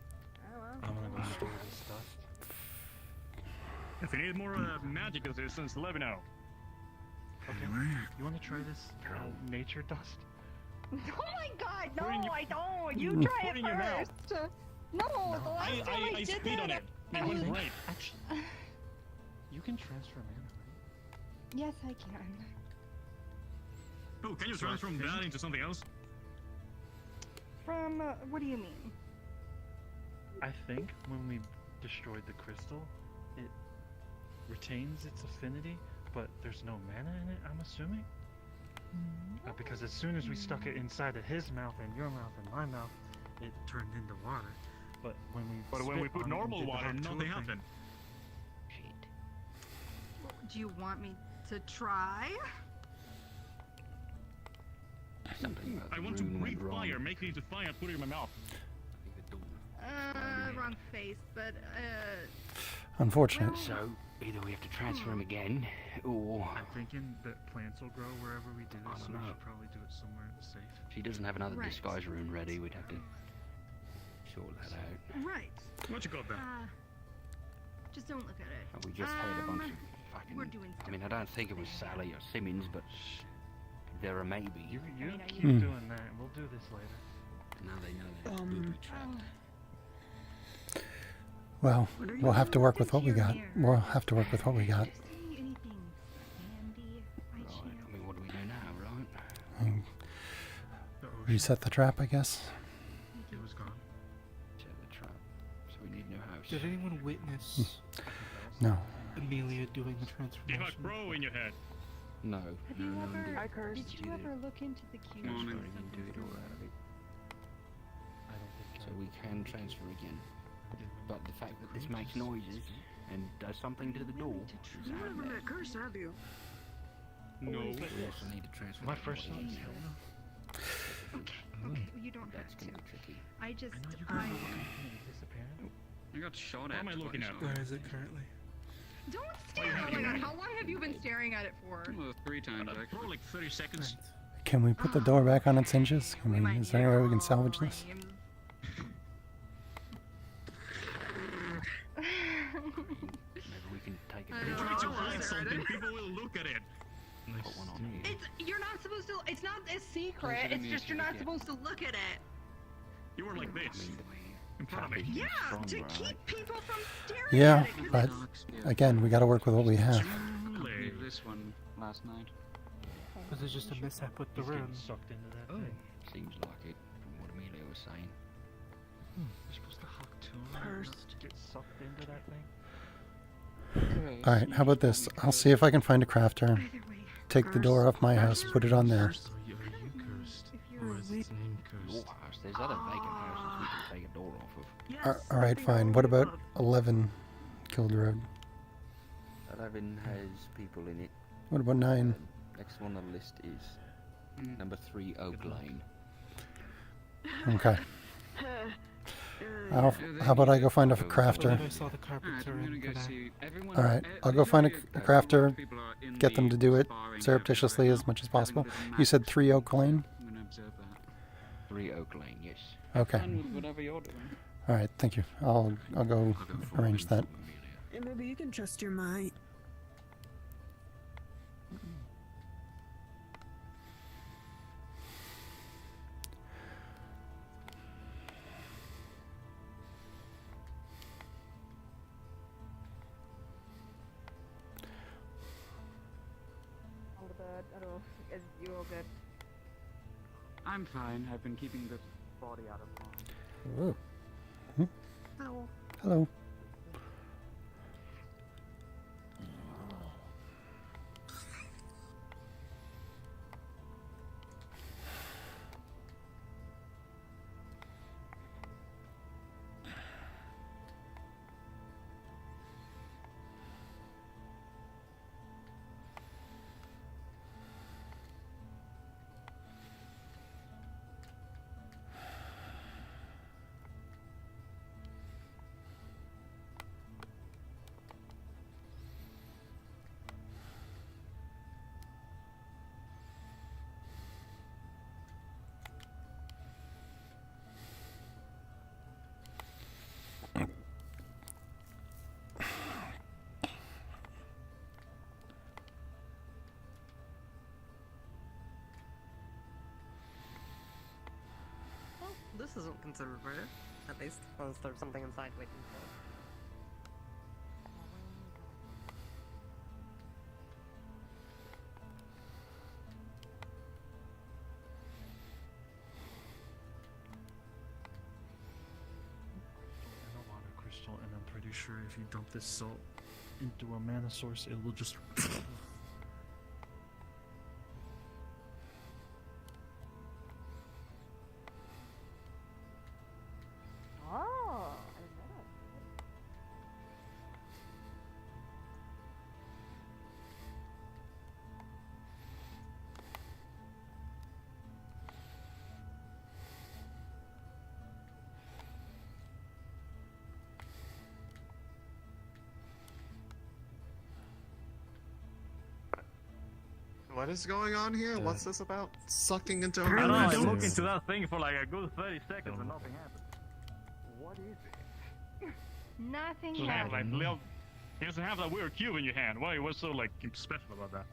I'm gonna go store this stuff. If you need more magic assistance, let me know. Okay. You want to try this nature dust? Oh my god, no, Put in your- I don't. You try Put it in your mouth. first. No, the last time I did spit on that, it. It was great. Actually, you can transfer mana, Yes, I can. Oh, can you transform that into something else? From, what do you mean? I think when we destroyed the crystal, it retains its affinity, but there's no mana in it, I'm assuming? Because as soon as we stuck it inside of his mouth and your mouth and my mouth, it turned into water. But when we put normal water, nothing happened. Do you want me to try? I want to breathe fire, make it into fire, put it in my mouth. Wrong face, but Unfortunate. So, either we have to transfer him again, or... I'm thinking that plants will grow wherever we do it, so we should probably do it somewhere safe. If he doesn't have another Right. disguise rune ready, we'd have to sort that out. Right. What you got there? Just don't look at it. And we just heard a bunch of fucking... We're doing I mean, I don't think it was Sally or Simmons, but they're a maybe. You keep Hmm. doing that, we'll do this later. Now they know they're booby-trapped. Well, we'll have to work with what we got. We'll have to work with what we got. Right, I mean, what do we do now, right? Reset the trap, I guess. It was gone. Set the trap. So we need a new house. Did anyone witness No. Amelia doing the You have transformation? crow in your head. No. Have you ever, did you ever look into the cube? Transferring into it or out of it. So we can transfer again. But the fact that this makes noises and does something to the door is out of there. curse, have you? No. We also need to transfer My that first noise. thought is Okay, well, you don't That's have gonna to. be tricky. I just, I got shot at. What am I looking at? Where is it currently? don't stare. Oh my god, how long have you been staring at it for? Well, 3 times, actually. For like 30 seconds. Can we put the door back on its hinges? Can we, is there any way we can salvage this? Maybe we can take I it. know. Try to hide Alright. something, people will look at it. Put one on here. You're not supposed to, it's not a secret, Place it in it's the just you're not yeah. supposed to look at it. You were like this. In front of me. Yeah, to keep people from staring Yeah, at it. but again, we got to work with what we have. Played this one last night. Was it just a mishap with the He's getting rune? sucked into that Oh. thing. Seems like it, from what Amelia was saying. You're supposed to hug to him. First. Get sucked into that thing. Alright, how about this? I'll see if I can find a crafter. Take the door off my house, put it on there. Are you cursed? Or is its name Your cursed? house. There's other vacant houses we can take a door off of. Alright, fine. What about 11 Killed Road? 11 has people in it. What about 9? Next one on the list is number 3 Oak Lane. Okay. How about I go find a crafter? I saw the carpenter in today. Alright, I'll go find a crafter, get them to do it surreptitiously as much as possible. You said 3 Oak Lane? I'm gonna observe that. 3 Oak Lane, yes. Okay. Fine with whatever you're doing. Alright, thank you. I'll go arrange that. And maybe you can trust your might. On the bed. I don't know. Is you all good? I'm fine. I've been keeping the body out of harm. Oh. Hello. Hello. Well, this isn't considered rare. At least, unless there's something inside waiting for us. pretty sure if you dump this salt into a mana source, it will just. Oh, I didn't know that. What is going on here? What's this about? Sucking into a I don't know, I mirror? looked into that thing for like a good 30 seconds and nothing happened. What is it? Nothing So have, like, happened. little, he doesn't have that weird cube in your hand. Why? What's so like special about that?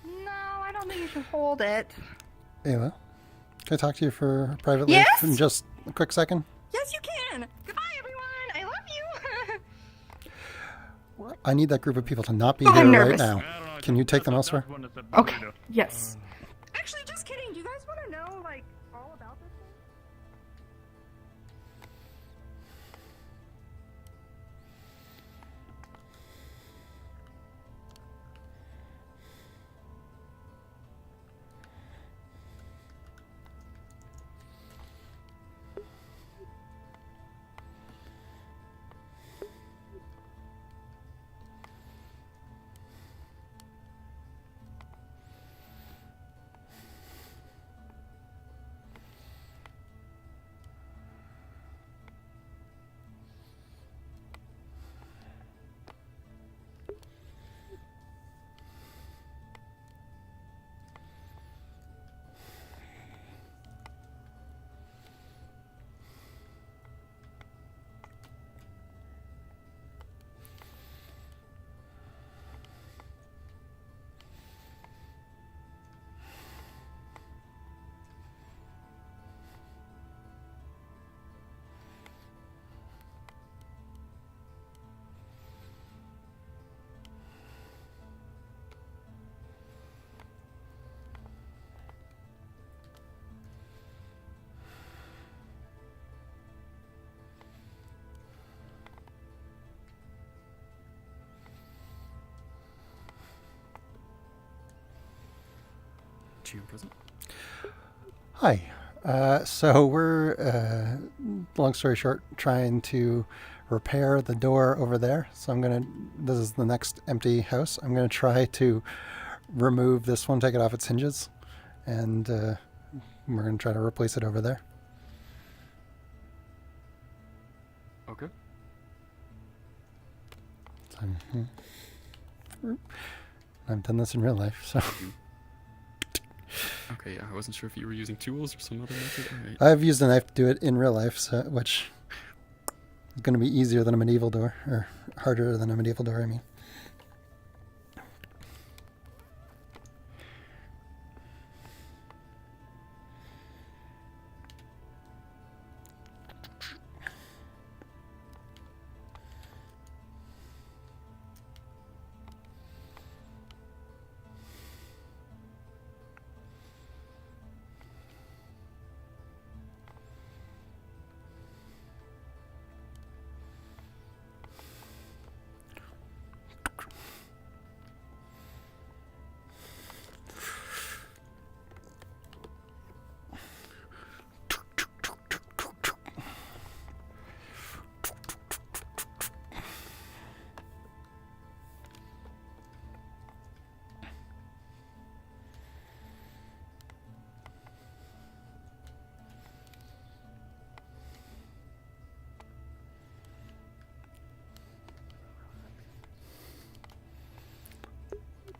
No, I don't think you should hold it. Ayla, can I talk to you for privately Yes? in just a quick second? Yes, you can. Goodbye, everyone. I love you. I need that group of people to not be Oh, here I'm right nervous. now. Can you take them elsewhere? Okay. Yes. Actually, just kidding. Do you guys want to know like all about this thing? GM present. Hi. So we're, long story short, trying to repair the door over there. So this is the next empty house. I'm going to try to remove this one, take it off its hinges, and we're going to try to replace it over there. Okay. I've done this in real life, so. Okay, yeah, I wasn't sure if you were using tools or some other method. All right. I've used a knife to do it in real life, so, which is going to be easier than a medieval door, or harder than a medieval door, I mean.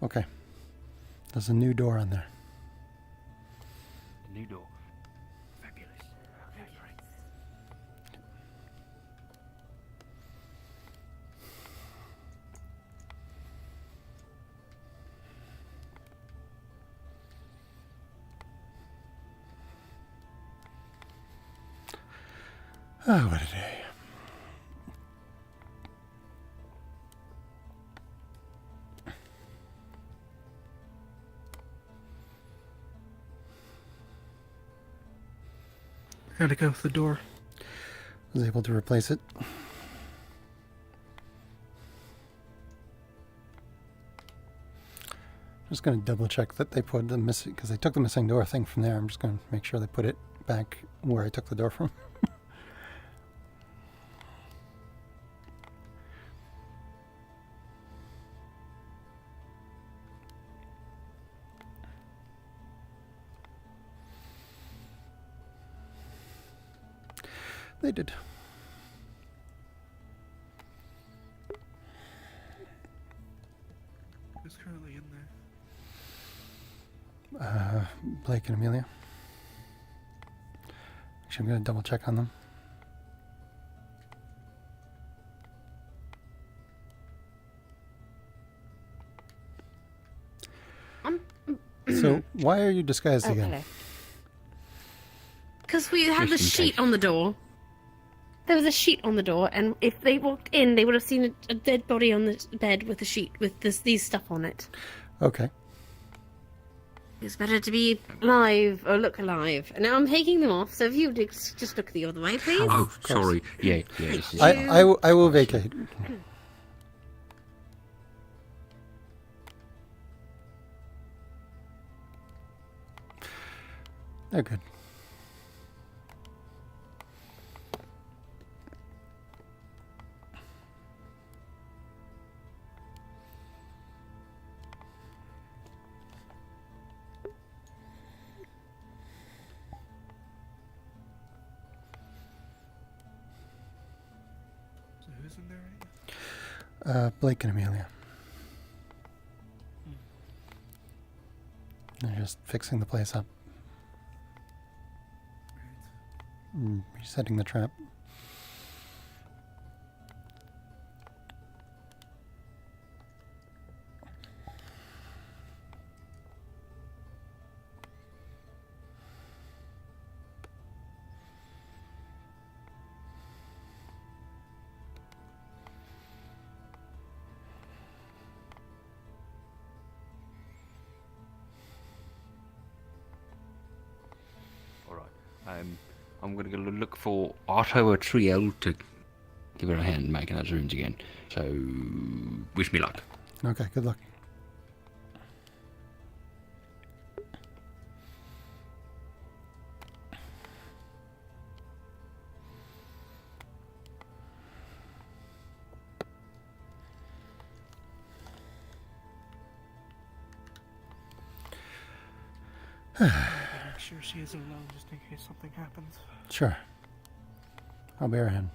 Okay. There's a new door on there. New door. Fabulous. That's right. Oh, what a day. How'd it go with the door? Was able to replace it. Just going to double check that they put the missing, because they took the missing door thing from there. I'm just going to make sure they put it back where I took the door from. They did. Who's currently in there? Blake and Amelia. Actually, I'm going to double check on them. So, why are you disguised again? Because we had the Just in sheet case. on the door. There was a sheet on the door, and if they walked in, they would have seen a dead body on the bed with a sheet with these stuff on it. Okay. It's better to be alive or look alive. And now I'm taking them off, so if you just look the other way, please. Oh, sorry. Yeah. This is I will vacate. They're good. So who's in there right now? Blake and Amelia. They're just fixing the place up. Resetting the trap. I'm going to go look for Otto or Triel to give her a hand making those rooms again. So, wish me luck. Okay, good luck. Make sure she isn't alone just in case something happens. Sure. I'll bear a hand.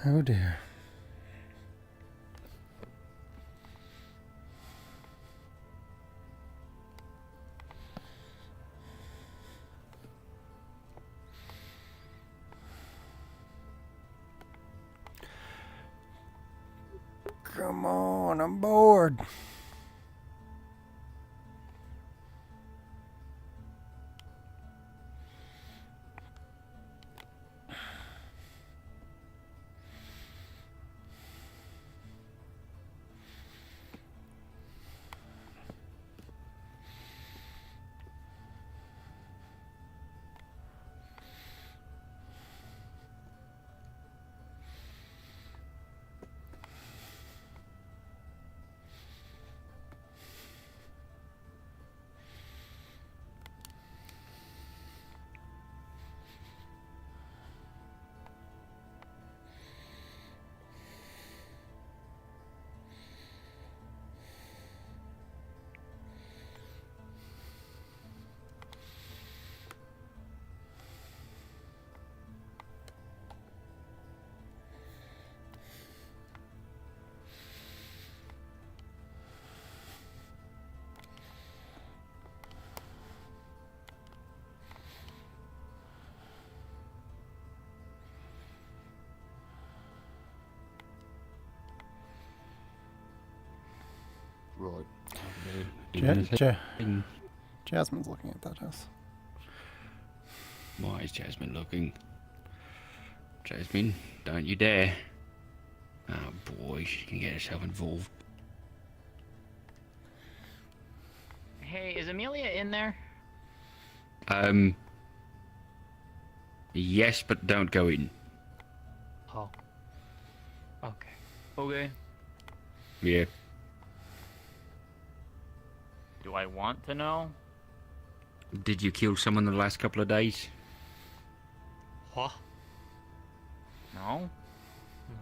Oh dear. Come on, I'm bored. Right. Jasmine's looking at that house. Why is Jasmine looking? Jasmine, don't you dare. Oh boy, she can get herself involved. Hey, is Amelia in there? Yes, but don't go in. Oh. Okay. Okay. Yeah. Do I want to know? Did you kill someone the last couple of days? Huh? No?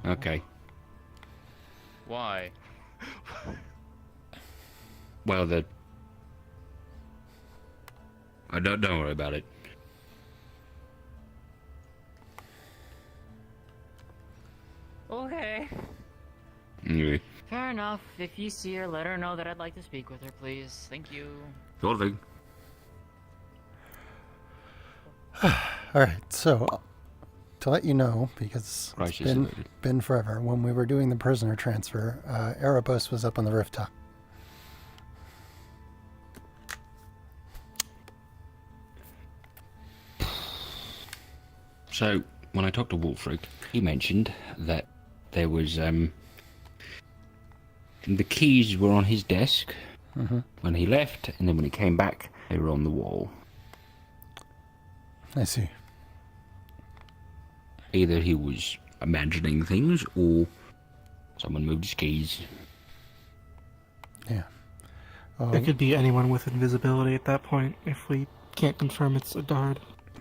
Okay. Why? Well, don't worry about it. Okay. Yeah. Fair enough. If you see her, let her know that I'd like to speak with her, please. Thank you. Sort of thing. Alright, so to let you know, because it's been forever, when we were doing the prisoner transfer, Erebus was up on the rooftop. So, when I talked to Wolfric, he mentioned that there was, the keys were on his desk when he left, and then when he came back, they were on the wall. I see. Either he was imagining things, or someone moved his keys. Yeah. It could be anyone with invisibility at that point, if we can't confirm it's a guard.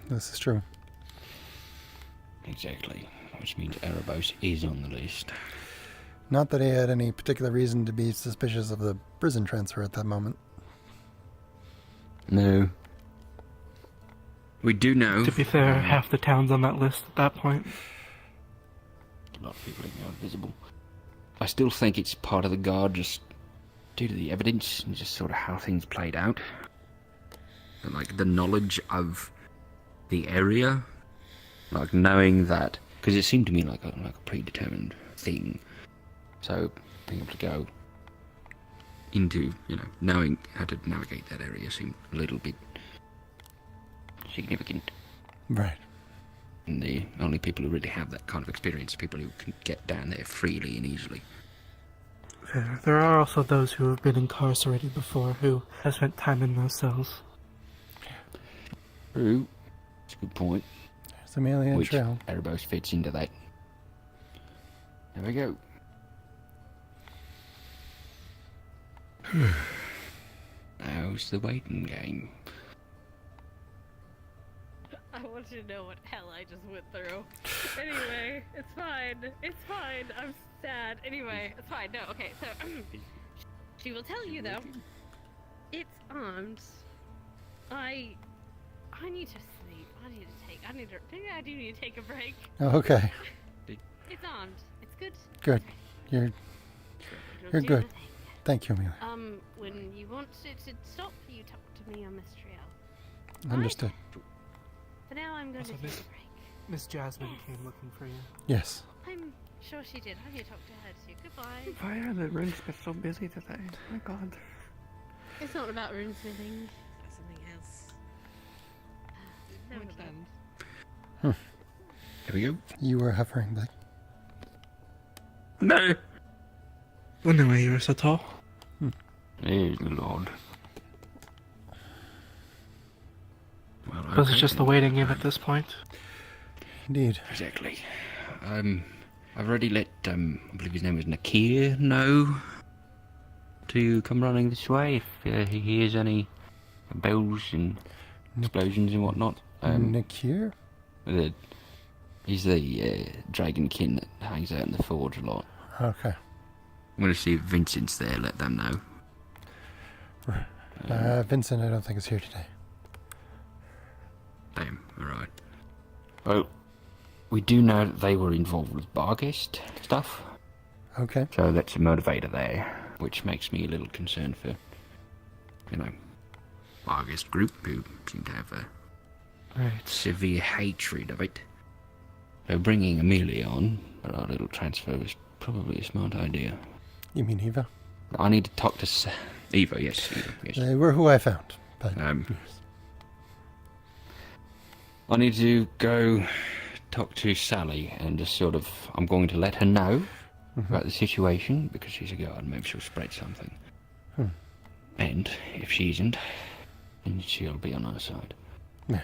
This is true. Exactly. Which means Erebos is on the list. Not that he had any particular reason to be suspicious of the prison transfer at that moment. No. We do know. To be fair, half the town's on that list at that point. A lot of people are invisible. I still think it's part of the guard, just due to the evidence and just sort of how things played out. And, like, the knowledge of the area. Like, knowing that... Because it seemed to me like a predetermined thing. So, being able to go into, knowing how to navigate that area seemed a little bit significant. Right. And the only people who really have that kind of experience are people who can get down there freely and easily. There are also those who have been incarcerated before, who have spent time in those cells. True. That's a good point. There's Amelia and Trail. Erebos fits into that. There we go. How's the waiting game? I want you to know what hell I just went through. Anyway, it's fine. It's fine. I'm sad. Anyway, it's fine. No, okay, so she will tell you though. It's armed. I need to sleep. I do need to take a break. Okay. It's armed. It's good. Good. You're do good. nothing. Thank you, Amelia. When you want it to stop, you talk to me on Miss Triel. Understood. For now, I'm going to take a break. Miss Jasmine came looking for you. Yes. I'm sure she did. I'm going to talk to her too. Goodbye. Why are the runes so busy today? My God. It's not about runesmithing. It's something else. No, There we go. You were hovering, Blake. No. Wondering why you were so tall. Dear Lord. Well, Was it just the waiting game at this point? Indeed. Exactly. I've already let I believe his name was Nakir know to come running this way if he hears any bells and explosions and whatnot. Nakir? He's the dragonkin that hangs out in the forge a lot. Okay. I'm going to see if Vincent's there, let them know. Vincent, I don't think is here today. Damn, alright. Well, we do know that they were involved with Barghest stuff. Okay. So that's a motivator there, which makes me a little concerned for, Barghest group, who seem to have a severe hatred of it. So bringing Amelia on, for our little transfer, was probably a smart idea. You mean Eva? I need to talk to Eva, yes. They were who I found, but... I need to go talk to Sally and just sort of... I'm going to let her know about the situation, because she's a guard, maybe she'll spread something. And if she isn't, then she'll be on our side. Yeah.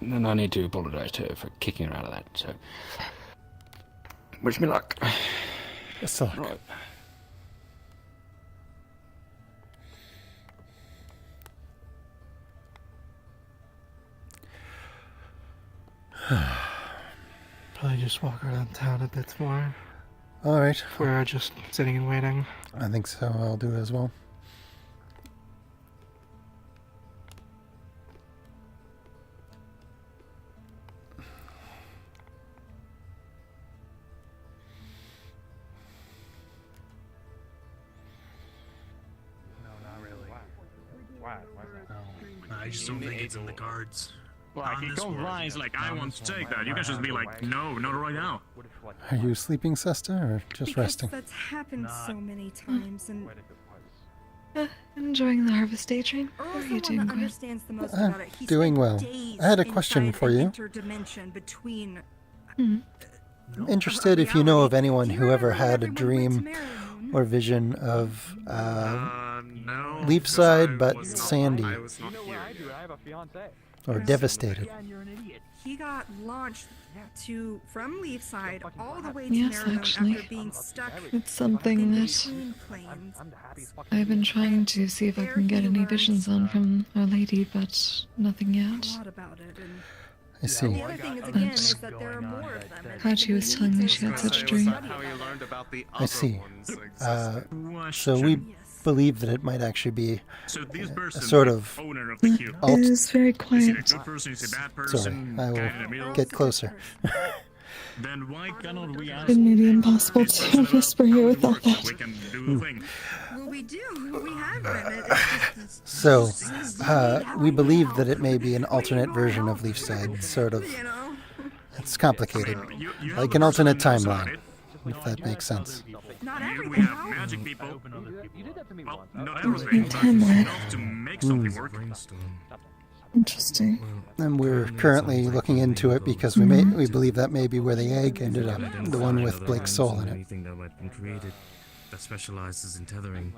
And then I need to apologise to her for kicking her out of that, so... Wish me luck. Best of luck. Right. Probably just walk around town a bit more. Alright. We're just sitting and waiting. I think so. I'll do as well. I just don't think it's in the cards. Like, he goes lines like, I want to take that. You guys just be like, no, not right now. Are you sleeping, Sesta, or just resting? That's happened so many times, and Enjoying the harvest day train? How are you doing, Gwyn? understands the most about it. He Doing spent well. days I had a question inside for an you. interdimension between I'm interested if you know of anyone who ever had a dream or vision of Leafside but sandy or devastated. He got launched from Leafside all the way to Yes, Maryland actually. after being stuck It's something that between planes. I've been trying to see if I can get any visions on from Our Lady, but nothing yet. I see. The other thing is, again, is that there are more of them. and Hachi was telling me she had such a dream. I see. So we believe that it might actually be a sort of It is very quiet. Sorry, I will get closer. Then why cannot we ask? It may be impossible to whisper here without that. We can do the thing. Well, we do. We have been. So, we believe that it may be an alternate version of Leafside, sort of. It's complicated. Like an alternate timeline, if that makes sense. Not We have magic people. Well, not everything, but Timeline. enough to make something work. Interesting. And we're currently looking into it because we believe that may be where the egg ended up, the one with Blake's soul in it. Anything that might have been created that specializes in tethering,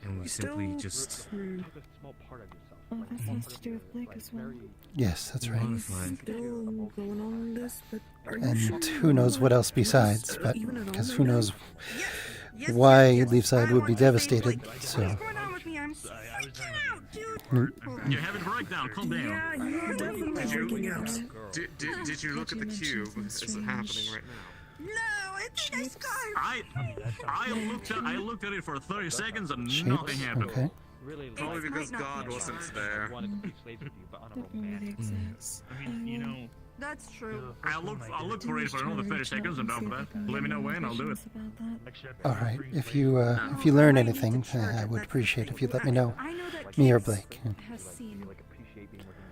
and we simply just Well, that has to do with Blake as well. Yes, that's right. Still going on this, but are you And sure? who knows what else besides, but because who knows why Leafside would be devastated, so... You have it right down. Calm down. Did you look at the cube? Is it happening right now? No, I think I I looked at it for 30 seconds and Shapes, nothing happened. okay. Probably because God wasn't there. That really exists. I mean, you know, That's true. I'll look for it for another 30 seconds. I'm down for that. Let me know when. I'll do it. All right. If you learn anything, I would appreciate if you let me know. Me or Blake. Has seen.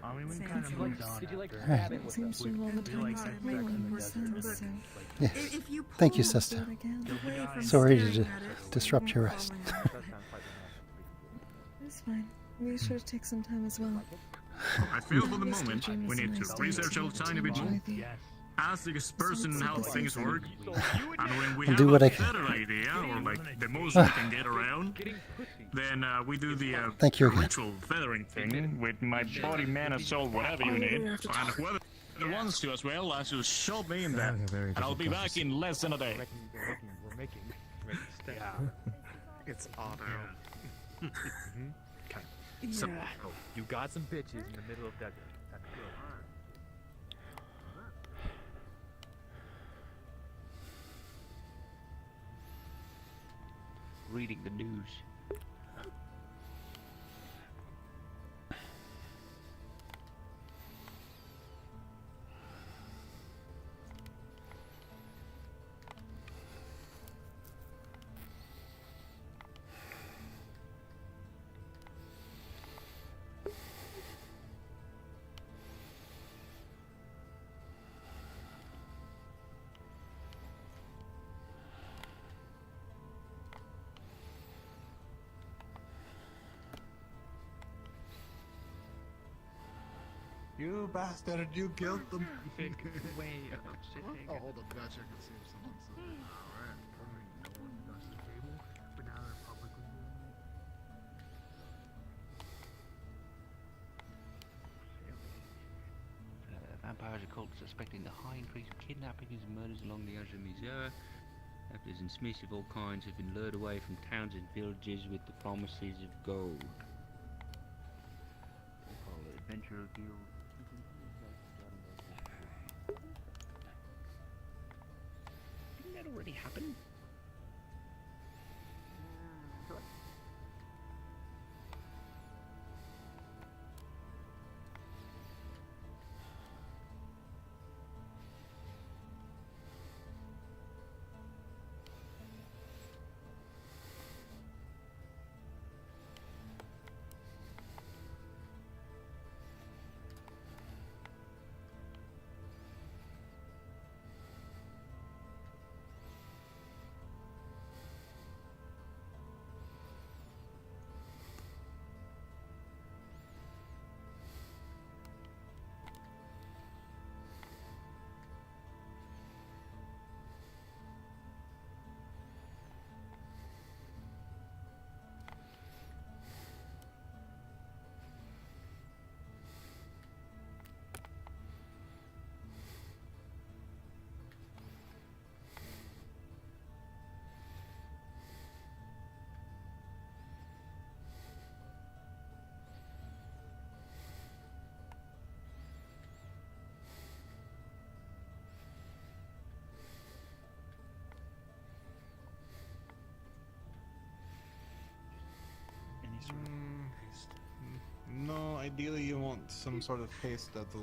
I mean, we kind of moved on. Did you like Right. It seems to all the time start making more sense. So. Yes. If you Thank you, pull sister. it again, away from Sorry staring to at it, disrupt your won't rest. fall in. It's fine. We should take some time as well. I feel for the moment we need to research a tiny bit more. Ask this person how things work, and when we I'll have do what a I can. better idea, or like the most we can get around, then we do the Thank you again. ritual feathering thing. With my body, mana, soul, whatever you need. And whoever wants to as well, as you shove me in there. And I'll be back in less than a day. We're making yeah. It's auto. Okay. So, oh, you got some bitches in the middle of desert. That's good. Reading the news. You bastard, you killed them. Way oh, hold up, I gotta check and see if someone's alright. No one does the table, but now they're publicly Vampires are called suspecting the high increase of kidnappings and murders along the edge of Missouri. Captives and Smiths of all kinds have been lured away from towns and villages with the promises of gold. They call it Adventurer Guild. Didn't that already happen? No, ideally you want some sort of paste that'll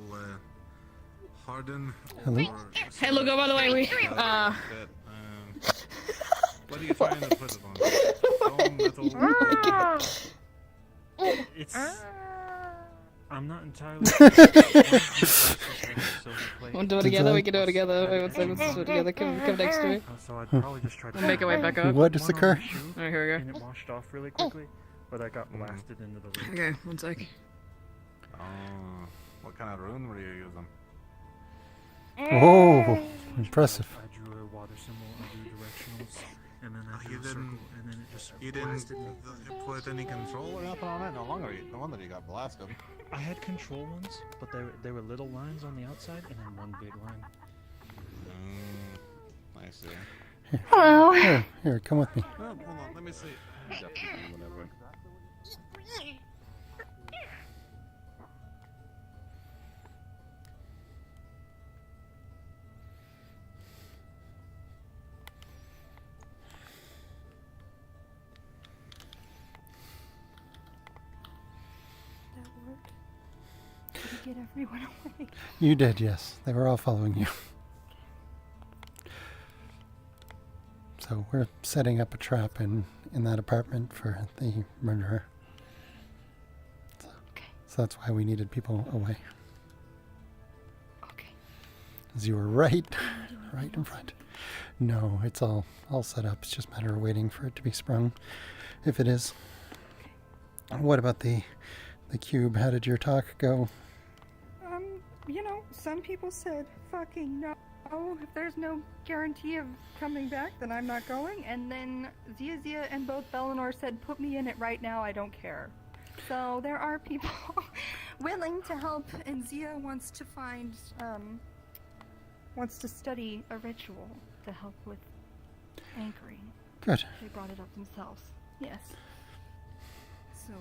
harden. Hello? Hello, go by the way, we what are you trying to put it on? Stone, metal? It's. I'm not entirely sure. We'll do it together, we can do it together. Wait, let's do it together. Come next to me. So I'd probably just try to We'll make our way back up. What does occur? Alright, here we And it washed off really quickly, but I got blasted into the lake. Okay, one sec. Oh, what kind of rune were you using? Oh, impressive. I drew a water symbol, I drew directionals, and then I You drew a circle, didn't. and then it just You blasted didn't me. put any control or nothing on it. No wonder you got blasted. I had control ones, but they were little lines on the outside, and then one big line. I see. Hello. Here, come with me. Oh, hold on, let me see. Whatever. get everyone away. You did, yes. They were all following you. So we're setting up a trap in that apartment for the murderer. So that's why we needed people away. Okay. As you were right in front. No, it's all set up. It's just a matter of waiting for it to be sprung, if it is. What about the cube? How did your talk go? You know, some people said, fucking no. If there's no guarantee of coming back, then I'm not going. And then Zia and both Bellinor said, put me in it right now, I don't care. So there are people willing to help, and Zia wants to study a ritual to help with anchoring. Good. They brought it up themselves. Yes. So,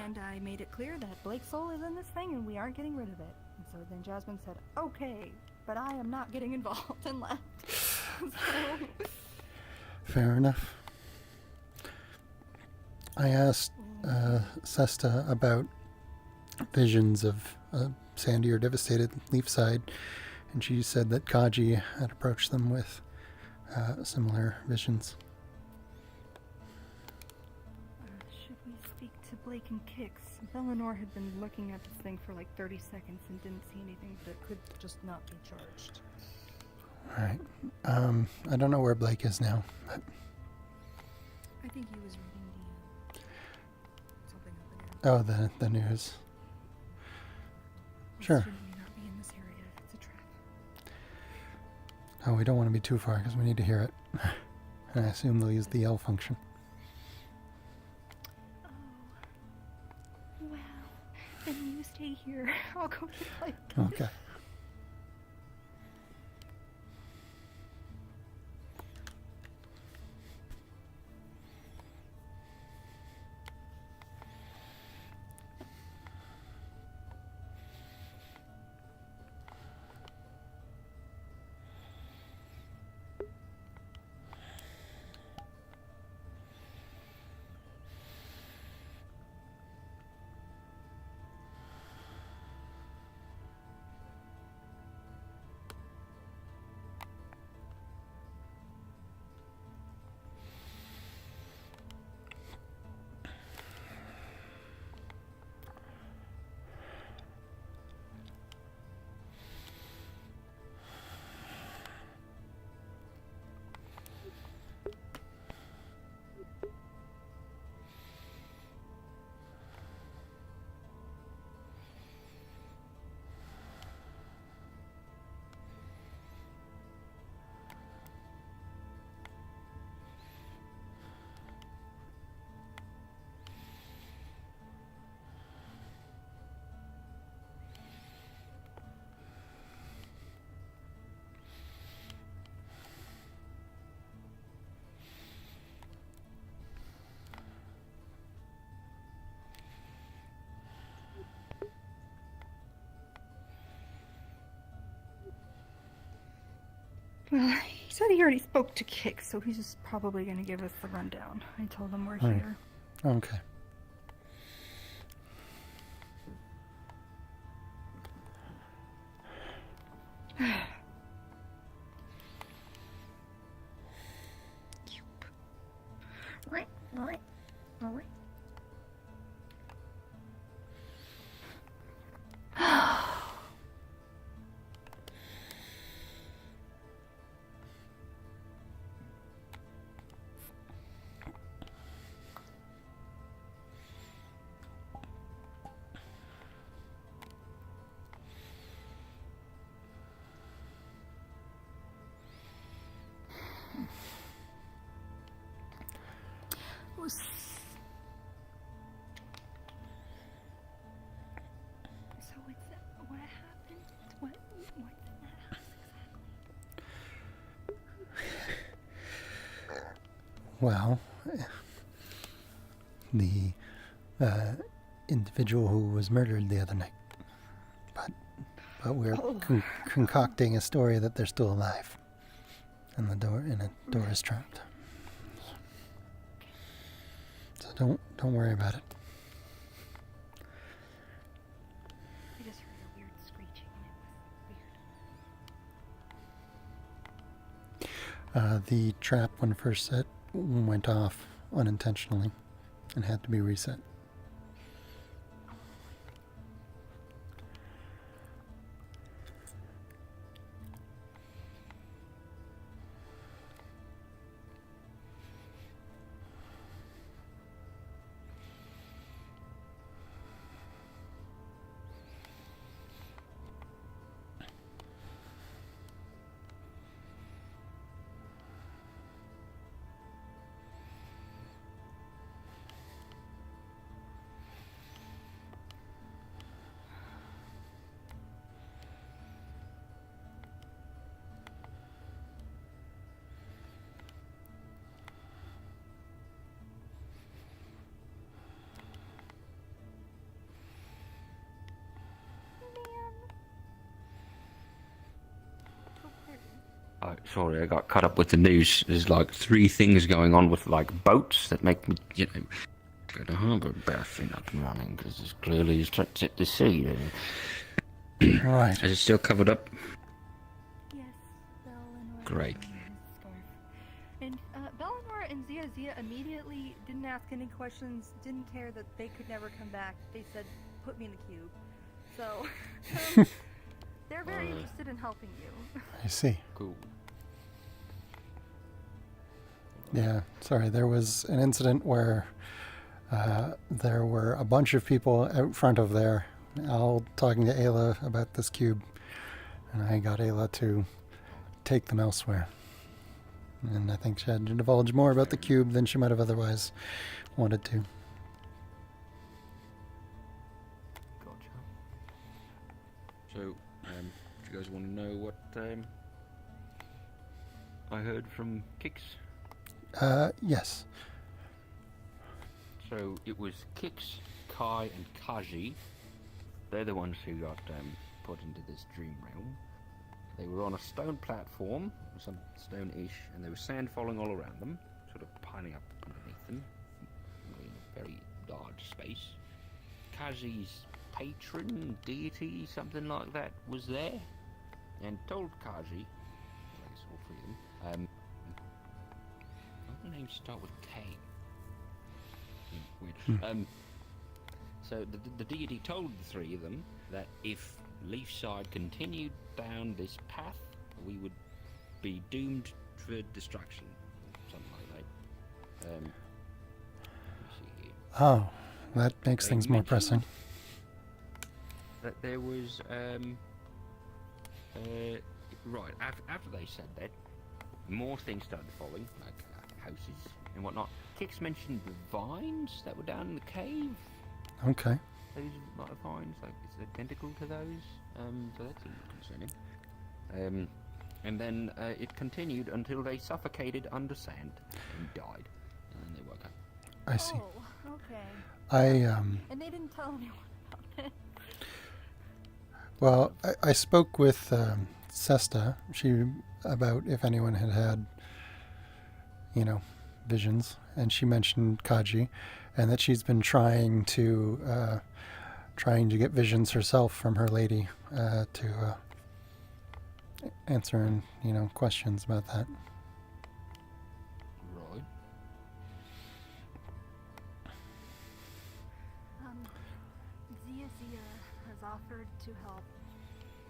and I made it clear that Blake's soul is in this thing and we aren't getting rid of it. And so then Jasmine said, okay, but I am not getting involved, and left. So... Fair enough. I asked Sesta about visions of sandy or devastated Leafside, and she said that Kaji had approached them with similar visions. Should we speak to Blake and Kix? Bellinor had been looking at this thing for like 30 seconds and didn't see anything, but it could just not be charged. Alright. I don't know where Blake is now, but... I think he was reading something up again. Oh, the news. Sure. Should we not be in this area if it's a trap? Oh, we don't want to be too far because we need to hear it. And I assume they'll use the L function. Well, then you stay here. I'll go to Blake. Okay. Well, he said he already spoke to Kix, so he's just probably going to give us the rundown. I told him we're here. Okay. So what happened? What's in that house exactly? Well, the individual who was murdered the other night. But we're concocting a story that they're still alive. And a door is trapped. So don't worry about it. The trap, when first set, went off unintentionally and had to be reset. Sorry, I got caught up with the news. There's like 3 things going on with like boats that make me, you know, go to harbour bathing up and running because there's clearly a threat at the sea. Right. Is it still covered up? Yes, Great. And Bellinor and Zia immediately didn't ask any questions, didn't care that they could never come back. They said, put me in the cube. So, they're very interested in helping you. I see. Cool. Yeah, sorry, there was an incident where there were a bunch of people out front of there, all talking to Ayla about this cube, and I got Ayla to take them elsewhere. And I think she had to divulge more about the cube than she might have otherwise wanted to. So, do you guys want to know what I heard from Kix? Yes. So it was Kix, Kai, and Kaji. They're the ones who got put into this dream realm. They were on a stone platform, some stone-ish, and there was sand falling all around them, sort of piling up underneath them, in a very large space. Kaji's patron, deity, something like that, was there, and told Kaji, I guess all 3 of them, all the names start with K. Weird. So the deity told the 3 of them that if Leafside continued down this path, we would be doomed for destruction, something like that. Let me see here. Oh, that makes things more pressing. That there was right after they said that, more things started falling, like houses and whatnot. Kix mentioned the vines that were down in the cave. Okay. Those lot of vines, like it's identical to those. So that seemed concerning. And then it continued until they suffocated under sand and died, and then they woke up. I see. Oh, okay. And they didn't tell anyone about it. Well, I spoke with Sesta, about if anyone had, visions, and she mentioned Kaji, and that she's been trying to get visions herself from her lady to answer questions about that. Right. Zia has offered to help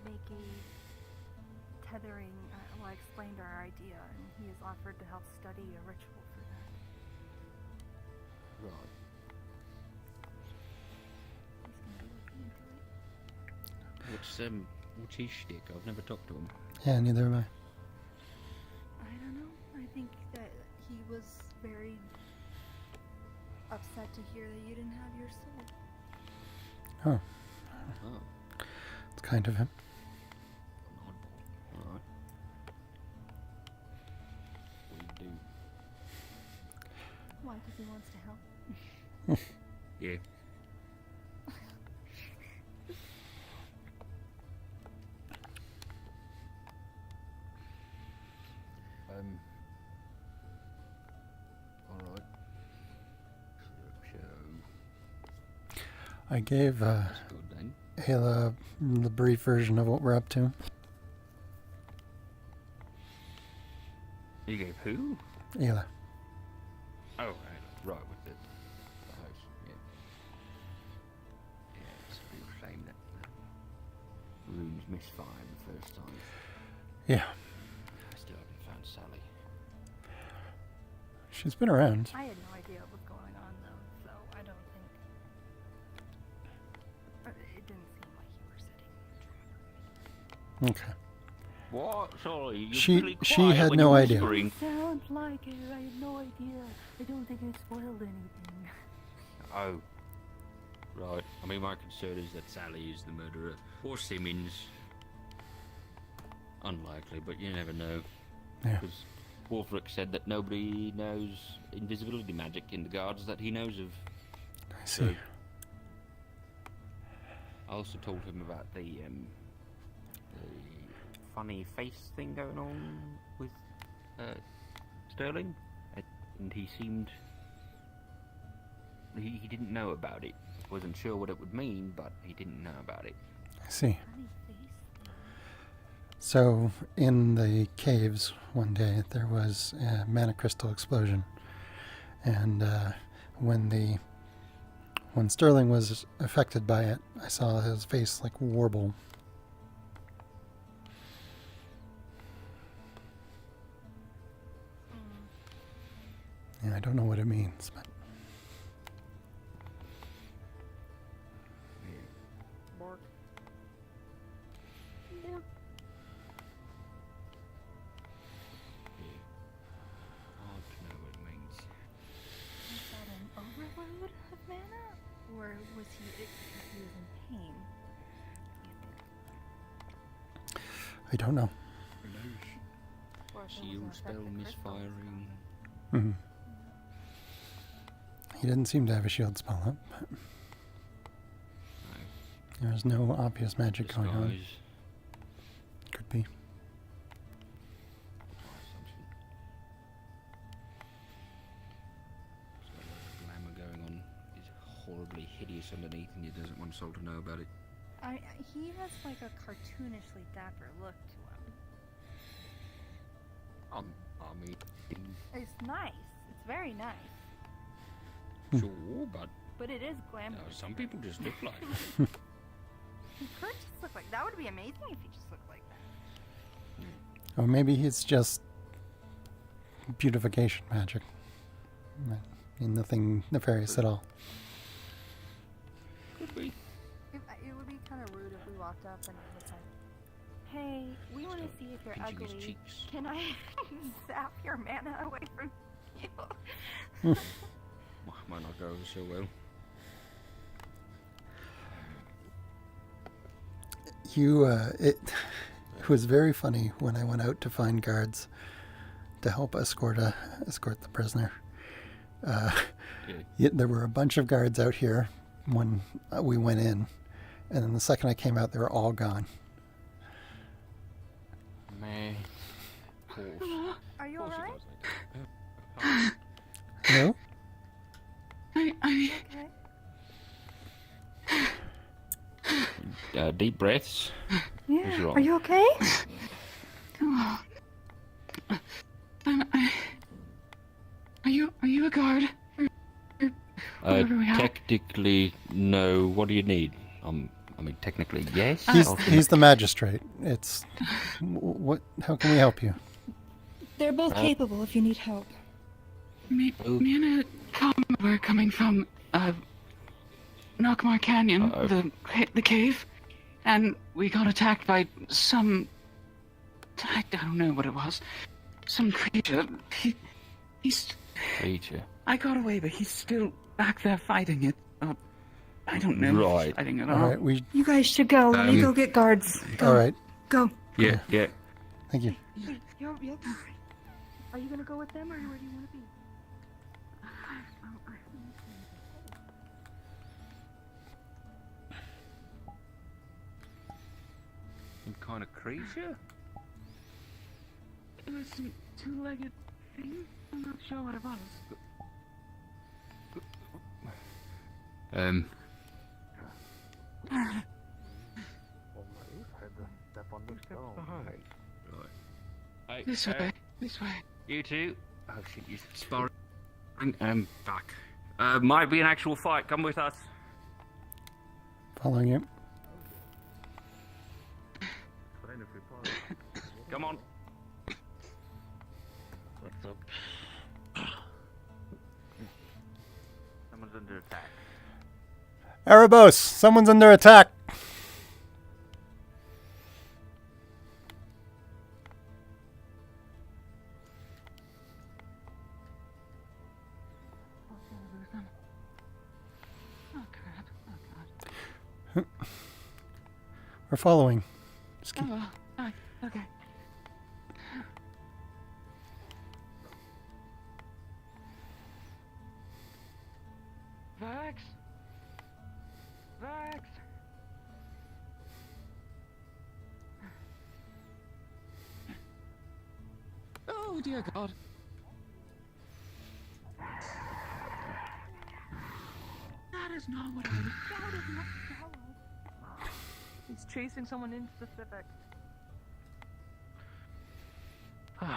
make a tethering. I explained our idea, and he has offered to help study a ritual for that. Right. What's his shtick? I've never talked to him. Yeah, neither have I. I don't know. I think that he was very upset to hear that you didn't have your soul. Oh. It's kind of him. Alright. What do you do? Why? Because he wants to help. Yeah. Alright. So I gave good then. Ayla the brief version of what we're up to. You Who? Ayla. Oh, right, with the house. Yeah. Yeah, it's a real shame that runes misfired the first time. Yeah. I still haven't found Sally. She's been around. I had no idea what was going on though, so I don't think it didn't seem like you were setting a trap. Okay. What? Sorry, you're She- really she quiet had when no you're idea. whispering. Sounds like it. I had no idea. I don't think it spoiled anything. Oh. Right. I mean, my concern is that Sally is the murderer. Or Simmons. Unlikely, but you never know. Yeah. Because Wolfric said that nobody knows invisibility magic in the guards that he knows of. I see. I also told him about the funny face thing going on with Sterling, and he seemed he didn't know about it. Wasn't sure what it would mean, but he didn't know about it. I see. So, in the caves one day, there was a mana crystal explosion. And when Sterling was affected by it, I saw his face like warble. Yeah, I don't know what it means, but Bork. Yeah. Hard to know what it means. Was that an overload of mana? Or was he in pain? I don't know. Shield spell misfiring. Hmm. He didn't seem to have a shield spell up, but there was no obvious magic going on. Disguise. Could be. Glamour going on. He's horribly hideous underneath, and he doesn't want Sol to know about it. He has like a cartoonishly dapper look to him. I mean, It's nice. It's very nice. sure, but But it is glamorous. some people just look like. He could just look like that. Would be amazing if he just looked like that. Or maybe it's just beautification magic. I mean, nothing nefarious at all. Could be. It would be kind of rude if we walked up and it was like, "Hey, we want to see if you're pinching his ugly. cheeks. Can I zap your mana away from you?" Might not go so well. It was very funny when I went out to find guards to help escort the prisoner. There were a bunch of guards out here when we went in, and then the second I came out, they were all gone. Man. Are you alright? Hello? Okay. Deep breaths. Yeah. What's wrong? Are you okay? Are you a guard? Whatever we are. Technically, no. What do you need? I mean, technically, yes. He's the magistrate. It's what? How can we help you? They're both capable if you need help. Me and a Tom were coming from Knockmar Canyon, the cave, and we got attacked by some. I don't know what it was. Some creature. He's. Creature. I got away, but he's still back there fighting it. I don't know. If he's fighting it All right. You guys should go. Let me go get guards. Go. All right. Go. Yeah. Thank you. Yep. Are you gonna go with them, or where do you want to be? Some kind of creature? It was some two-legged thing. I'm not sure what it was. Right. This way. This way. You two. Oh shit, you sparring. Back. Might be an actual fight. Come with us. Following you. Come on. What's up? Someone's under attack. Erebos, someone's under attack. Oh crap. Oh god. We're following. Just keep... Oh, well. Okay. Vax? Vax? Oh dear god. That is not what I was shouting. He's chasing someone in specific. Can't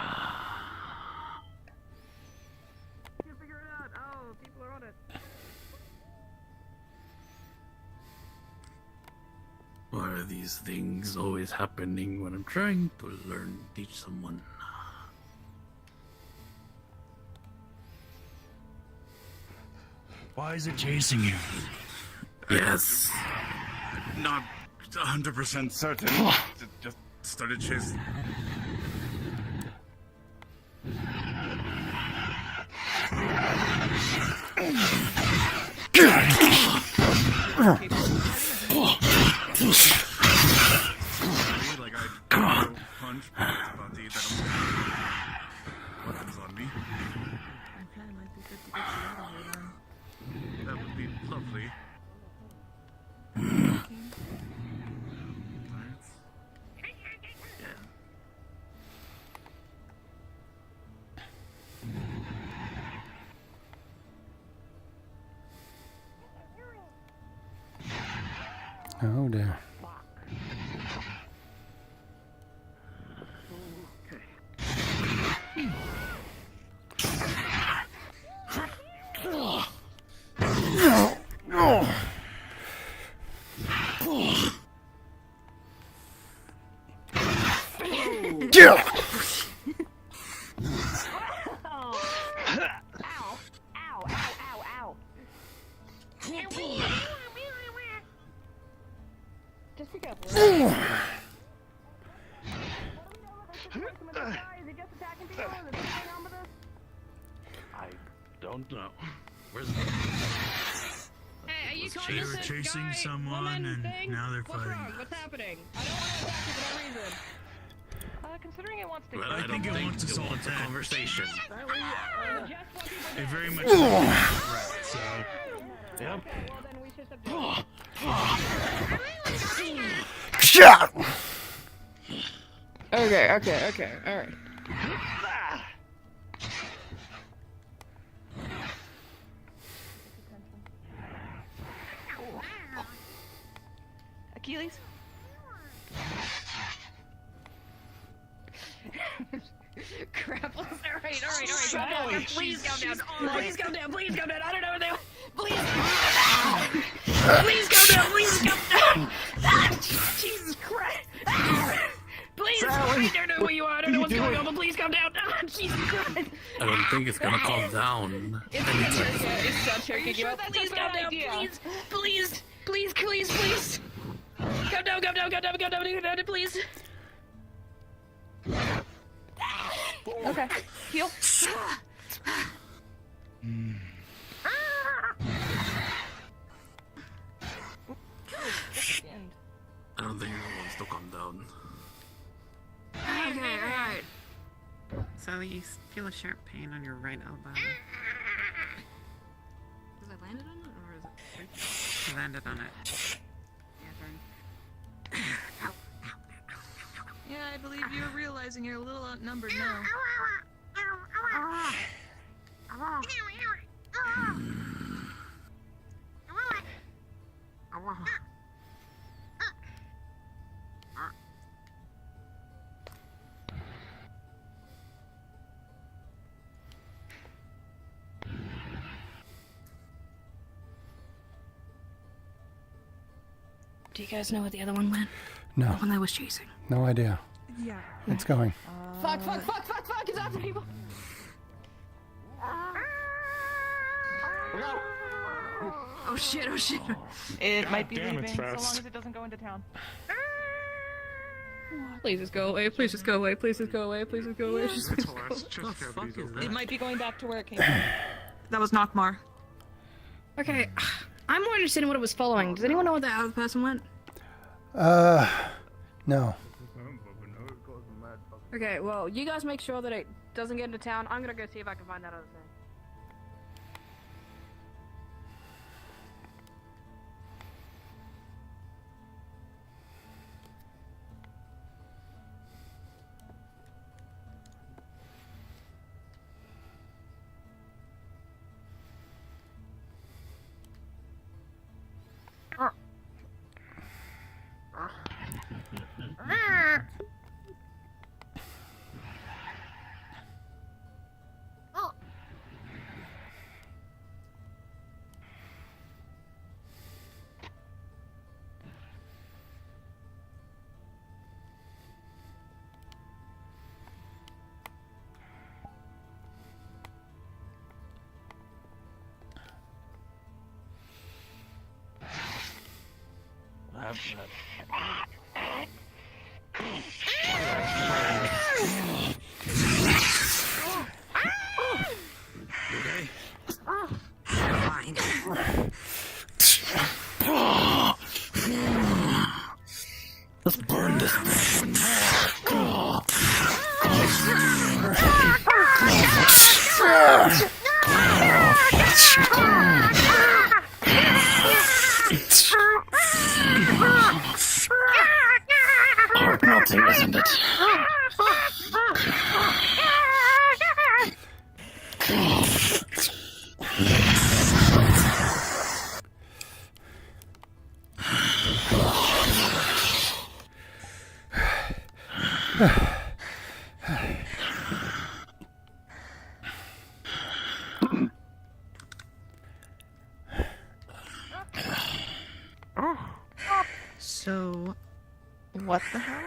figure it out. Oh, people are on it. Why are these things always happening when I'm trying to learn, teach someone? Why is it chasing you? Yes. Not 100% certain. It just started chasing. Like I punch, but it's about to eat that weapons on me. That would be lovely. Oh dear. Just be careful. I don't know. Where's Hey, are you They were chasing someone and now they're fighting. What's happening? I don't want to attack you for no reason. Considering it wants to. Well, I think it wants us all to conversation. It very much right, so. Yep. Shot! Okay, alright. Achilles? Crap. Alright. Calm down. Please calm down. Please calm down. I don't know where they are. Please calm down. Jesus Christ. Please. I don't know where you are. I don't know what's going on, but please calm down. Jesus Christ. I don't think it's gonna calm down. It's not choking you up. Please calm down. Please. Calm down, please. Okay. Heal. I don't think anyone wants to calm down. Okay, alright. So you feel a sharp pain on your right elbow. Was I landed on it, or is it? I landed on it. Yeah, turn. Yeah, I believe you're realizing you're a little outnumbered now. Do you guys know where the other one went? No. The one I was chasing. No idea. Yeah. It's going. Fuck, fuck, fuck, fuck, fuck! It's after people! Oh shit, oh shit. It might be damn, leaving, it's so long fast. as it doesn't go into town. Please just go away, please just go away, please just go away, please just go away. Just please go away. It might be going back to where it came from. That was Nockmar. Okay, I'm more interested in what it was following. Does anyone know where the other person went? No. Okay, well, you guys make sure that it doesn't get into town. I'm gonna go see if I can find that other thing. Let's burn this thing. Hard melting, isn't it? So, what the hell?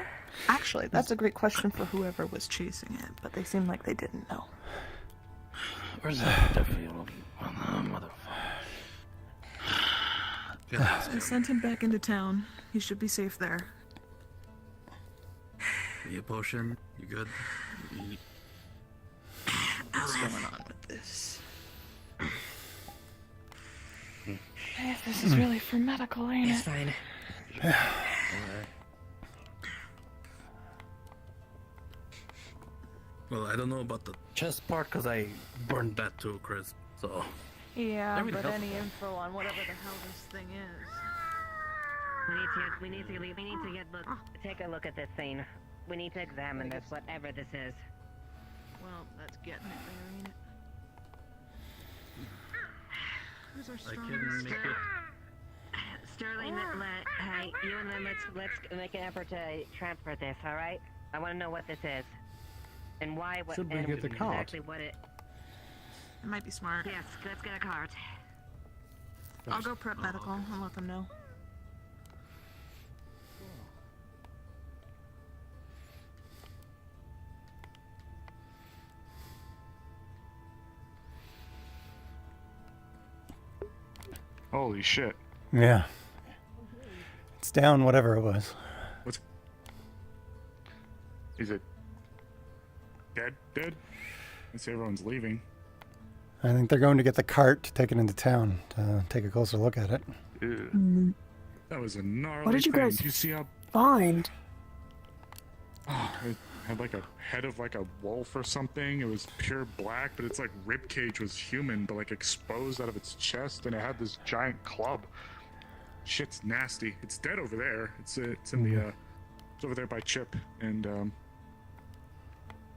Actually, that's a great question for whoever was chasing it, but they seem like they didn't know. Where's that Duffield? Motherfucker. I sent him back into town. He should be safe there. Need a potion? You good? What's going on with this? This is really for medical, ain't it? It's fine. Well, I don't know about the chest part because I burned that too, Chris. So. Yeah, Everything but else- any info on whatever the hell this thing is. We need to take a look at this thing. We need to examine this, whatever this is. Well, that's getting it there, ain't it? Who's our I strongest? can make it. Sterling, hey, you and them, let's make an effort to transport this, all right? I want to know what this is, and why. What, Should we and get the cart? exactly what it. It might be smart. Yes, let's get a cart. I'll go prep medical and let them know. Holy shit. Yeah. It's down, whatever it was. What's... Is it... dead? Dead? I see everyone's leaving. I think they're going to get the cart to take it into town to take a closer look at it. Ew. That was a gnarly What did you thing. guys Do you see how... find? Oh, it had like a head of like a wolf or something. It was pure black, but its like rib cage was human, but like exposed out of its chest, and it had this giant club. Shit's nasty. It's dead over there. It's in the it's over there by Chip, and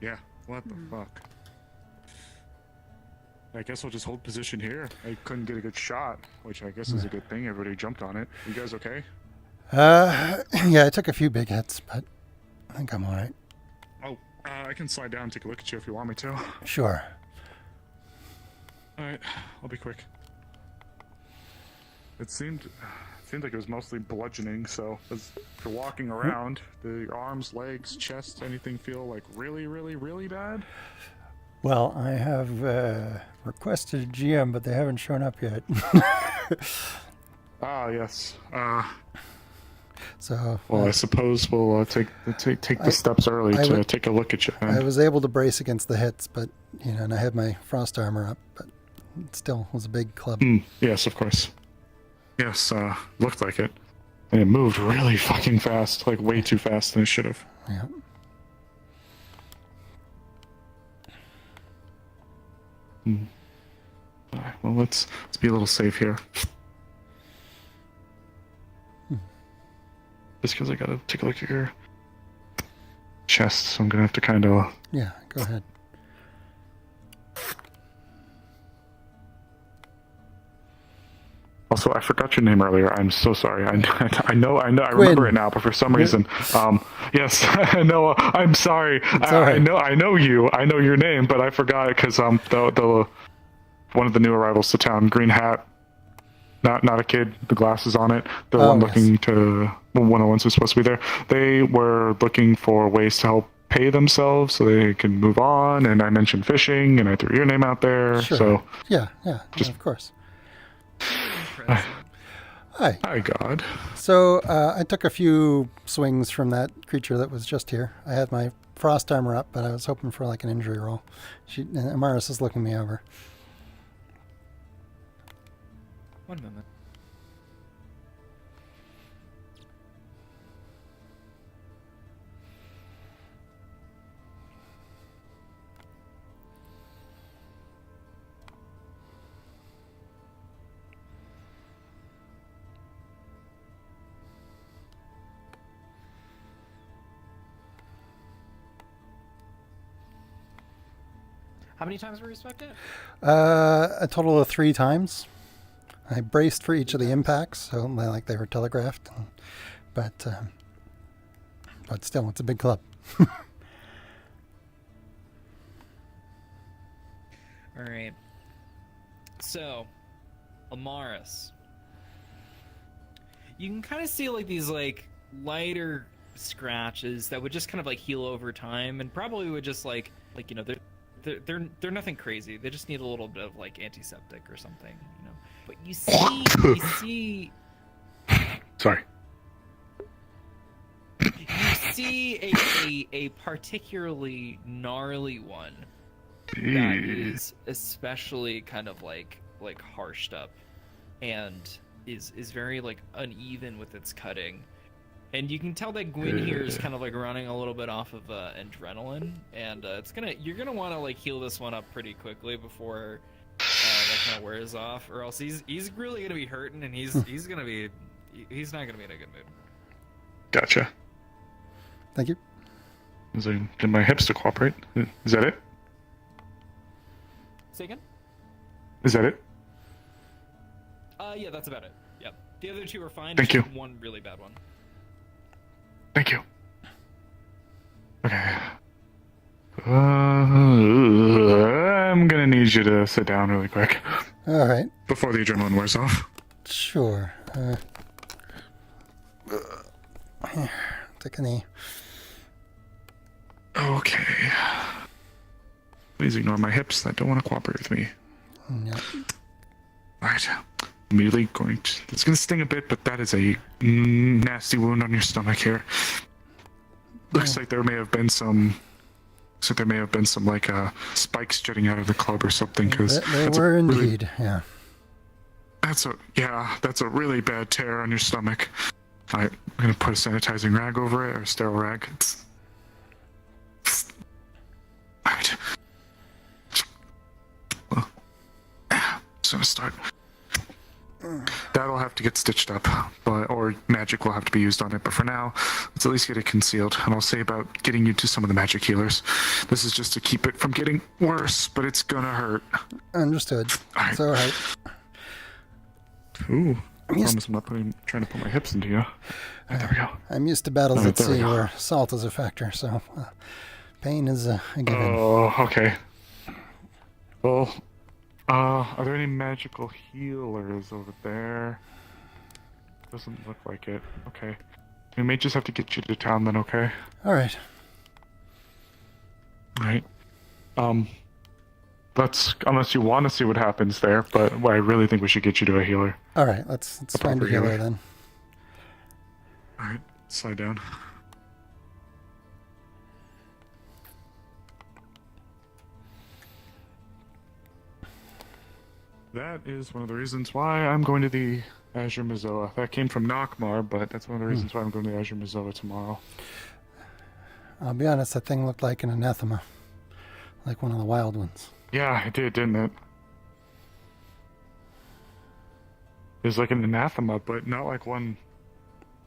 yeah. What the fuck? I guess I'll just hold position here. I couldn't get a good shot, which I guess is a good thing. Everybody jumped on it. You guys okay? Yeah, I took a few big hits, but I think I'm alright. Oh, I can slide down and take a look at you if you want me to. Sure. Alright, I'll be quick. It seemed like it was mostly bludgeoning. So as you're walking around, the arms, legs, chest, anything feel like really, really, really bad? Well, I have requested a GM, but they haven't shown up yet. Yes. So. Well, I suppose we'll take the steps early to take a look at you. I was able to brace against the hits, but and I had my frost armor up, but it still was a big club. Yes, of course. Yes, looked like it. And it moved really fucking fast, like way too fast than it should have. Yeah. Alright, well, let's be a little safe here. Just because I gotta take a look at your chest, so I'm gonna have to kind of... Yeah, go ahead. Also, I forgot your name earlier. I'm so sorry. I know. I remember it now, but for some reason, yes, I know. I'm sorry. I know you. I know your name, but I forgot it because the one of the new arrivals to town, green hat, not a kid, the glasses on it, the one looking to one of the ones who's supposed to be there. They were looking for ways to help pay themselves so they can move on, and I mentioned fishing, and I threw your name out there. Sure. So yeah, of course. Hi. Hi, God. So I took a few swings from that creature that was just here. I had my frost armor up, but I was hoping for like an injury roll. Amaris is looking me over. One moment. How many times were you spec'd? A total of 3 times. I braced for each of the impacts, so like they were telegraphed. But still, it's a big club. All right. So, Amaris. You can kind of see like these like lighter scratches that would just kind of like heal over time, and probably would just like they're nothing crazy. They just need a little bit of like antiseptic or something, But you see, Sorry. You see a particularly gnarly one that is especially kind of like harshed up, and is very like uneven with its cutting. And you can tell that Gwyn here is kind of like running a little bit off of adrenaline, and you're gonna want to like heal this one up pretty quickly before that kind of wears off, or else he's really gonna be hurting, and he's not gonna be in a good mood. Gotcha. Thank you. Get my hips to cooperate. Is that it? Say again? Is that it? Yeah, that's about it. Yep. The other two are fine. Thank you. One really bad one. Thank you. Okay. I'm gonna need you to sit down really quick. All right. Before the adrenaline wears off. Sure. Take a knee. Okay. Please ignore my hips that don't want to cooperate with me. Yep. Alright. Immediately going to... It's going to sting a bit, but that is a nasty wound on your stomach here. Looks like there may have been some... spikes jutting out of the club or something, because... They were indeed, yeah. That's a really bad tear on your stomach. I'm going to put a sanitizing rag over it, or a sterile rag. Alright. So start. That'll have to get stitched up, or magic will have to be used on it. But for now, let's at least get it concealed. And I'll say about getting you to some of the magic healers. This is just to keep it from getting worse, but it's gonna hurt. Understood. Right. It's all right. Ooh. I promise I'm not trying to put my hips into you. Right, there we go. I'm used to battles Right, at there we sea go. where salt is a factor, so pain is a given. Oh, okay. Well, are there any magical healers over there? Doesn't look like it. Okay. We may just have to get you to town then, okay? All right. Alright. Unless you want to see what happens there, but I really think we should get you to a healer. All right, let's find a proper healer healer. then. Alright, slide down. That is one of the reasons why I'm going to the Azure Mazoa. That came from Nockmar, but that's one of the reasons why I'm going to the Azure Mazoa tomorrow. I'll be honest, that thing looked like an anathema. Like one of the wild ones. Yeah, it did, didn't it? It was like an anathema, but not like one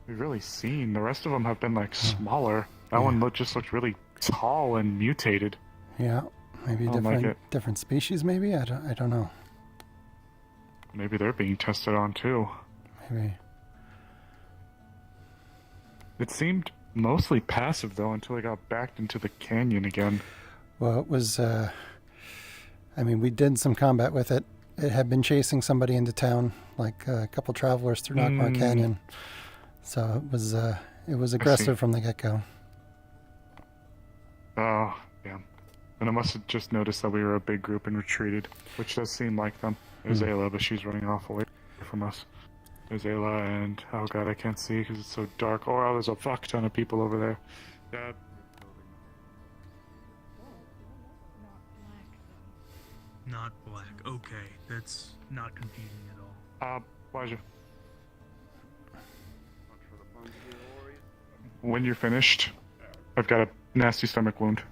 we've really seen. The rest of them have been like smaller. That one just looked really tall and mutated. Yeah, maybe I don't like it. different species. Maybe I don't know. Maybe they're being tested on too. Maybe. It seemed mostly passive though until it got backed into the canyon again. Well, it was. I mean, we did some combat with it. It had been chasing somebody into town, like a couple travelers through Nockmar Canyon. So it was aggressive from the get-go. Oh, yeah. And I must have just noticed that we were a big group and retreated, which does seem like them. There's Ayla, but she's running off away from us. There's Ayla and, oh god, I can't see because it's so dark. Oh, wow, there's a fuck ton of people over there. Yeah. Not black. Okay, that's not confusing at all. Elijah. When you're finished, I've got a nasty stomach wound.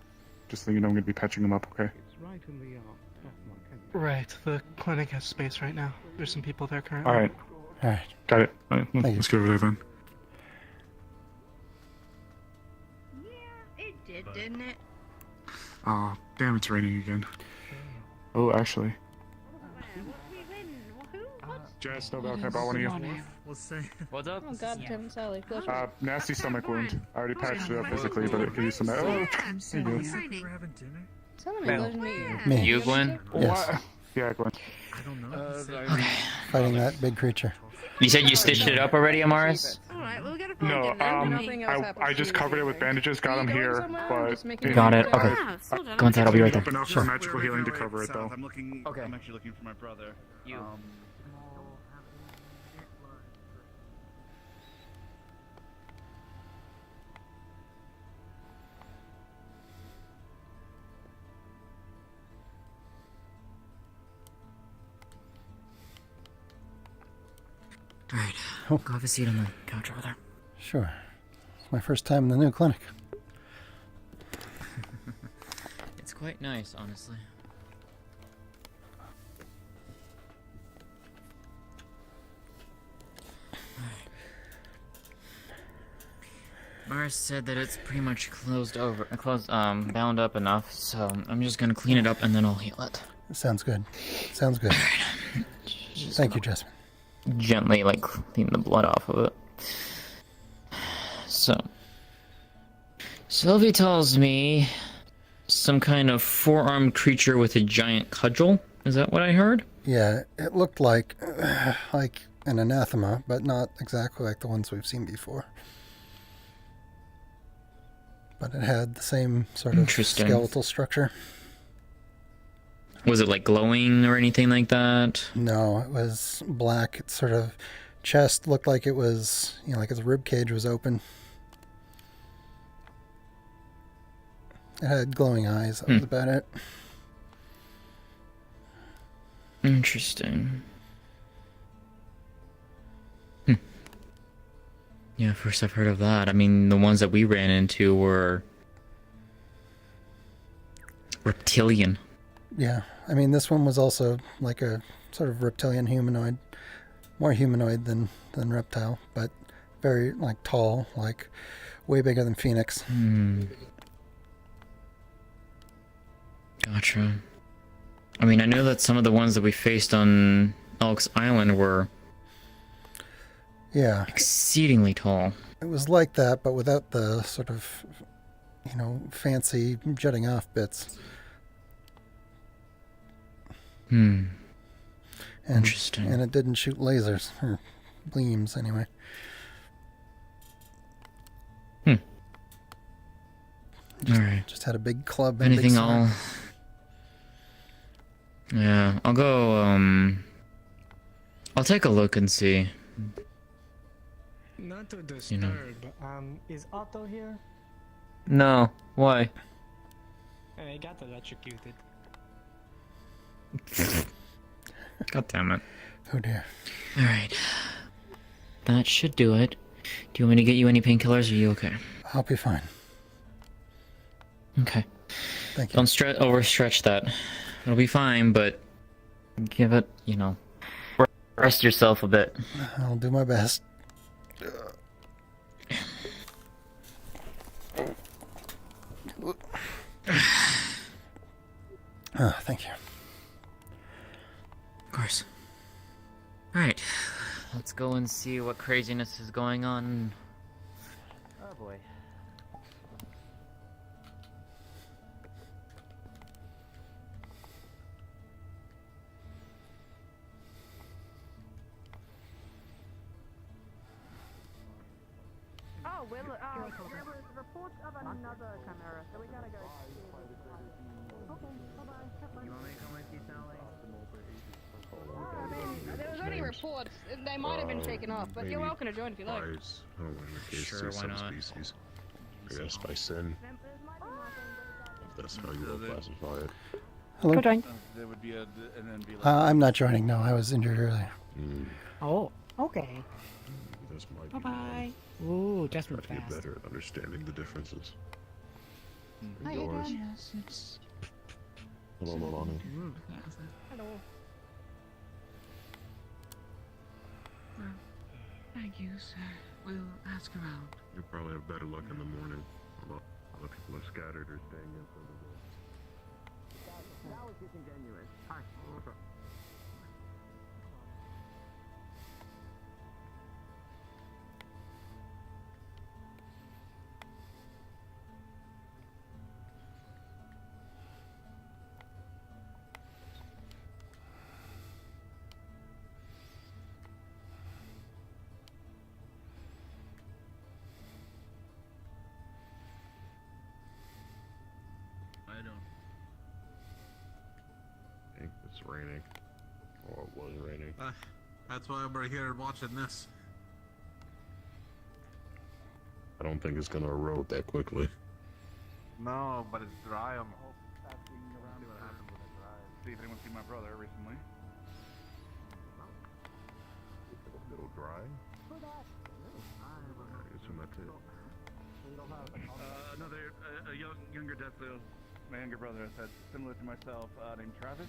Just so you know, I'm going to be patching him up, okay? Right, the clinic has space right now. There's some people there currently. Alright. Alright. Got it. Alright, let's go over there then. It did, didn't it? Oh, damn, it's raining again. Oh, actually. Jess, no, can I borrow one of you? Let's say. What's up? Oh god, Tim and Sally. Nasty stomach wound. I already patched it up physically, but it could use some. Oh, there you go. Me. You, Gwen? Yes. Yeah, Gwen. I don't know. Fighting that big creature. You said you stitched it up already, Amaris? Alright, well, we gotta No, I just covered it with bandages, got him here, but... Got it, okay. Go inside, I'll be right there. Enough for magical healing to cover it, though. I'm actually looking for my brother. You. Alright, go have a seat on the couch over there. Sure. It's my first time in the new clinic. It's quite nice, honestly. Mars said that it's pretty much bound up enough, so I'm just gonna clean it up and then I'll heal it. Sounds good. Sounds good. Thank you, Jasmine. Gently, like, clean the blood off of it. So, Sylvie tells me some kind of four-armed creature with a giant cudgel. Is that what I heard? Yeah, it looked like an anathema, but not exactly like the ones we've seen before. But it had the same sort of skeletal structure. Was it like glowing or anything like that? No, it was black. Its sort of chest looked like it was, like its rib cage was open. It had glowing eyes. That was about it. Interesting. Yeah, first I've heard of that. I mean, the ones that we ran into were reptilian. Yeah, I mean, this one was also like a sort of reptilian humanoid. More humanoid than reptile, but very, tall, way bigger than Phoenix. Gotcha. I mean, I know that some of the ones that we faced on Elk's Island were exceedingly tall. It was like that, but without the sort of, fancy jutting off bits. Interesting. And it didn't shoot lasers or gleams anyway. All right. Just had a big club and Anything a big sword. I'll... Yeah, I'll go, I'll take a look and see. Not to disturb, You know. is Otto here? No. Why? He got electrocuted. God damn it. Oh dear. Alright. That should do it. Do you want me to get you any painkillers, or are you okay? I'll be fine. Okay. Thank you. Don't overstretch that. It'll be fine, but give it, rest yourself a bit. I'll do my best. Thank you. Of course. Alright. Let's go and see what craziness is going on. Oh boy. Oh, well, there was reports of another chimera, so we gotta go. Okay, bye-bye. You want me to come with you, Sally? I mean, there was only reports. They might have been shaken off, but you're welcome to join if you like. Sure, why not? Species. I guess by sin. If that's how you will classify it. Hello. There would be and then be I'm not joining. No, I was injured earlier. Oh, okay. This might Bye bye. Ooh, just try to get fast. better at understanding the differences. Hi, Yours. Eden. Yes, it's... Hello, Milani. Hello. Well, thank you, sir. We'll ask around. You'll probably have better luck in the morning. Although other people are scattered or staying in for the day. That was disingenuous. Hi. I don't. I think it's raining. Or it was raining. That's why we're here watching this. I don't think it's gonna erode that quickly. No, but it's dry. I'm See if anyone's seen my brother recently. A little dry. I assume that's it. Another younger death wheel. My younger brother said similar to myself, named Travis.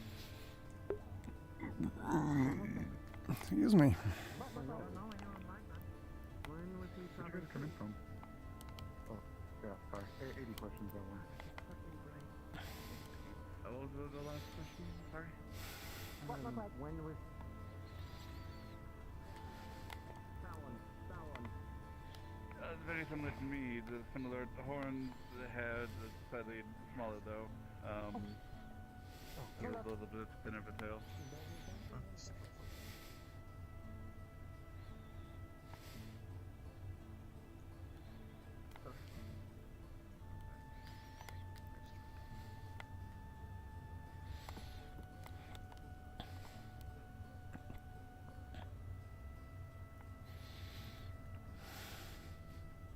Excuse me. Where'd you guys come in from? Oh, yeah, sorry. 80 questions I want. What was the last question? Sorry. When was... Very similar to me. The similar horns, the head, slightly smaller though. A little bit thinner of a tail.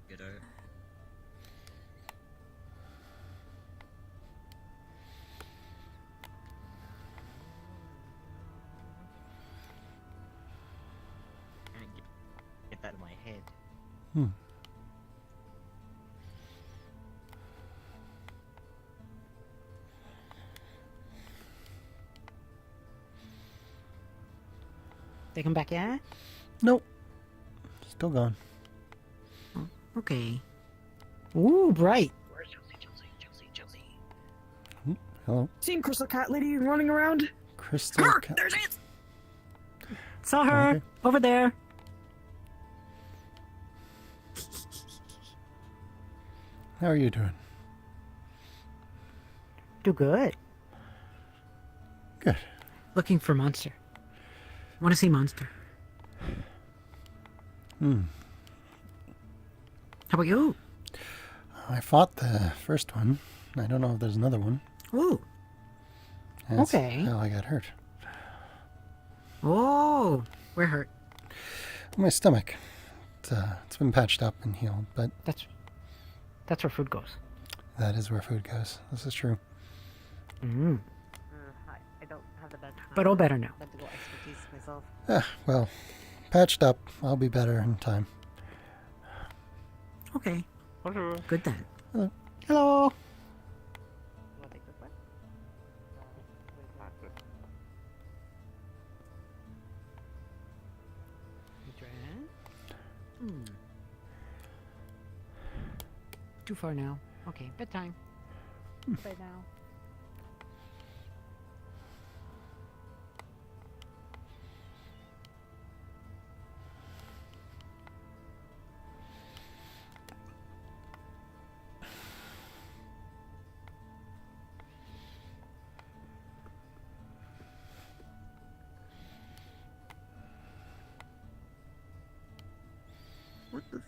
Get out. Get that in my head. They come back, yeah? Nope. Still gone. Okay. Ooh, bright. Where's Josie? Hello. Seen Crystal Cat Lady running around? Crystal Hark! Cat. There she is! Saw her! Okay. Over there. How are you doing? Do good. Good. Looking for Monster. Want to see Monster? Hmm. How about you? I fought the first one. I don't know if there's another one. Ooh. That's Okay. how I got hurt. Oh, we're hurt. My stomach. It's been patched up and healed, but That's where food goes. that is where food goes. This is true. Mm. I don't have the best. But all better now. Medical expertise myself. Well, patched up. I'll be better in time. Okay. Good then. Hello. Hello. Hmm. Too far now. Okay, bedtime. Bed now. What the?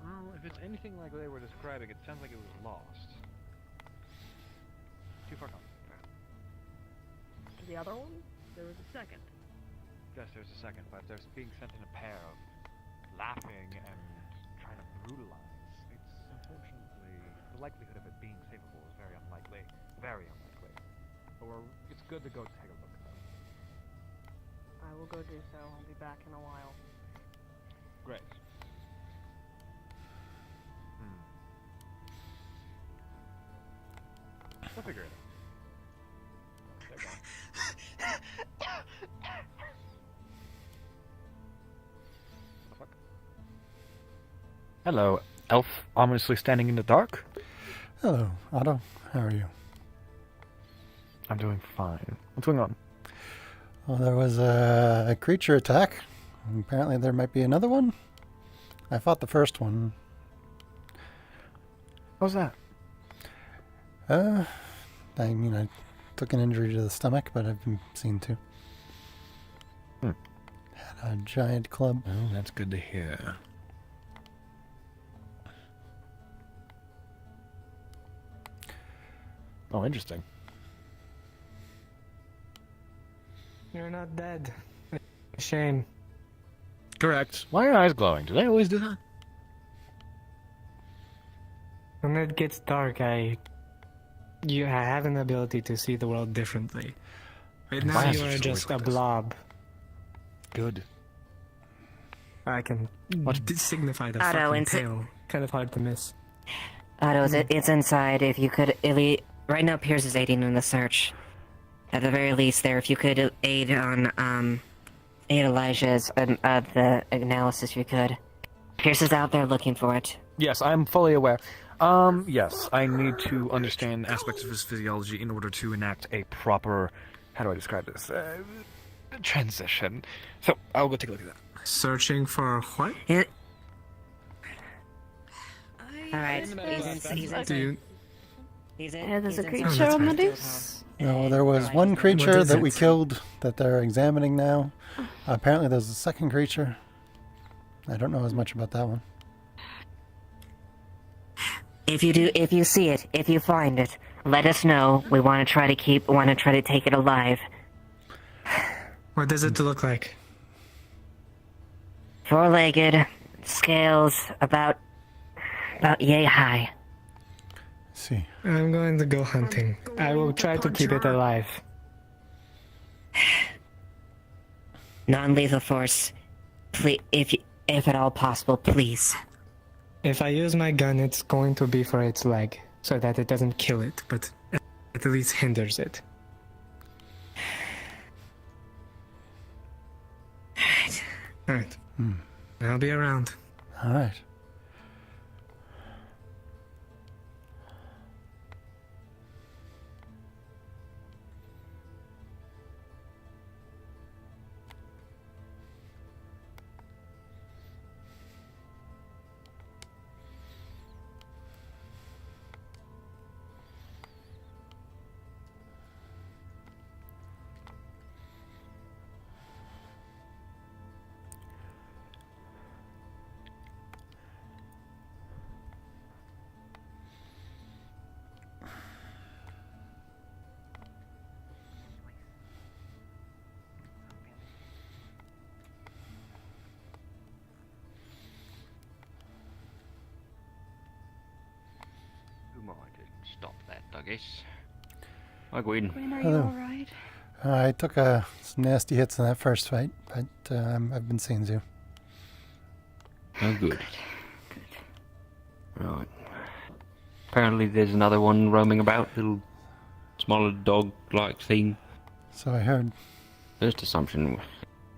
Well, if it's anything like they were describing, it sounds like it was lost. Too far gone. The other one? There was a second. Yes, there's a second, but there's being sent in a pair of laughing and trying to brutalize. It's unfortunately the likelihood of it being savable is very unlikely. Very unlikely. But it's good to go take a look though. I will go do so. I'll be back in a while. Great. We'll figure it out. There you go. What the fuck? Hello, elf ominously standing in the dark. Hello, Otto. How are you? I'm doing fine. What's going on? Well, there was a creature attack. Apparently there might be another one. I fought the first one. What was that? I mean, I took an injury to the stomach, but I've been seen to. Hmm. Had a giant club. Oh, that's good to hear. Oh, interesting. You're not dead. Shame. Correct. Why are your eyes glowing? Do they always do that? When it gets dark, I have an ability to see the world differently. Right now, Why you is are it just always a like this? blob. Good. I can signify the Otto, fucking it's- tail. Kind of hard to miss. Otto, it's inside. If you could, right now Piers is aiding in the search. At the very least, there, if you could aid on aid Elijah's the analysis, if you could. Pierce is out there looking for it. Yes, I'm fully aware. Yes, I need to understand aspects of his physiology in order to enact a proper, how do I describe this? Transition. So, I'll go take a look at that. Searching for what? Alright, he's in. Do you... Yeah, there's a he's creature inside. on the deuce. No, there was one creature that we killed that they're examining now. Apparently there's a second creature. I don't know as much about that one. if you see it, if you find it, let us know. We want to try to take it alive. What does it look like? 4-legged, scales about yay high. See. I'm going to go hunting. I will try to keep it alive. Non-lethal force. Please, if at all possible, please. If I use my gun, it's going to be for its leg, so that it doesn't kill it, but at least hinders it. Alright. I'll be around. Alright. Stop that, I guess. Hi, Gwyn. Gwyn, are you Hello. alright? I took some nasty hits in that first fight, but I've been seeing you. Oh, good. Right. Apparently there's another one roaming about, little smaller dog-like thing. So I heard. First assumption,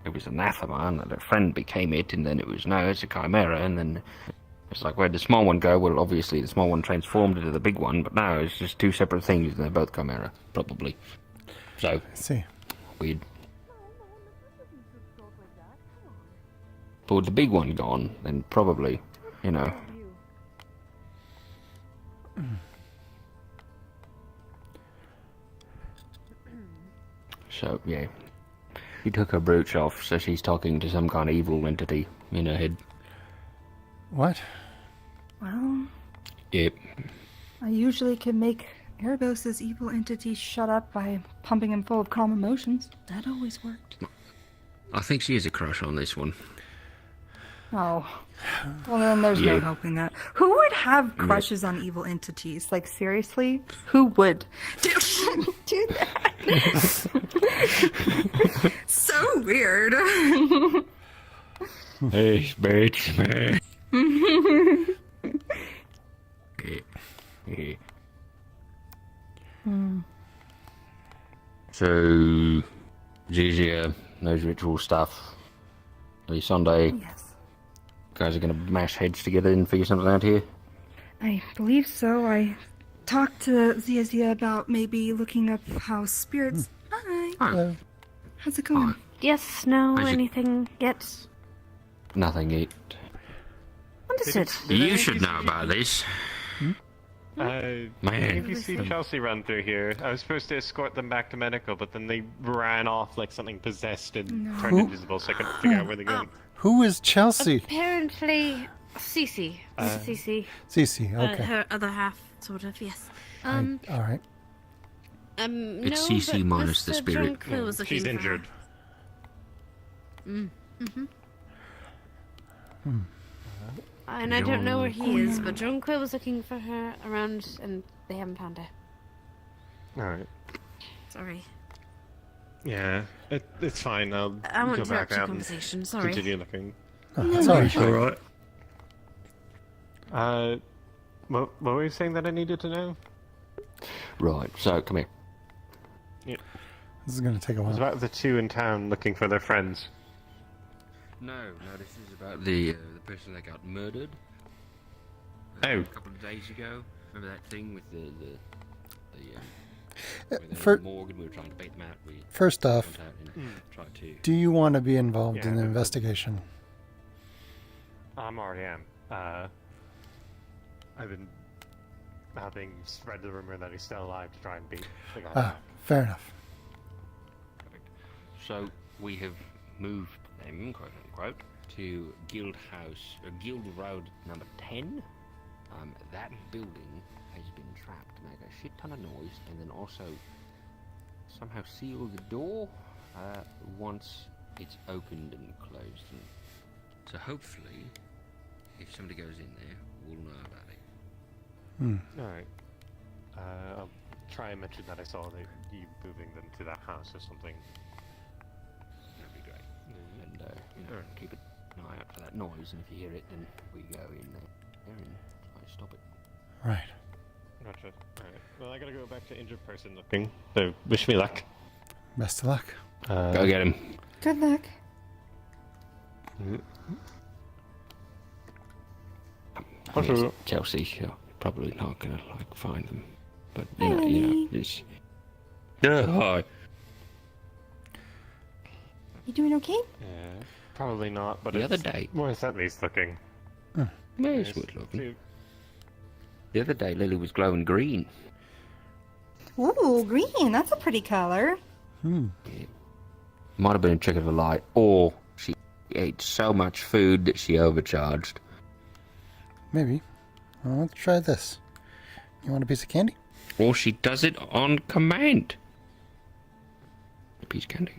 it was anathema, and that a friend became it, and then it was, no, it's a chimera, and then it's like, where'd the small one go? Well, obviously the small one transformed into the big one, but no, it's just two separate things, and they're both chimera, probably. So, I see. Weird. But with the big one gone, then probably, you know. So, yeah. She took her brooch off, so she's talking to some kind of evil entity in her head. What? Well, Yep. I usually can make Erebos' evil entity shut up by pumping him full of calm emotions. That always worked. I think she has a crush on this one. Oh. Well, then there's no Yeah. helping that. Who would have crushes on evil entities? Like, seriously? Who would do that? So weird. Hey, bitch, man. Yeah. So, Zizia knows ritual stuff. The Sunday. Yes. Guys are gonna mash heads together and figure something out here. I believe so. I talked to Zia about maybe looking up how spirits. Hi. Hello. How's it going? Yes, no, How's it- anything yet? Nothing yet. Understood. You should know about this. Man. If you see Chelsea run through here, I was supposed to escort them back to medical, but then they ran off like something possessed and No. turned Who? invisible, so I couldn't figure out where they're going. Who is Chelsea? Apparently, Cece. Cece. Cece, okay. Her other half, sort of, yes. All right. It's no, CC but minus the Mr. spirit. Jonquil was looking She's for her. injured. Mm-hmm. Hmm. And I don't know where he is, but Jonquil was looking for her around, and they haven't found her. Alright. Sorry. Yeah, it's fine. I'll I won't go interrupt back your out and conversation, sorry. continue looking. Oh, that's all right. Alright. What were you saying that I needed to know? Right, so come here. Yeah. This is going to take a It was while. about the two in town looking for their friends. No, this is about the person that got murdered. Oh. A couple of days ago. Remember that thing with the where they for- were in the morgue and we were trying to bait them out? We First off, went out and tried to. do you want to be involved Yeah, in the but- investigation? Already am. I've been helping spread the rumor that he's still alive to try and beat the guy. Ah, fair enough. So we have moved them, quote unquote, to Guild House, or Guild Road number 10. that building has been trapped to make a shit ton of noise, and then also somehow seal the door once it's opened and closed. And so hopefully, if somebody goes in there, we'll know about it. Alright. I'll try and mention that I saw that you moving them to that house or something. That'd be great. And keep an eye out for that noise, and if you hear it, then we go in there and try to stop it. Right. Gotcha. Alright. Well, I gotta go back to injured person looking. So, wish me luck. Best of luck. Go get him. Good luck. It's Chelsea, you're probably not gonna find them, but you know, it's. Hi. You doing okay? Yeah, probably not. But The it's other day- worth at least looking. Yeah, it's worth looking. The other day, Lily was glowing green. Ooh, green. That's a pretty color. Might have been a trick of the light, or she ate so much food that she overcharged. Maybe. Well, let's try this. You want a piece of candy? Or she does it on command. A piece of candy.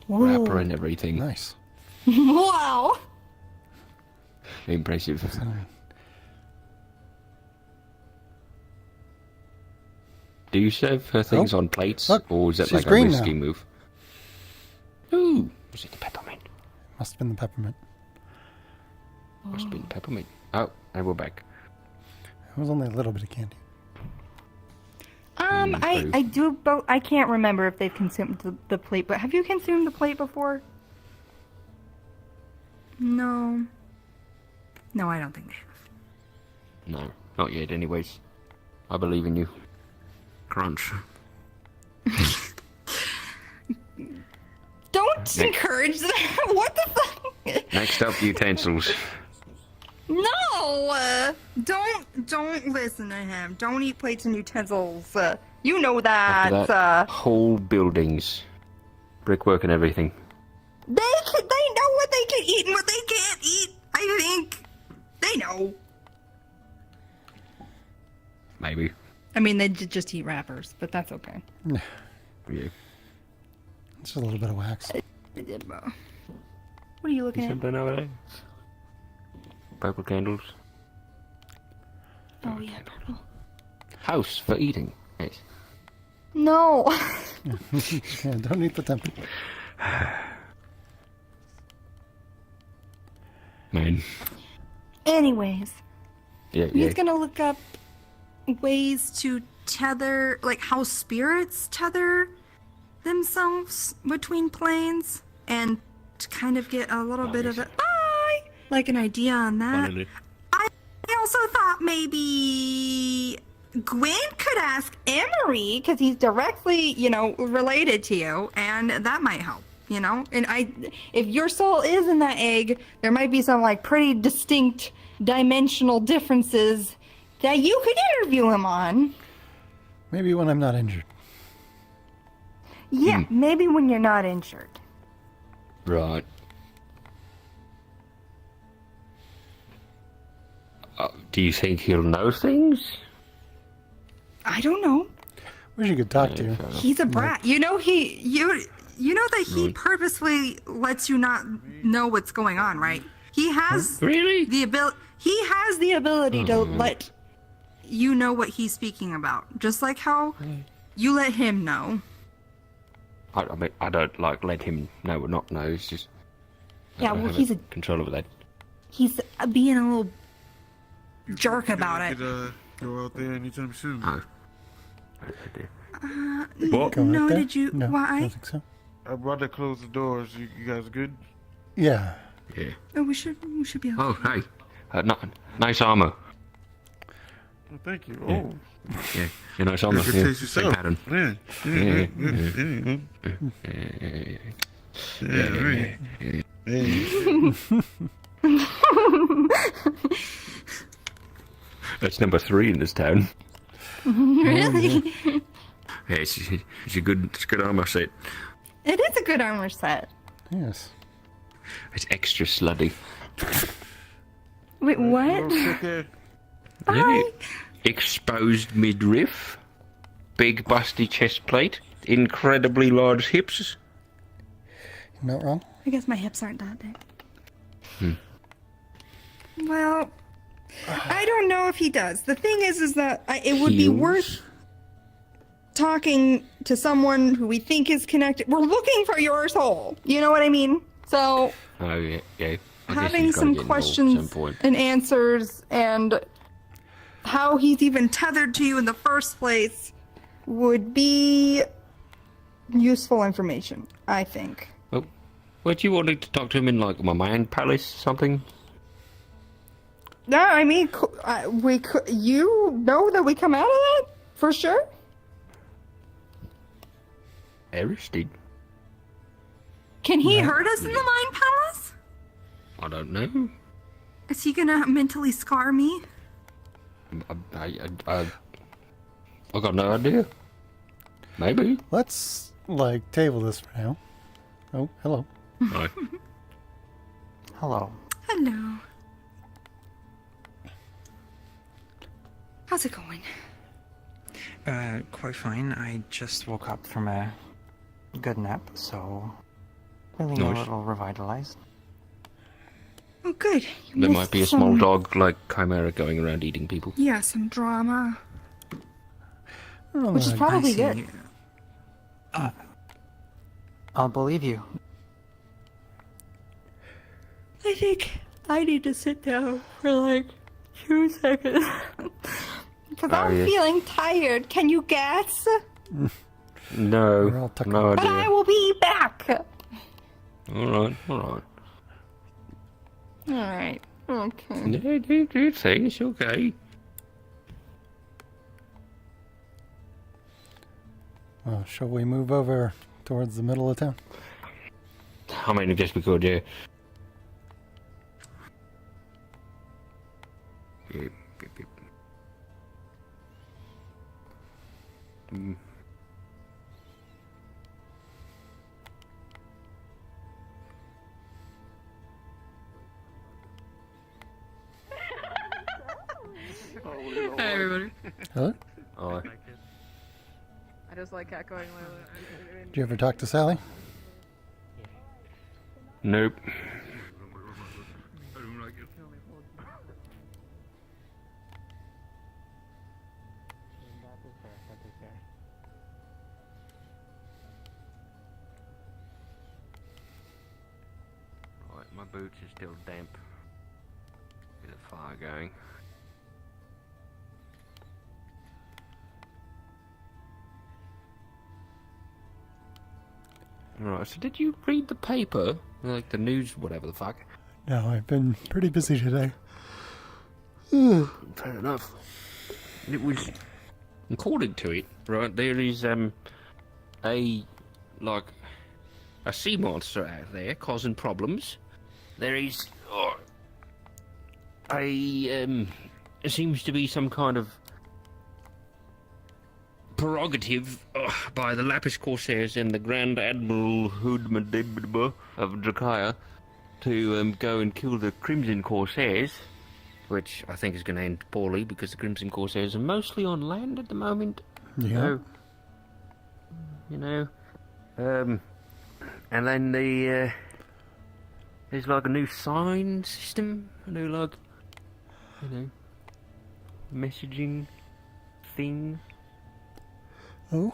Wrapper and everything. Nice. Wow. Impressive. Do you serve her things on plates, or is that she's like a green risky now. move? Ooh, was it the peppermint? Must have been the peppermint. Must have been the peppermint. Oh, and we're back. It was only a little bit of candy. I do both. I can't remember if they've consumed the plate, but have you consumed the plate before? No. No, I don't think they have. No, not yet. Anyways, I believe in you. Crunch. Don't encourage that. What the fuck? Next up, utensils. No! Don't listen to him. Don't eat plates and utensils. You know that. After that, whole buildings, brickwork and everything. They know what they can eat and what they can't eat. I think they know. Maybe. I mean, they just eat wrappers, but that's okay. Yeah. Yeah. Just a little bit of wax. What are you looking at? Something over there. Purple candles. Oh yeah, purple. House for eating. Yes. No. Yeah, don't eat the temple. Man. Anyways, Yeah, he's gonna look up ways to tether, like how spirits tether themselves between planes, and to kind of get a little bit of like an idea on that. I also thought maybe Gwyn could ask Emery, because he's directly, related to you, and that might help, And if your soul is in that egg, there might be some like pretty distinct dimensional differences that you could interview him on. Maybe when I'm not injured. Yeah, maybe when you're not injured. Right. Do you think he'll know things? I don't know. Wish you could talk to you. He's a brat. You know that he purposely lets you not know what's going on, right? He has the ability. He has the ability to let you know what he's speaking about, just like how you let him know. I mean, I don't let him know or not know. It's just Yeah, well, he's a control over that. he's being a little jerk about it. Go out there anytime soon. What? No, did you? No, Why? I don't think so. I brought to close the doors. You guys good? Yeah. Yeah. Oh, we should be okay. Oh, hey. Nice armor. Well, thank you. Yeah. Oh. Yeah, nice armor. You Yeah. can taste Same yourself. pattern. Yeah. That's number 3 in this town. Really? Yeah, it's a good armor set. It is a good armor set. Yes. It's extra slutty. Wait, what? Yeah. Exposed midriff, big busty chest plate, incredibly large hips. Not wrong. I guess my hips aren't that big. Hmm. Well, I don't know if he does. The thing is that it would be Heels? worth talking to someone who we think is connected. We're looking for your soul. You know what I mean? So Oh yeah, yeah. I guess having he's gotta some get involved at some questions point. and answers and how he's even tethered to you in the first place would be useful information, I think. Oh, what you wanted to talk to him in like my mind palace or something? No, I mean, we could. You know that we come out of that for sure. Eris did. Can he hurt us in the Mind Palace? I don't know. Is he gonna mentally scar me? I got no idea. Maybe. Let's like table this for now. Oh, hello. Hi. Hello. Hello. How's it going? Quite fine. I just woke up from a good nap, so feeling a Nice. little revitalized. Oh, good. You There missed might be a small some- dog like Chimera going around eating people. Yeah, some drama. Oh, Which is my- probably I see. good. I'll believe you. I think I need to sit down for like 2 seconds. Because Oh, I'm yeah. feeling tired. Can you guess? No, no But I idea. will be back. Alright. Alright. Okay. Yeah, do things, okay. Well, shall we move over towards the middle of town? I mean, I guess we could, yeah. Yep. Mm. Hey, everybody. Hello? Oh. I just like echoing. Did you ever talk to Sally? Nope. Right, my boots are still damp. Get a fire going. Right, so did you read the paper? Like the news, whatever the fuck? No, I've been pretty busy today. Fair enough. It was, according to it, right, there is, a sea monster out there causing problems. There is, it seems to be some kind of prerogative by the Lapis Corsairs and the Grand Admiral Hoodmadibba of Drakaya to go and kill the Crimson Corsairs, which I think is going to end poorly because the Crimson Corsairs are mostly on land at the moment. Yeah. So, you know, and then there's like a new sign system, a new messaging thing. Oh.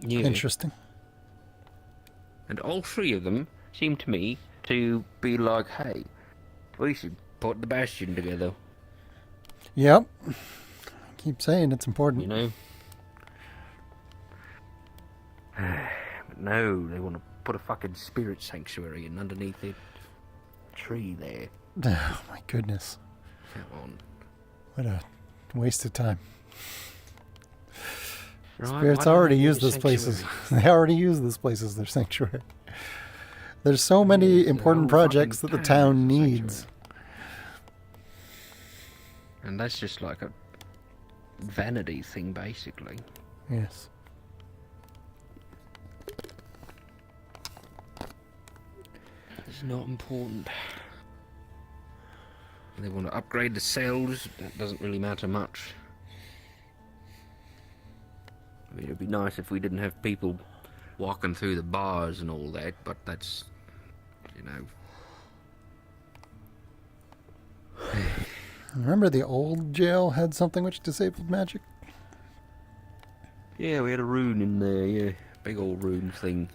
Yeah. Interesting. And all three of them seem to me to be like, hey, we should put the Bastion together. Yep. I keep saying it's important. You know? But no, they want to put a fucking spirit sanctuary in underneath the tree there. Oh my goodness. Come on. What a waste of time. Right, Spirits why don't already they use do a this place as sanctuary? they already use this place as their sanctuary. There's so many important projects that the town needs. And that's just like a vanity thing, basically. Yes. It's not important. They want to upgrade the cells, that doesn't really matter much. I mean, it'd be nice if we didn't have people walking through the bars and all that, but that's, you know... Remember the old jail had something which disabled magic? Yeah, we had a rune in there, yeah. Big old rune thing.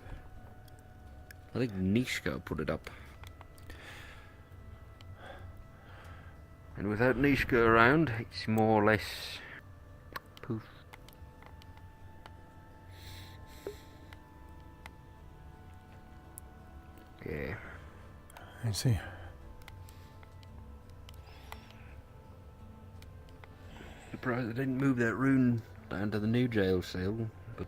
I think Nishka put it up. And without Nishka around, it's more or less poof. Yeah. I see. Surprised they didn't move that rune down to the new jail cell, but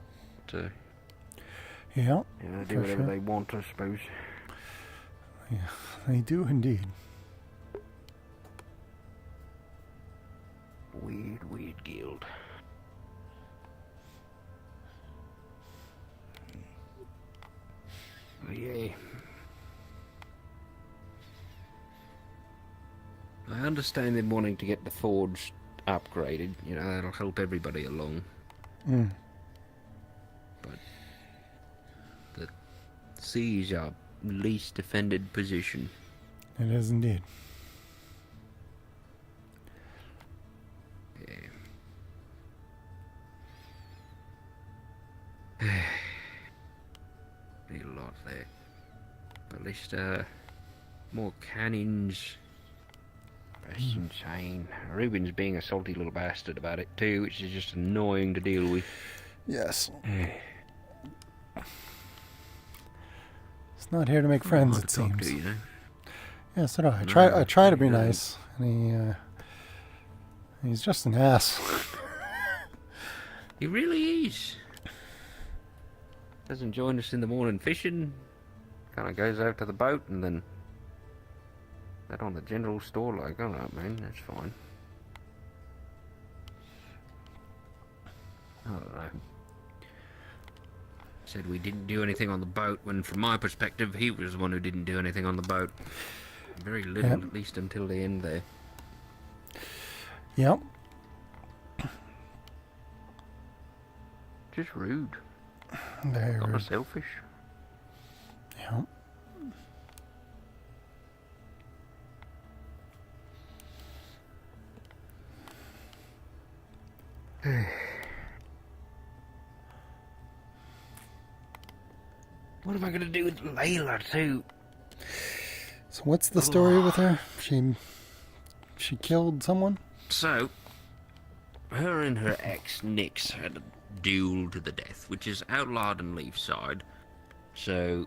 Yeah, they do for whatever sure. they want, I suppose. Yeah, they do indeed. Weird guild. But yeah. I understand them wanting to get the forge upgraded, you know, that'll help everybody along. Mm. But the sea's our least defended position. It is indeed. Need a lot there. But at least, more cannons. That's insane. Ruben's being a salty little bastard about it too, which is just annoying to deal with. Yes. It's not here to make friends, it talk seems. to, you know? Yes, I know. I No, try to be he doesn't. nice, and he's just an ass. He really is. Doesn't join us in the morning fishing. Kind of goes out to the boat and then that on the general store. Like, all right, man, that's fine. I don't know. Said we didn't do anything on the boat when, from my perspective, he was the one who didn't do anything on the boat. Very little, Yep. at least until the end there. Yep. Just rude. Very Not rude. selfish. Yep. What am I gonna do with Layla too? So what's the story with her? She killed someone? So, her and her ex, Nyx, had a duel to the death, which is outlawed in Leafside. So,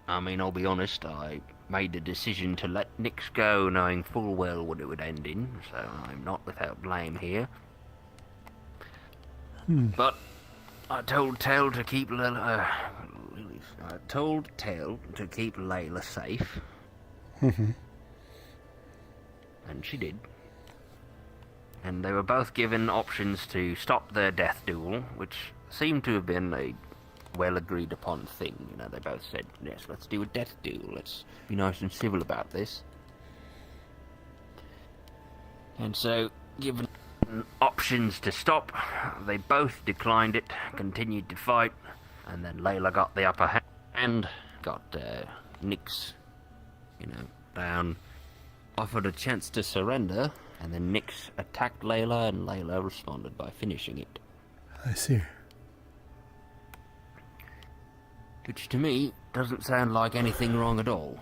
I mean, I'll be honest, I made the decision to let Nyx go, knowing full well what it would end in, so I'm not without blame here. But I told Tell to keep Layla safe, Mm-hmm. and she did. And they were both given options to stop their death duel, which seemed to have been a well agreed upon thing. You know, they both said, yes, let's do a death duel, let's be nice and civil about this. And so, given options to stop, they both declined it, continued to fight, and then Layla got the upper hand, got Nyx, you know, down, offered a chance to surrender, and then Nyx attacked Layla, and Layla responded by finishing it. I see. Which to me doesn't sound like anything wrong at all.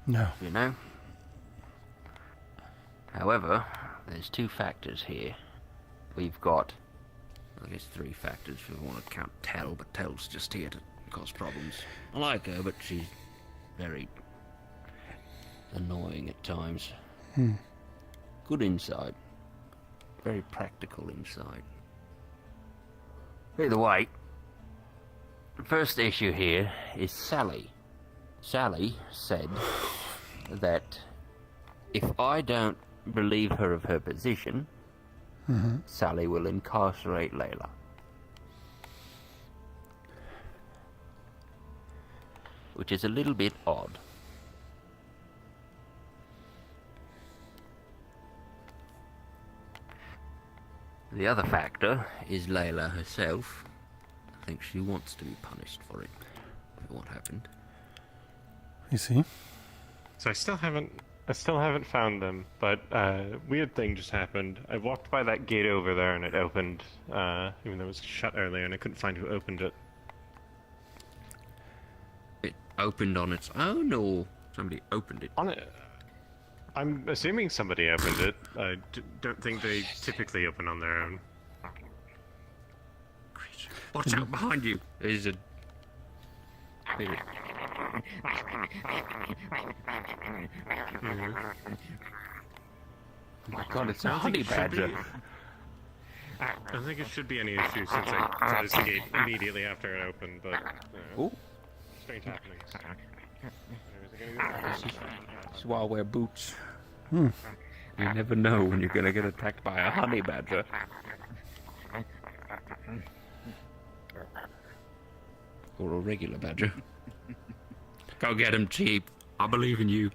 No. You know? However, there's two factors here. We've got, I guess, three factors if we want to count Tell, but Tell's just here to cause problems. I like her, but she's very annoying at times. Good inside. Very practical inside. Either way, the first issue here is Sally. Sally said that if I don't relieve her of her position, Sally will incarcerate Layla. Which is a little bit odd. The other factor is Layla herself. I think she wants to be punished for it, for what happened. You see? So I still haven't found them, but weird thing just happened. I walked by that gate over there and it opened, even though it was shut earlier, and I couldn't find who opened it. It opened on its own, or somebody opened it? On it. I'm assuming somebody opened it. I don't think they typically open on their own. Watch out behind you! There's a... Oh my god, it's a honey badger. I don't think it should be any issue since I closed the gate immediately after it opened, but... Ooh. Strange happenings. This is why I wear boots. Hmm. You never know when you're gonna get attacked by a honey badger. Or a regular badger. Go get him, Cheap. I believe in you.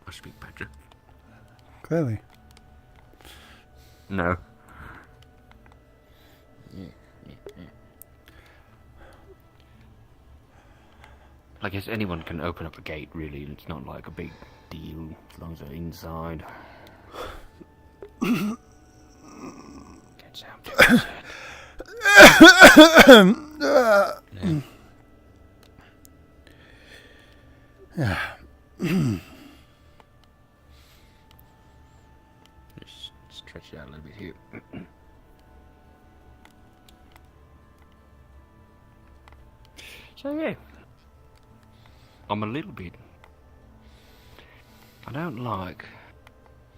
I speak badger. Clearly. No. I guess anyone can open up a gate, really. It's not like a big deal as long as they're inside. Can't sound too sad. Yeah. Just stretch it out a little bit here. So yeah, I'm a little bit... I don't like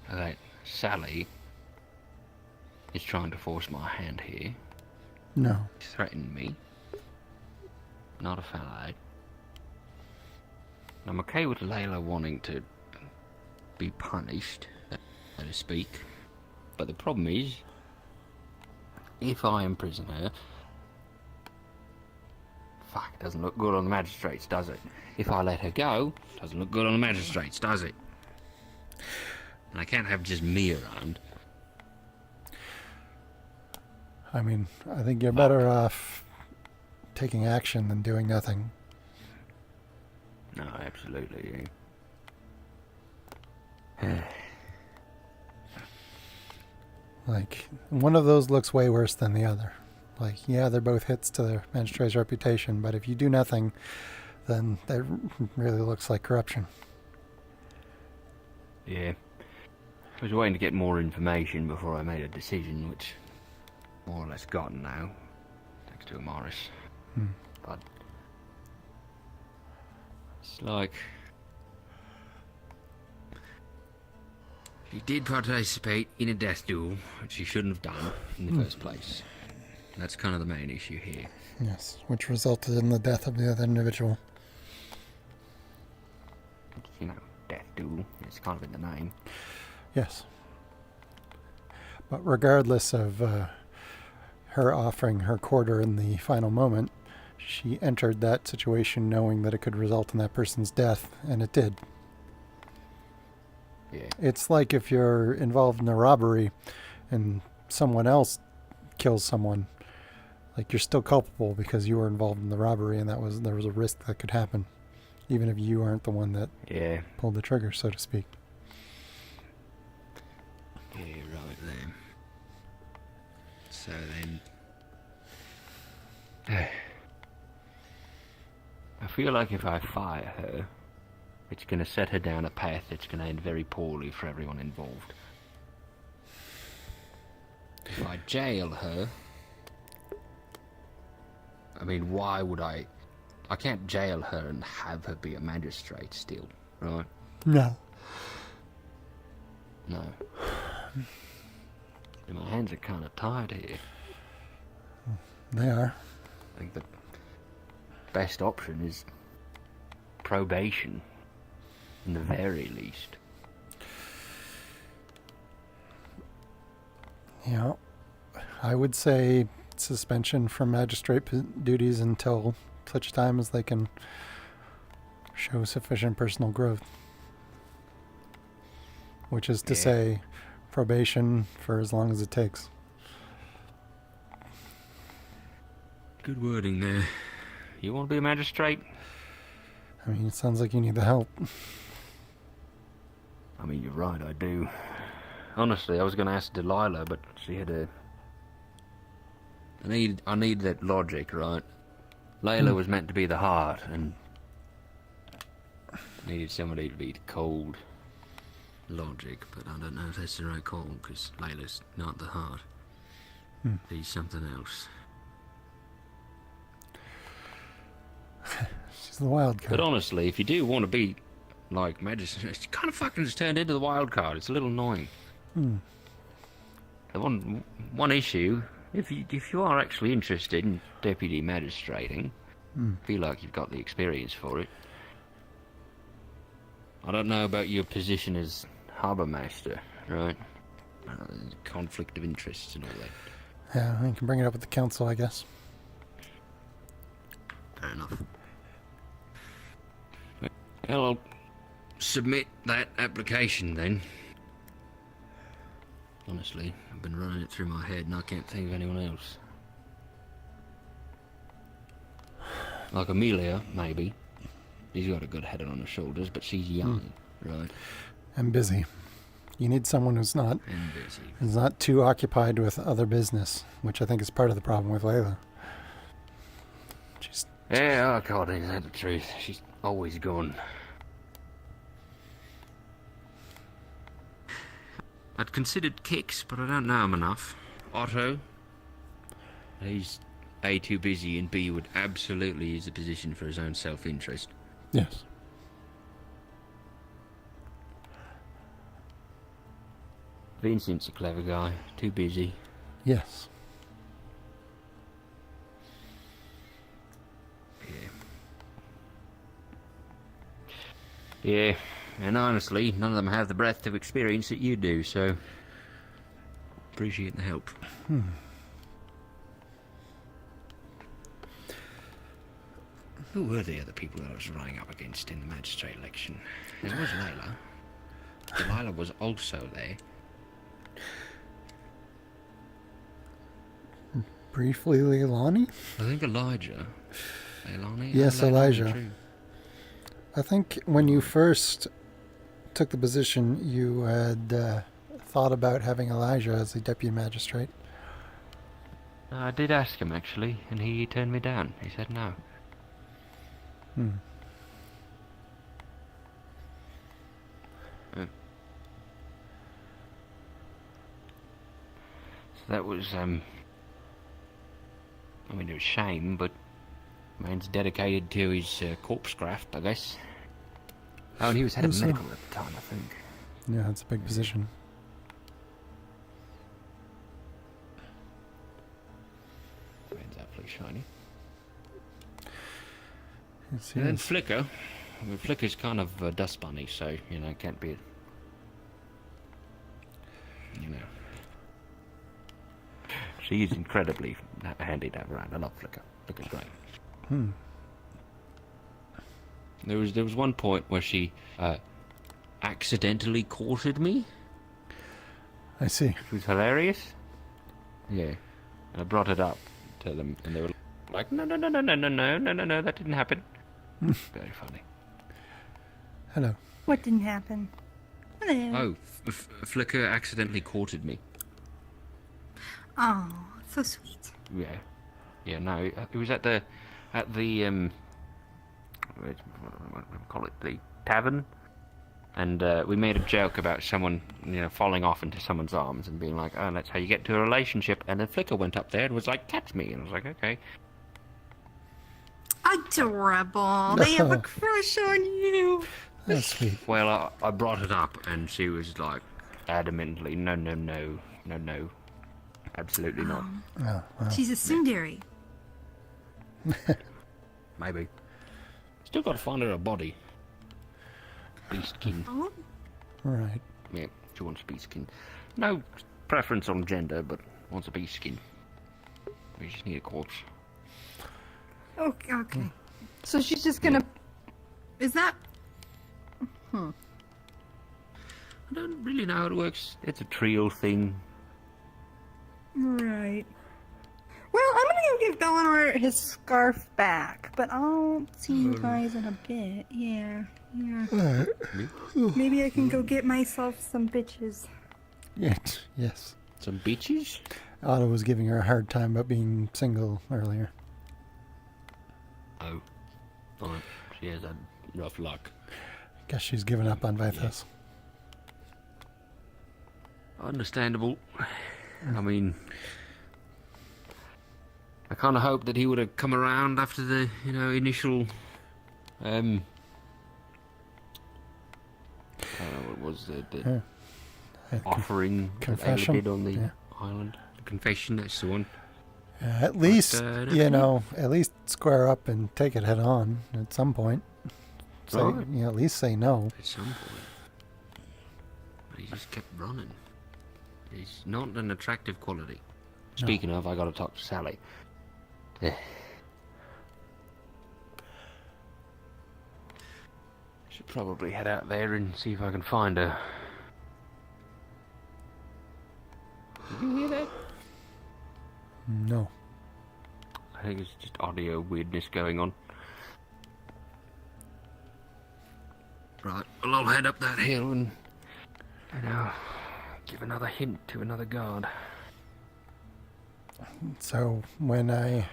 that Sally is trying to force my hand here. No. Threaten me. Not a fan of that. I'm okay with Layla wanting to be punished, so to speak. But the problem is, if I imprison her... Fuck, it doesn't look good on the magistrates, does it? If I let her go, it doesn't look good on the magistrates, does it? And I can't have just me around. I mean, I think you're better off taking action than doing nothing. No, absolutely. Like, one of those looks way worse than the other. Like, yeah, they're both hits to the magistrate's reputation, but if you do nothing, then that really looks like corruption. Yeah. I was waiting to get more information before I made a decision, which more or less gotten now, thanks to Amaris. But it's like she did participate in a death duel, which she shouldn't have done in the first place. And that's kind of the main issue here. Yes, which resulted in the death of the other individual. You know, death duel, it's kind of in the name. Yes. But regardless of her offering her quarter in the final moment, she entered that situation knowing that it could result in that person's death, and it did. Yeah. It's like if you're involved in a robbery and someone else kills someone, like, you're still culpable because you were involved in the robbery and there was a risk that could happen, even if you aren't the one that pulled the trigger, so to speak. Yeah, right then. So then... I feel like if I fire her, it's going to set her down a path that's going to end very poorly for everyone involved. If I jail her... I mean, why would I... I can't jail her and have her be a magistrate still, right? No. No. And my hands are kind of tied here. They are. I think that best option is probation, in the very least. Yeah, I would say suspension from magistrate duties until such time as they can show sufficient personal growth. Which is to say, probation for as long as it takes. Good wording there. You want to be a magistrate? I mean, it sounds like you need the help. I mean, you're right, I do. Honestly, I was going to ask Delilah, but she had a... I need that logic, right? Layla was meant to be the heart, and... I needed somebody to be the cold logic, but I don't know if that's the right call, because Layla's not the heart. She's something else. She's the wild card. But honestly, if you do want to be like magistrate, it's kind of fucking just turned into the wild card. It's a little annoying. The one issue, if you are actually interested in deputy magistrating, feel like you've got the experience for it. I don't know about your position as harbour master, right? Conflict of interests and all that. Yeah, you can bring it up with the council, I guess. Fair enough. Well, I'll submit that application then. Honestly, I've been running it through my head and I can't think of anyone else. Like Amelia, maybe. She's got a good head on her shoulders, but she's young, right? And busy. You need someone who's not too occupied with other business, which I think is part of the problem with Layla. Yeah, oh God, isn't that the truth? She's always gone. I'd considered Kix, but I don't know him enough. Otto? He's A, too busy, and B, would absolutely use the position for his own self-interest. Yes. Vincent's a clever guy, too busy. Yes. Yeah, and honestly, none of them have the breadth of experience that you do, so appreciate the help. Who were the other people that I was running up against in the magistrate election? There was Layla. Delilah was also there. Briefly, Leilani? I think Elijah. Leilani? Yes, Leilani, Elijah. true. I think when you first took the position, you had thought about having Elijah as the deputy magistrate. I did ask him, actually, and he turned me down. He said no. So that was, I mean, it was a shame, but man's dedicated to his corpse graft, I guess. Oh, and he was head of medical at the time, I think. Yeah, that's a big position. Man's awfully shiny. Yes, And then yes. Flicker. I mean, Flicker's kind of a dust bunny, so, you know, can't be... You know. She's incredibly handy to have around. I love Flicker. Flicker's great. There was one point where she accidentally courted me. I see. Which was hilarious. Yeah. And I brought it up to them, and they were like, no, that didn't happen. Very funny. Hello. What didn't happen? Hello. Oh, Flicker accidentally courted me. Oh, so sweet. Yeah. Yeah, no, it was at the what do we call it, the tavern, and we made a joke about someone, you know, falling off into someone's arms and being like, oh, that's how you get to a relationship, and then Flicker went up there and was like, catch me, and I was like, okay. Adorable. They have a crush on you. That's sweet. Well, I brought it up, and she was like, adamantly, no, absolutely not. Oh, wow. She's a tsundere. maybe. Still got to find her a body. Beastkin. Right. Yeah, she wants beastkin. No preference on gender, but wants a beastkin. We just need a corpse. Okay. Okay. So she's just gonna. Is that? I don't really know how it works. It's a trio thing. Right. Well, I'm gonna go give Bellinor his scarf back, but I'll see you guys in a bit. Yeah. Yeah. Maybe I can go get myself some bitches. Yes. Some bitches? Otto was giving her a hard time about being single earlier. Oh. Alright. She has had rough luck. Guess she's given up on Vithos. Understandable. I mean, I kind of hoped that he would have come around after the, initial, I don't know what was the offering confession? that Ayla did on the island. The confession, that's the one. At least, But, at least square up and take it head on at some point. Say, Right. at least say no. At some point. But he just kept running. It's not an attractive quality. Speaking of, I gotta talk to Sally. Should probably head out there and see if I can find her. Did you hear that? No. I think it's just audio weirdness going on. Right, well, I'll head up that hill and, give another hint to another guard. So when I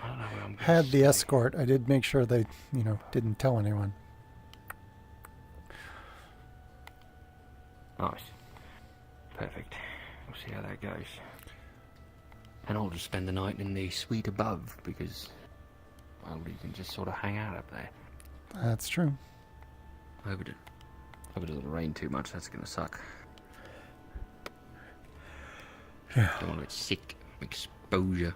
had the escort, I did make sure they, didn't tell anyone. Nice. Perfect. We'll see how that goes. And I'll just spend the night in the suite above, because, well, you can just sort of hang out up there. That's true. Hope it doesn't rain too much, that's gonna suck. Yeah. Don't want to get sick, exposure.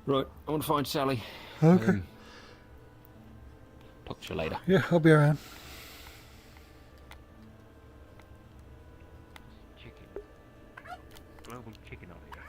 Right, I want to find Sally. Okay. Talk to you later. Yeah, I'll be around. Chicken. Global chicken on here.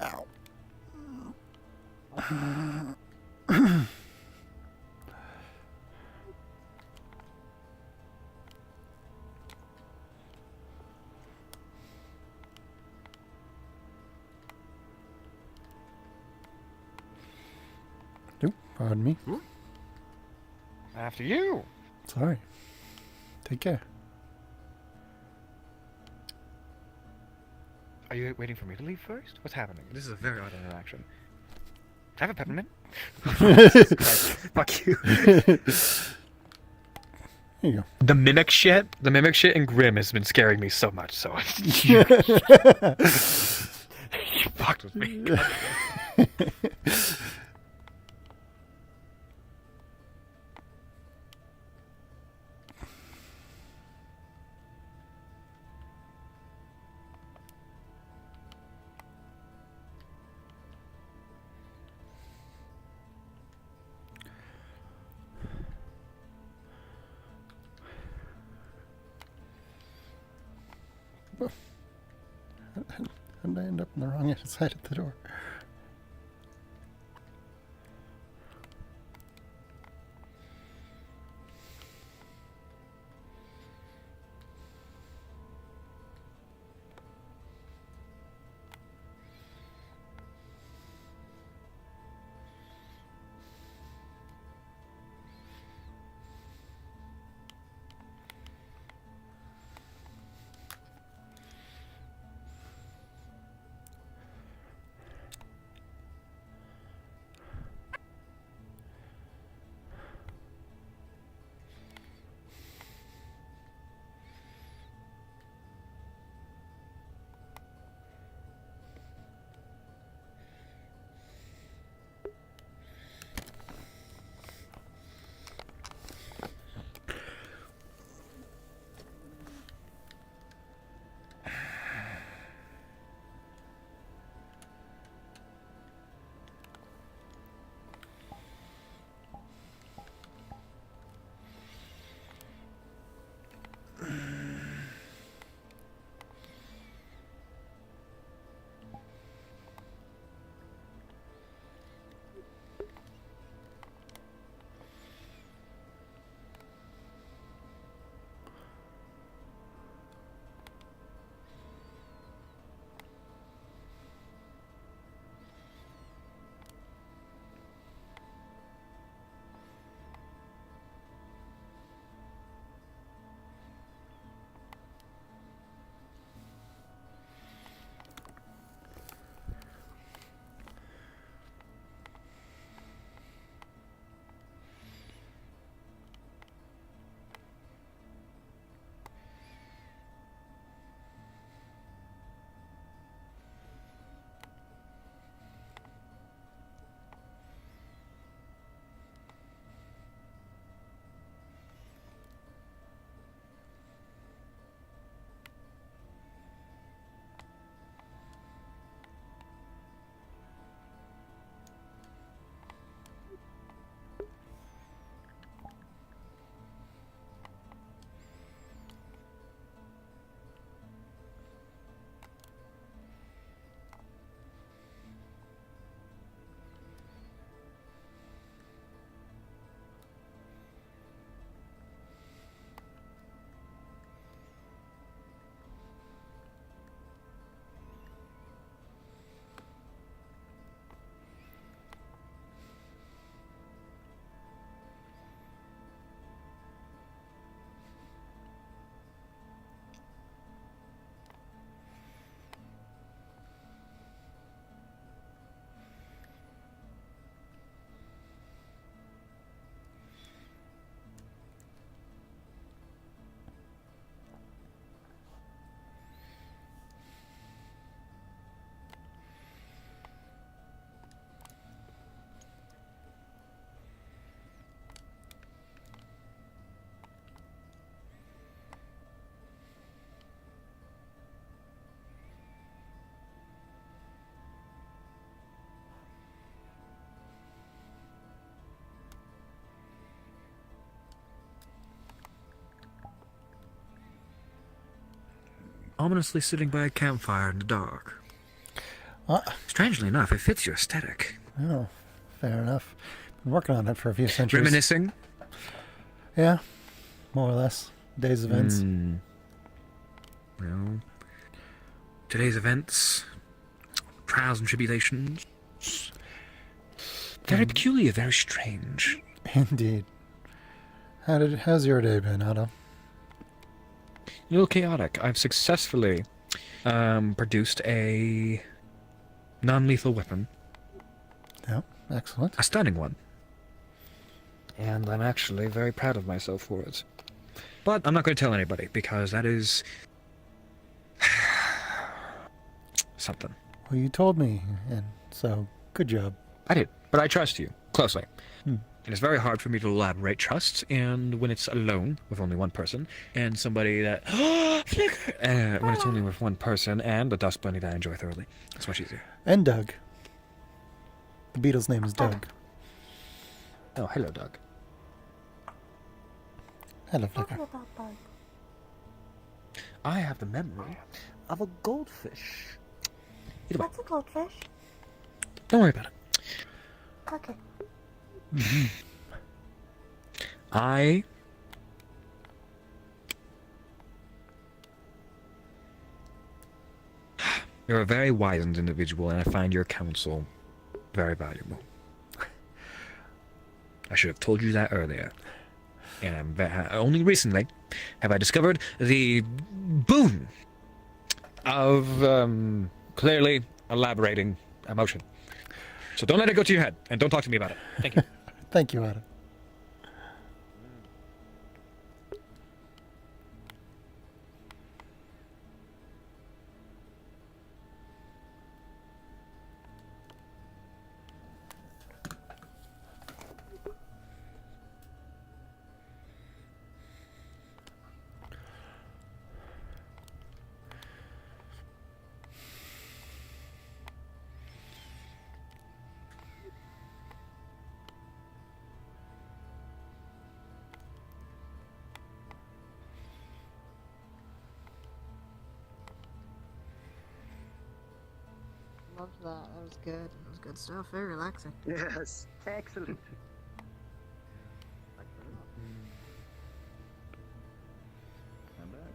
Ow. Oop, pardon me. After you. Sorry. Take care. Are you waiting for me to leave first? What's happening? This is a very odd interaction. Have a peppermint. Fuck you. Here you go. The mimic shit in Grimm has been scaring me so much. So you fucked with me. How did I end up on the wrong side of the door? Ominously sitting by a campfire in the dark. Strangely enough, it fits your aesthetic. Oh, fair enough. Been working on it for a few centuries. Reminiscing? Yeah, more or less. Days events. Well, today's events, trials and tribulations. Very peculiar, very strange. Indeed. How's your day been, Otto? A little chaotic. I've successfully produced a non-lethal weapon. Yeah, excellent. A stunning one. And I'm actually very proud of myself for it. But I'm not going to tell anybody, because that is something. Well, you told me, and so good job. I did, but I trust you closely. It is very hard for me to elaborate trust, and when it's alone with only one person, and somebody that flicker, when it's only with one person and a dust bunny that I enjoy thoroughly, it's much easier. And Doug. The beetle's name is Doug. Oh, hello, Doug. Hello, Flicker. I have the memory of a goldfish. Either way, What's a goldfish? don't worry about it. Okay. You're a very wizened individual, and I find your counsel very valuable. I should have told you that earlier. And only recently have I discovered the boon of clearly elaborating emotion. So don't let it go to your head, and don't talk to me about it. Thank you. Thank you, Adam. Loved that. That was good. That was good stuff. Very relaxing. Yes, excellent. I'm back.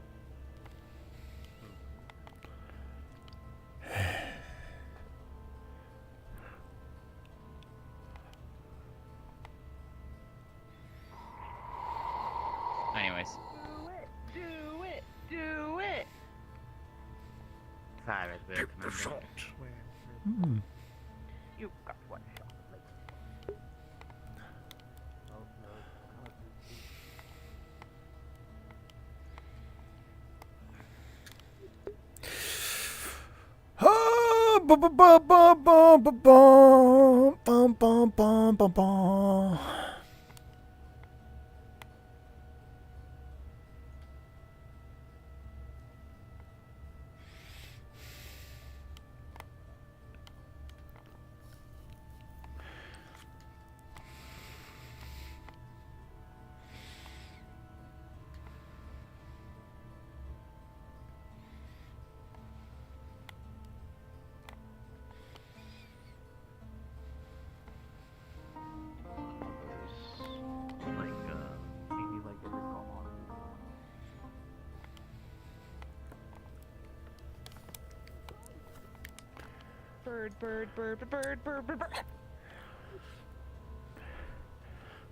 Anyways. Do it! Do it! Fire at will, Commander. Hmm. You've got one shot. Ah, ba ba ba ba ba ba ba bum bum bum bum bum. Bird, bird, bird, bird, bird, bird, bird, bird.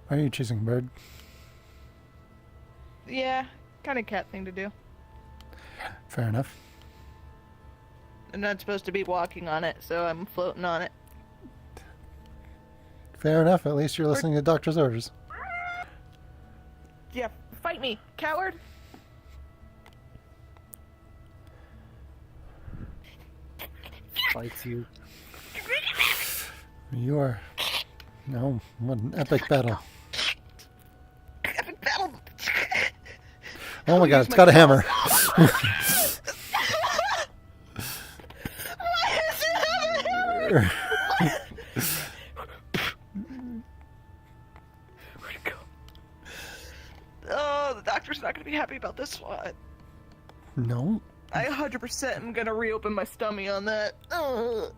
Why are you choosing bird? Yeah, kind of cat thing to do. Fair enough. I'm not supposed to be walking on it, so I'm floating on it. Fair enough. At least you're listening to doctor's orders. Yeah, fight me, coward! Fights you. You are. No, what an epic battle. Epic battle! Oh my god, it's got a hammer. Where'd it go? Oh, the doctor's not gonna be happy about this one. No. I 100% am gonna reopen my stomach on that. Ugh.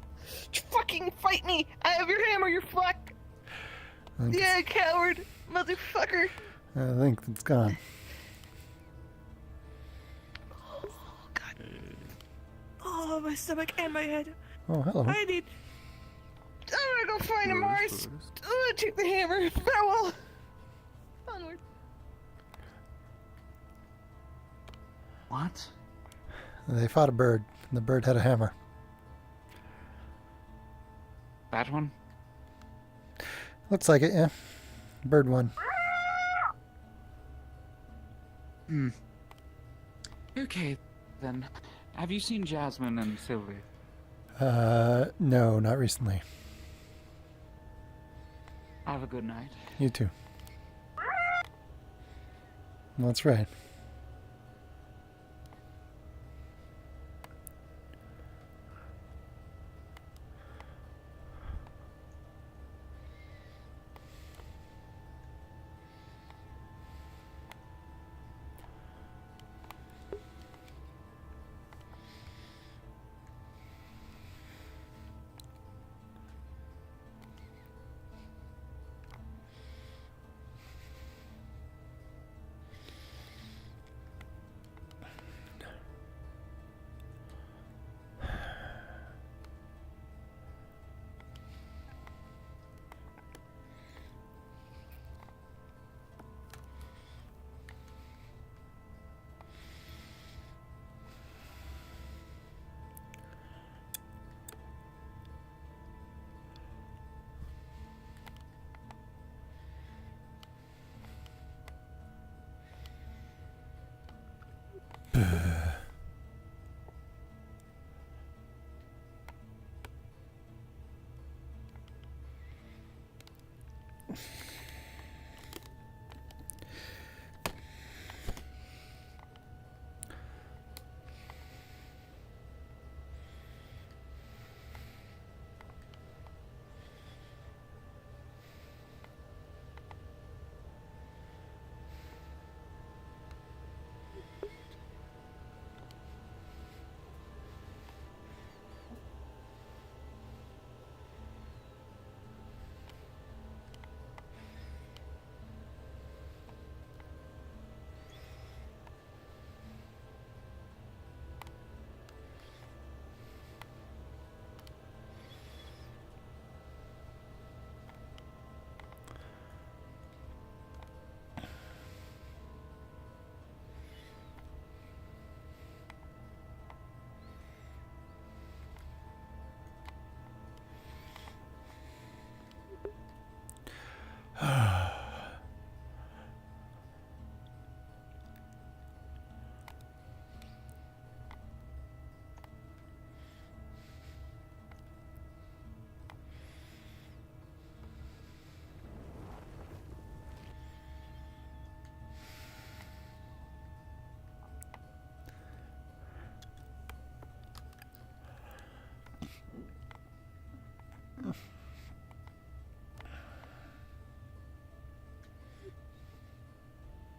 Fucking fight me! I have your hammer, you fuck! Yeah, coward! Motherfucker! I think it's gone. Oh, my stomach and my head. Oh, hello. I need... I'm gonna go find a Mars. I'm gonna take the hammer. Farewell. Onward. What? They fought a bird, and the bird had a hammer. That one? Looks like it, yeah. Bird won. Okay, then. Have you seen Jasmine and Sylvie? No, not recently. Have a good night. You too. That's right.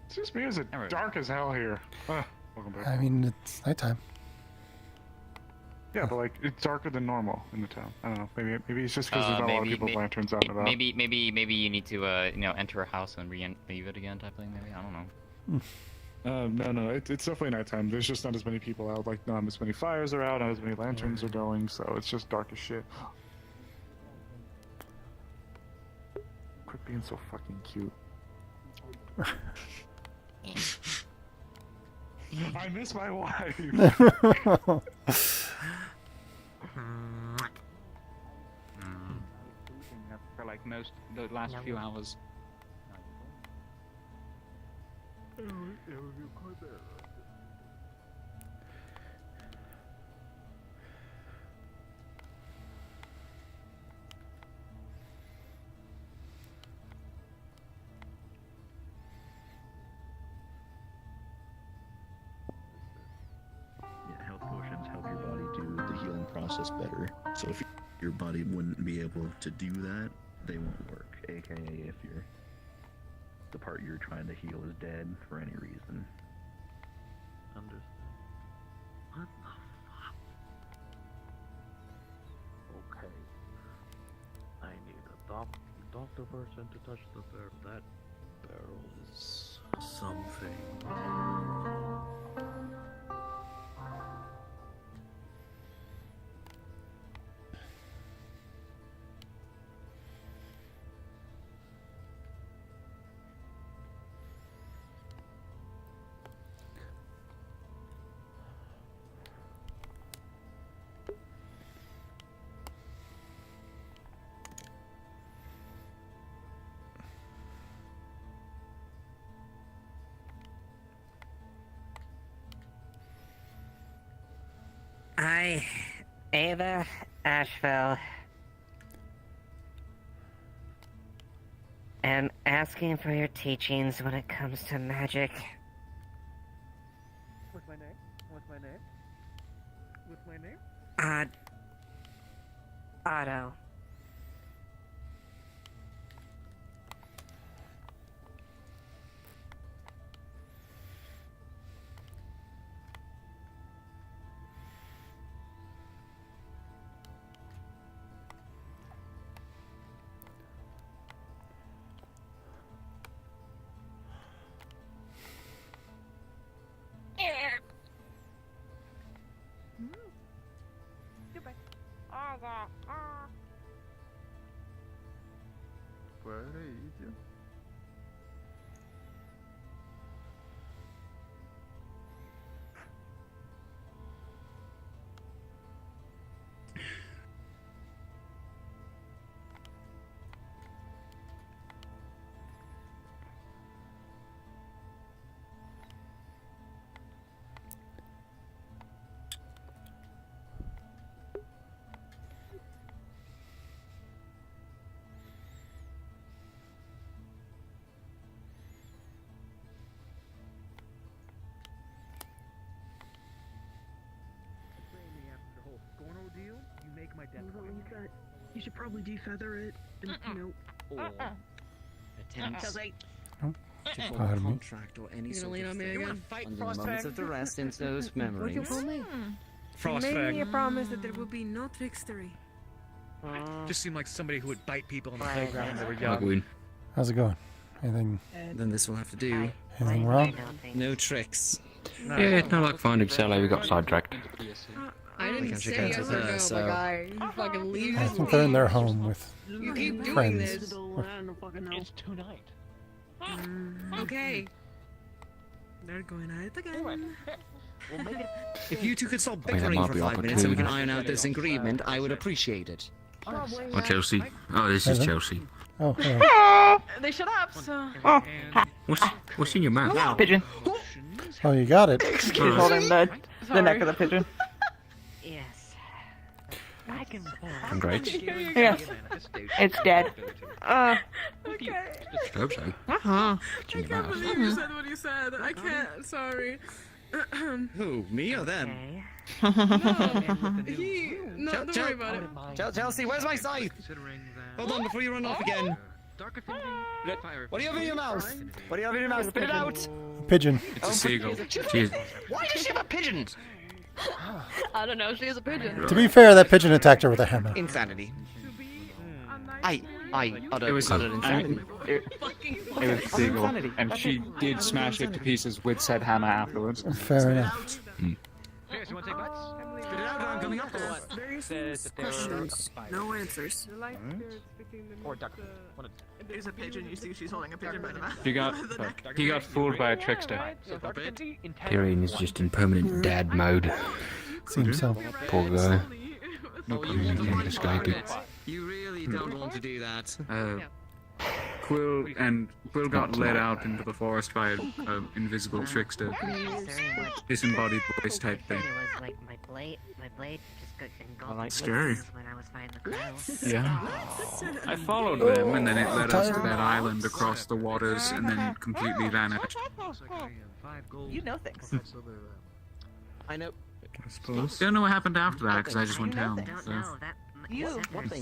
It's just me. Is it dark as hell here? Welcome back. I mean, it's nighttime. Yeah, but like it's darker than normal in the town. I don't know. Maybe it's just because there's not a lot of people with lanterns out and about. Maybe you need to enter a house and leave it again type thing. Maybe I don't know. No, it's definitely nighttime. There's just not as many people out. Like not as many fires are out, not as many lanterns are going, so it's just dark as shit. Quit being so fucking cute. I miss my wife. For like the last few hours. Yeah, health potions help your body do the healing process better. So if your body wouldn't be able to do that, they won't work. AKA if the part you're trying to heal is dead for any reason. Understood. What the fuck? Okay. I need a doctor person to touch the barrel. That barrel is something. I, Ava Asheville, am asking for your teachings when it comes to magic. What's my name? What's my name? What's my name? Otto. Goodbye. You should probably defeather it. And, you know. Attempts Chelsea. to form Pardon a me. contract or any You gonna sort lean of on me thing. again? Under the moments of the rest in those memories. What you told me? You made me a promise that there will be no trickstery. Just seemed like somebody who would bite people on the playground when they were young. Gwyn. How's it going? Anything? Then this will have to do. Anything wrong? No tricks. Yeah, it's not like finding Sally. We got sidetracked. I We didn't can shake say hands yes with or her, no, so- my guy. You fucking leave I this think they're in their alone. home with You keep doing friends. this. I don't fucking know. It's tonight. Okay. They're going at it again. If you two could stop I mean, that bickering might for be 5 minutes and we can opportune. iron out this agreement, I would appreciate it. Oh, Chelsea. Oh, this is Hello? Chelsea. Oh, hello. They shut up, so. What's in your mouth? Pigeon. Oh, you got it. Holding the neck of the pigeon. Yes. Congrats. Yeah. It's dead. Okay. Hope so. Uh-huh. It's in I your can't mouth. believe you said what you said. I can't. Sorry. Who, me or them? No, don't worry about it. Chelsea, where's my scythe? Hold on before you run off again. What do you have in your mouth? What do you have in your mouth? Spit it out! Pigeon. It's a seagull. Why does she have a pigeon? I don't know. She is a pigeon. To be fair, that pigeon attacked her with a hammer. Insanity. I uttered It was insanity. it was seagull, and she did smash it to pieces with said hammer afterwards. Fair enough. Spit it out, I'm coming up. Questions. No answers. Or duck. There's a pigeon. You see, she's holding a pigeon by the mouth. He got fooled by a trickster. Tyrion is just in permanent dad mode. Seems so. Poor guy. Can't escape it. You really don't want to do that. Quill got led out into the forest by an invisible trickster, disembodied voice type thing. It was like my blade just got engulfed. Scary. When I was finding the crow. Yeah. I followed them, and then it led us to that island across the waters, and then completely vanished. You know things. I know. I suppose. Don't know what happened after that, because I just went down. So. You.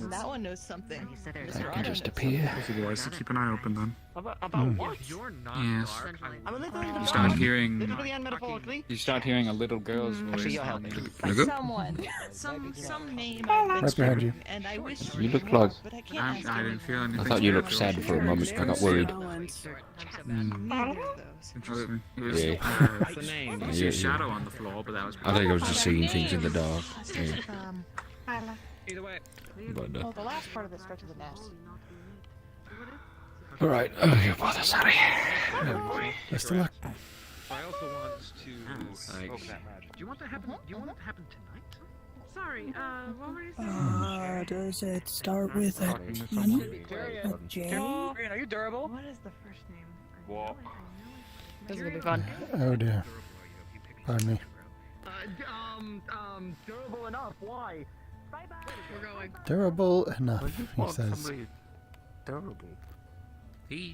That one knows something. That can just appear. Possible wise to keep an eye open then. About what? You're not Yes. I'm a little You start hearing. literally and metaphorically. You start hearing a little girl's voice. Actually, you're helping. Someone. Some name. Right behind you. And I wish You look like. but I can't ask I didn't feel anything. I thought you looked sad for a moment. I got worried. Interesting. It was, Yeah. I the name? see a shadow on the floor, but that was. I think I was just seeing things in the dark. Yeah. Either way. But, Oh, the last part of it starts with an S. Alright, okay, bother, sorry. Best of luck. I also want to smoke that magic. Do you want that happen? Do you want it to happen tonight? Sorry. What were you saying? Does it start with a T? A J? Are you durable? What is the first name? Walk. This is gonna be fun. Oh dear. Pardon me. Durable enough. Why? We're going. Durable enough, he says. Durable.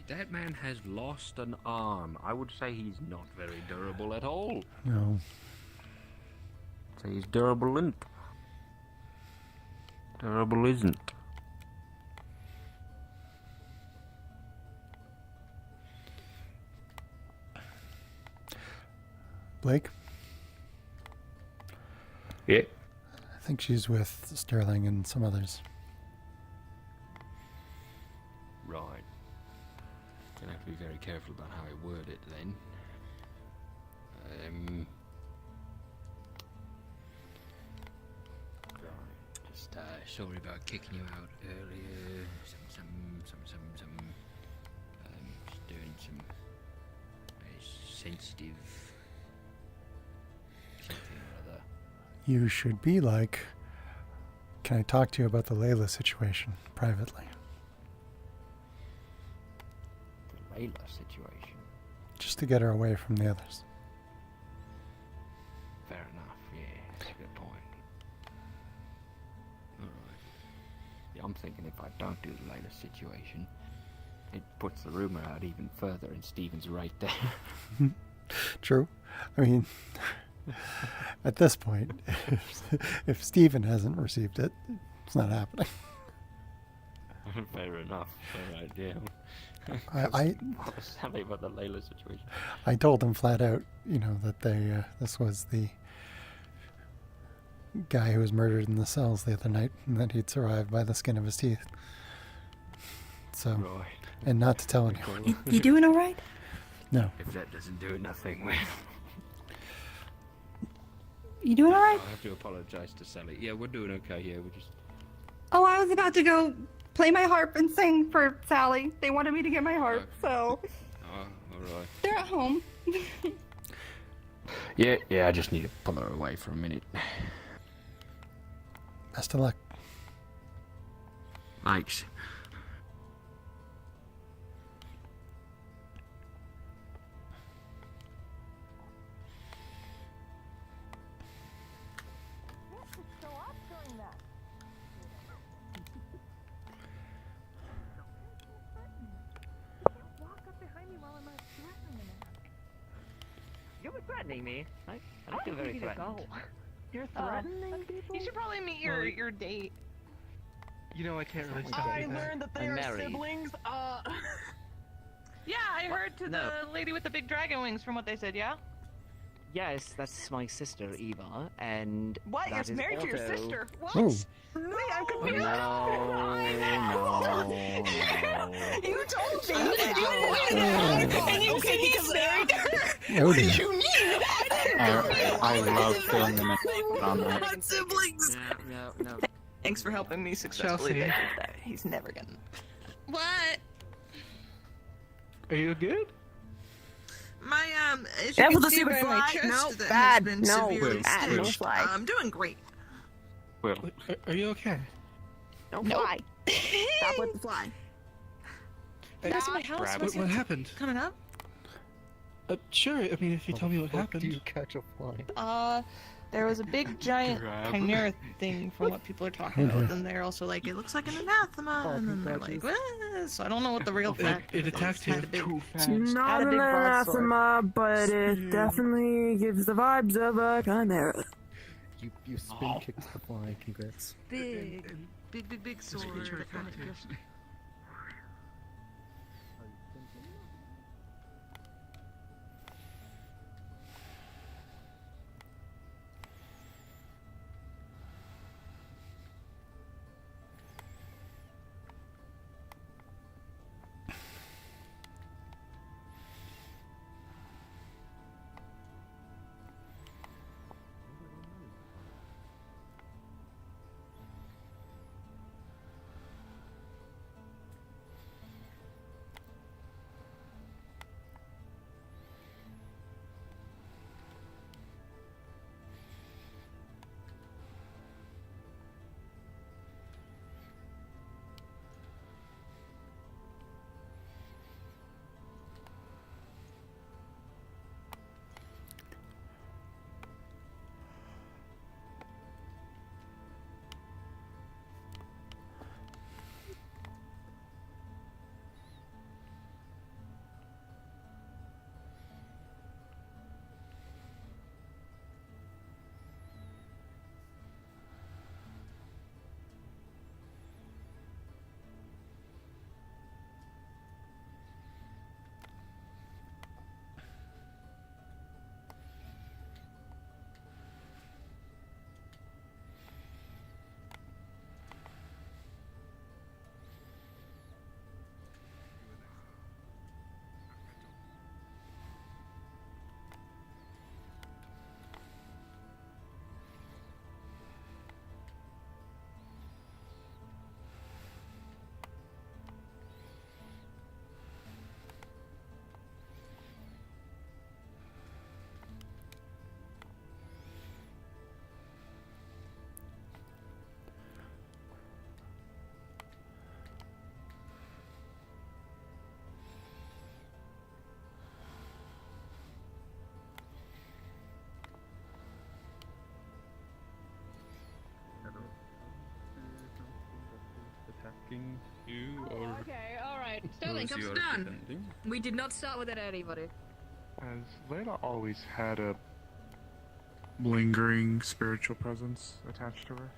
That man has lost an arm. I would say he's not very durable at all. No. Say he's durable-ent. Durable isn't. Blake? Yeah. I think she's with Sterling and some others. Right. Gonna have to be very careful about how I word it then. Just sorry about kicking you out earlier. Just doing some very sensitive something or other. You should be like, can I talk to you about the Layla situation privately? The Layla situation. Just to get her away from the others. Fair enough, yeah, that's a good point. Alright. Yeah, I'm thinking if I don't do the Layla situation, it puts the rumour out even further and Stephen's right there. True. I mean, at this point, if Stephen hasn't received it, it's not happening. Fair enough. Alright, yeah. I Tell me about the Layla situation. I told him flat out, you know, that this was the guy who was murdered in the cells the other night, and that he'd survived by the skin of his teeth. So, Right. and not to tell anyone. You doing all right? No. If that doesn't do it, nothing will. You doing all right? I have to apologise to Sally. Yeah, we're doing okay. Yeah, we're just. Oh, I was about to go play my harp and sing for Sally. They wanted me to get my harp, so Oh, alright. they're at home. Yeah, I just need to pull her away for a minute. Best of luck. Thanks. You were threatening me. I don't feel very threatened. You're threatening people? You should probably meet your date. You know, I can't really stop I you. learned that they I'm are married. siblings. Yeah, I heard to the lady with the big dragon wings from what they said, yeah? Yes, that's my sister Eva, and What? that You're is married to your also- sister? What? Ooh. Wait, I'm confused. No. You told me. And you said he's married to her. Oh, What dear. did you mean? I love filling them in on that. Not siblings. No. Thanks for helping me successfully. Chelsea. He's never gonna. What? Are you good? My as Yeah, you well, can the see super by my fly. chest No, that bad. has been No, severely bad. No stitched. fly. I'm doing great. Well, Are you okay? Don't fly. Stop with the fly. That's my house. What happened? Coming up. Sure. I mean, if you tell me what happened. Do you catch a fly? There was a big giant Grab. chimera thing from what people are talking about. And they're also like, it looks like an anathema. And then they're like, well, so I don't know what the real fact It is. attacked Had you. a big- It's Had not a an big broadsword. anathema, but it definitely gives the vibes of a chimera. You spin kicked the fly. Congrats. Big sword. that kind of gives- Attacking you or Okay, alright. Sterling, those come you are down. defending? We did not start with anybody. Has Layla always had a lingering spiritual presence attached to her?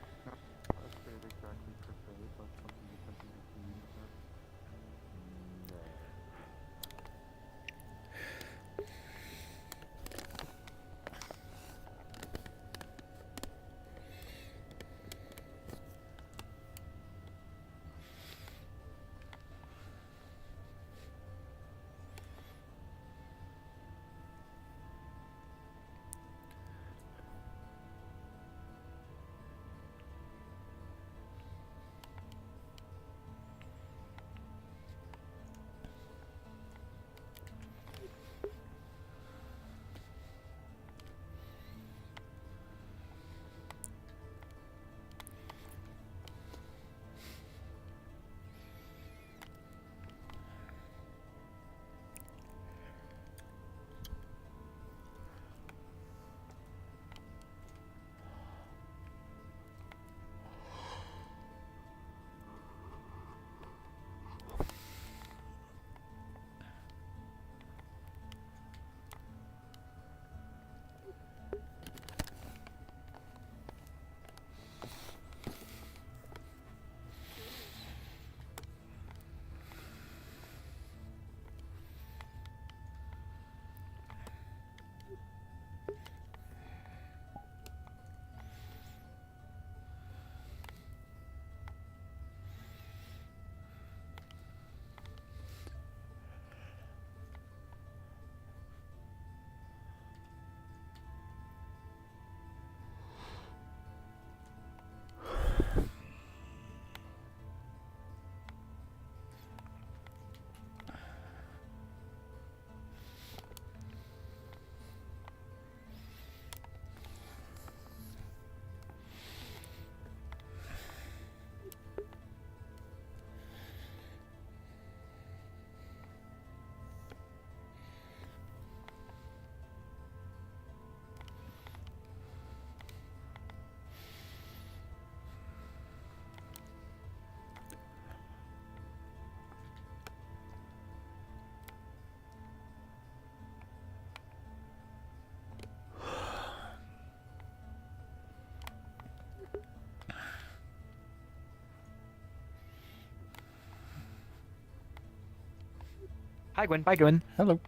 Hi, Gwen. Bye, Gwen. Hello.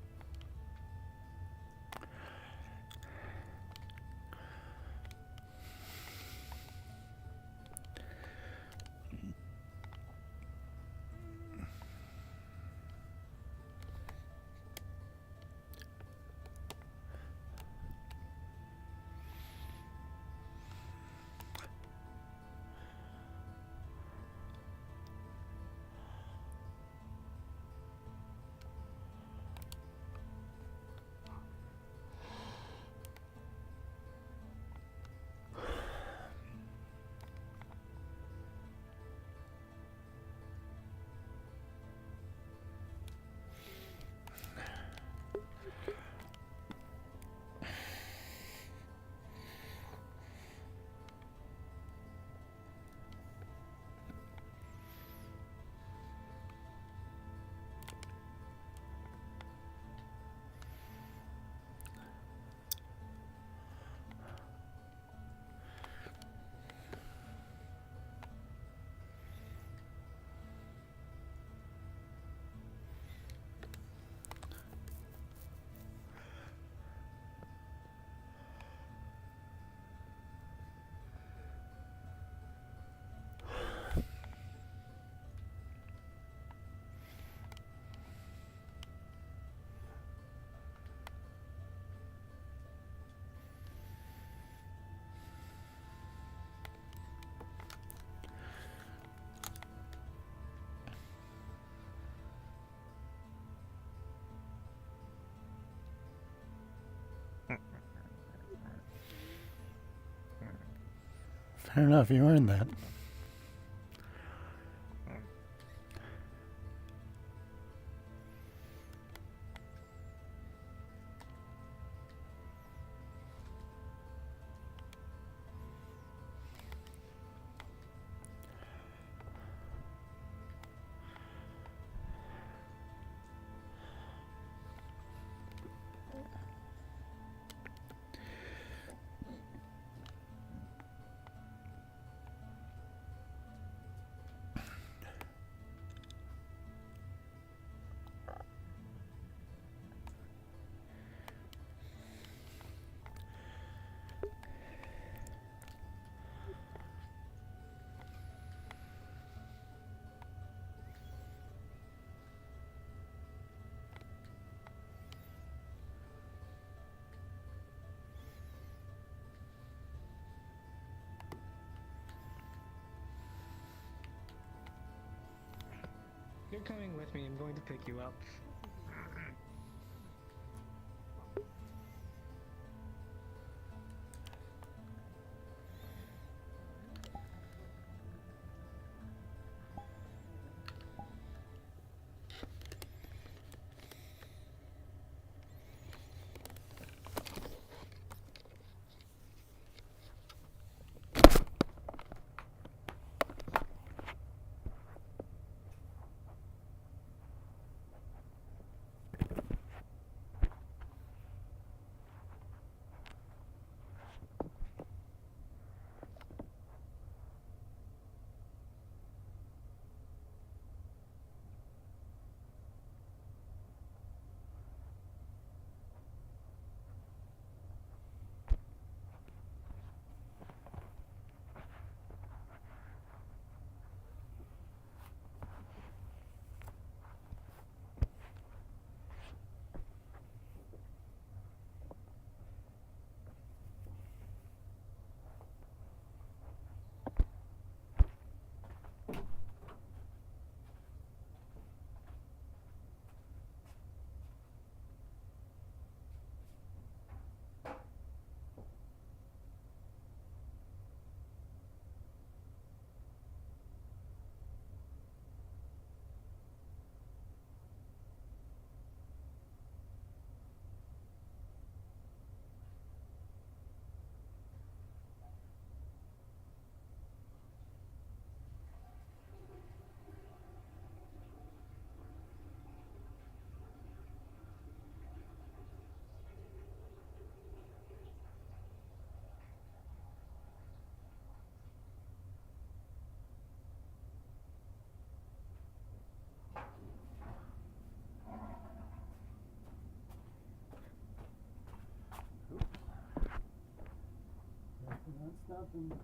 Fair enough, you earned that. You're coming with me. I'm going to pick you up.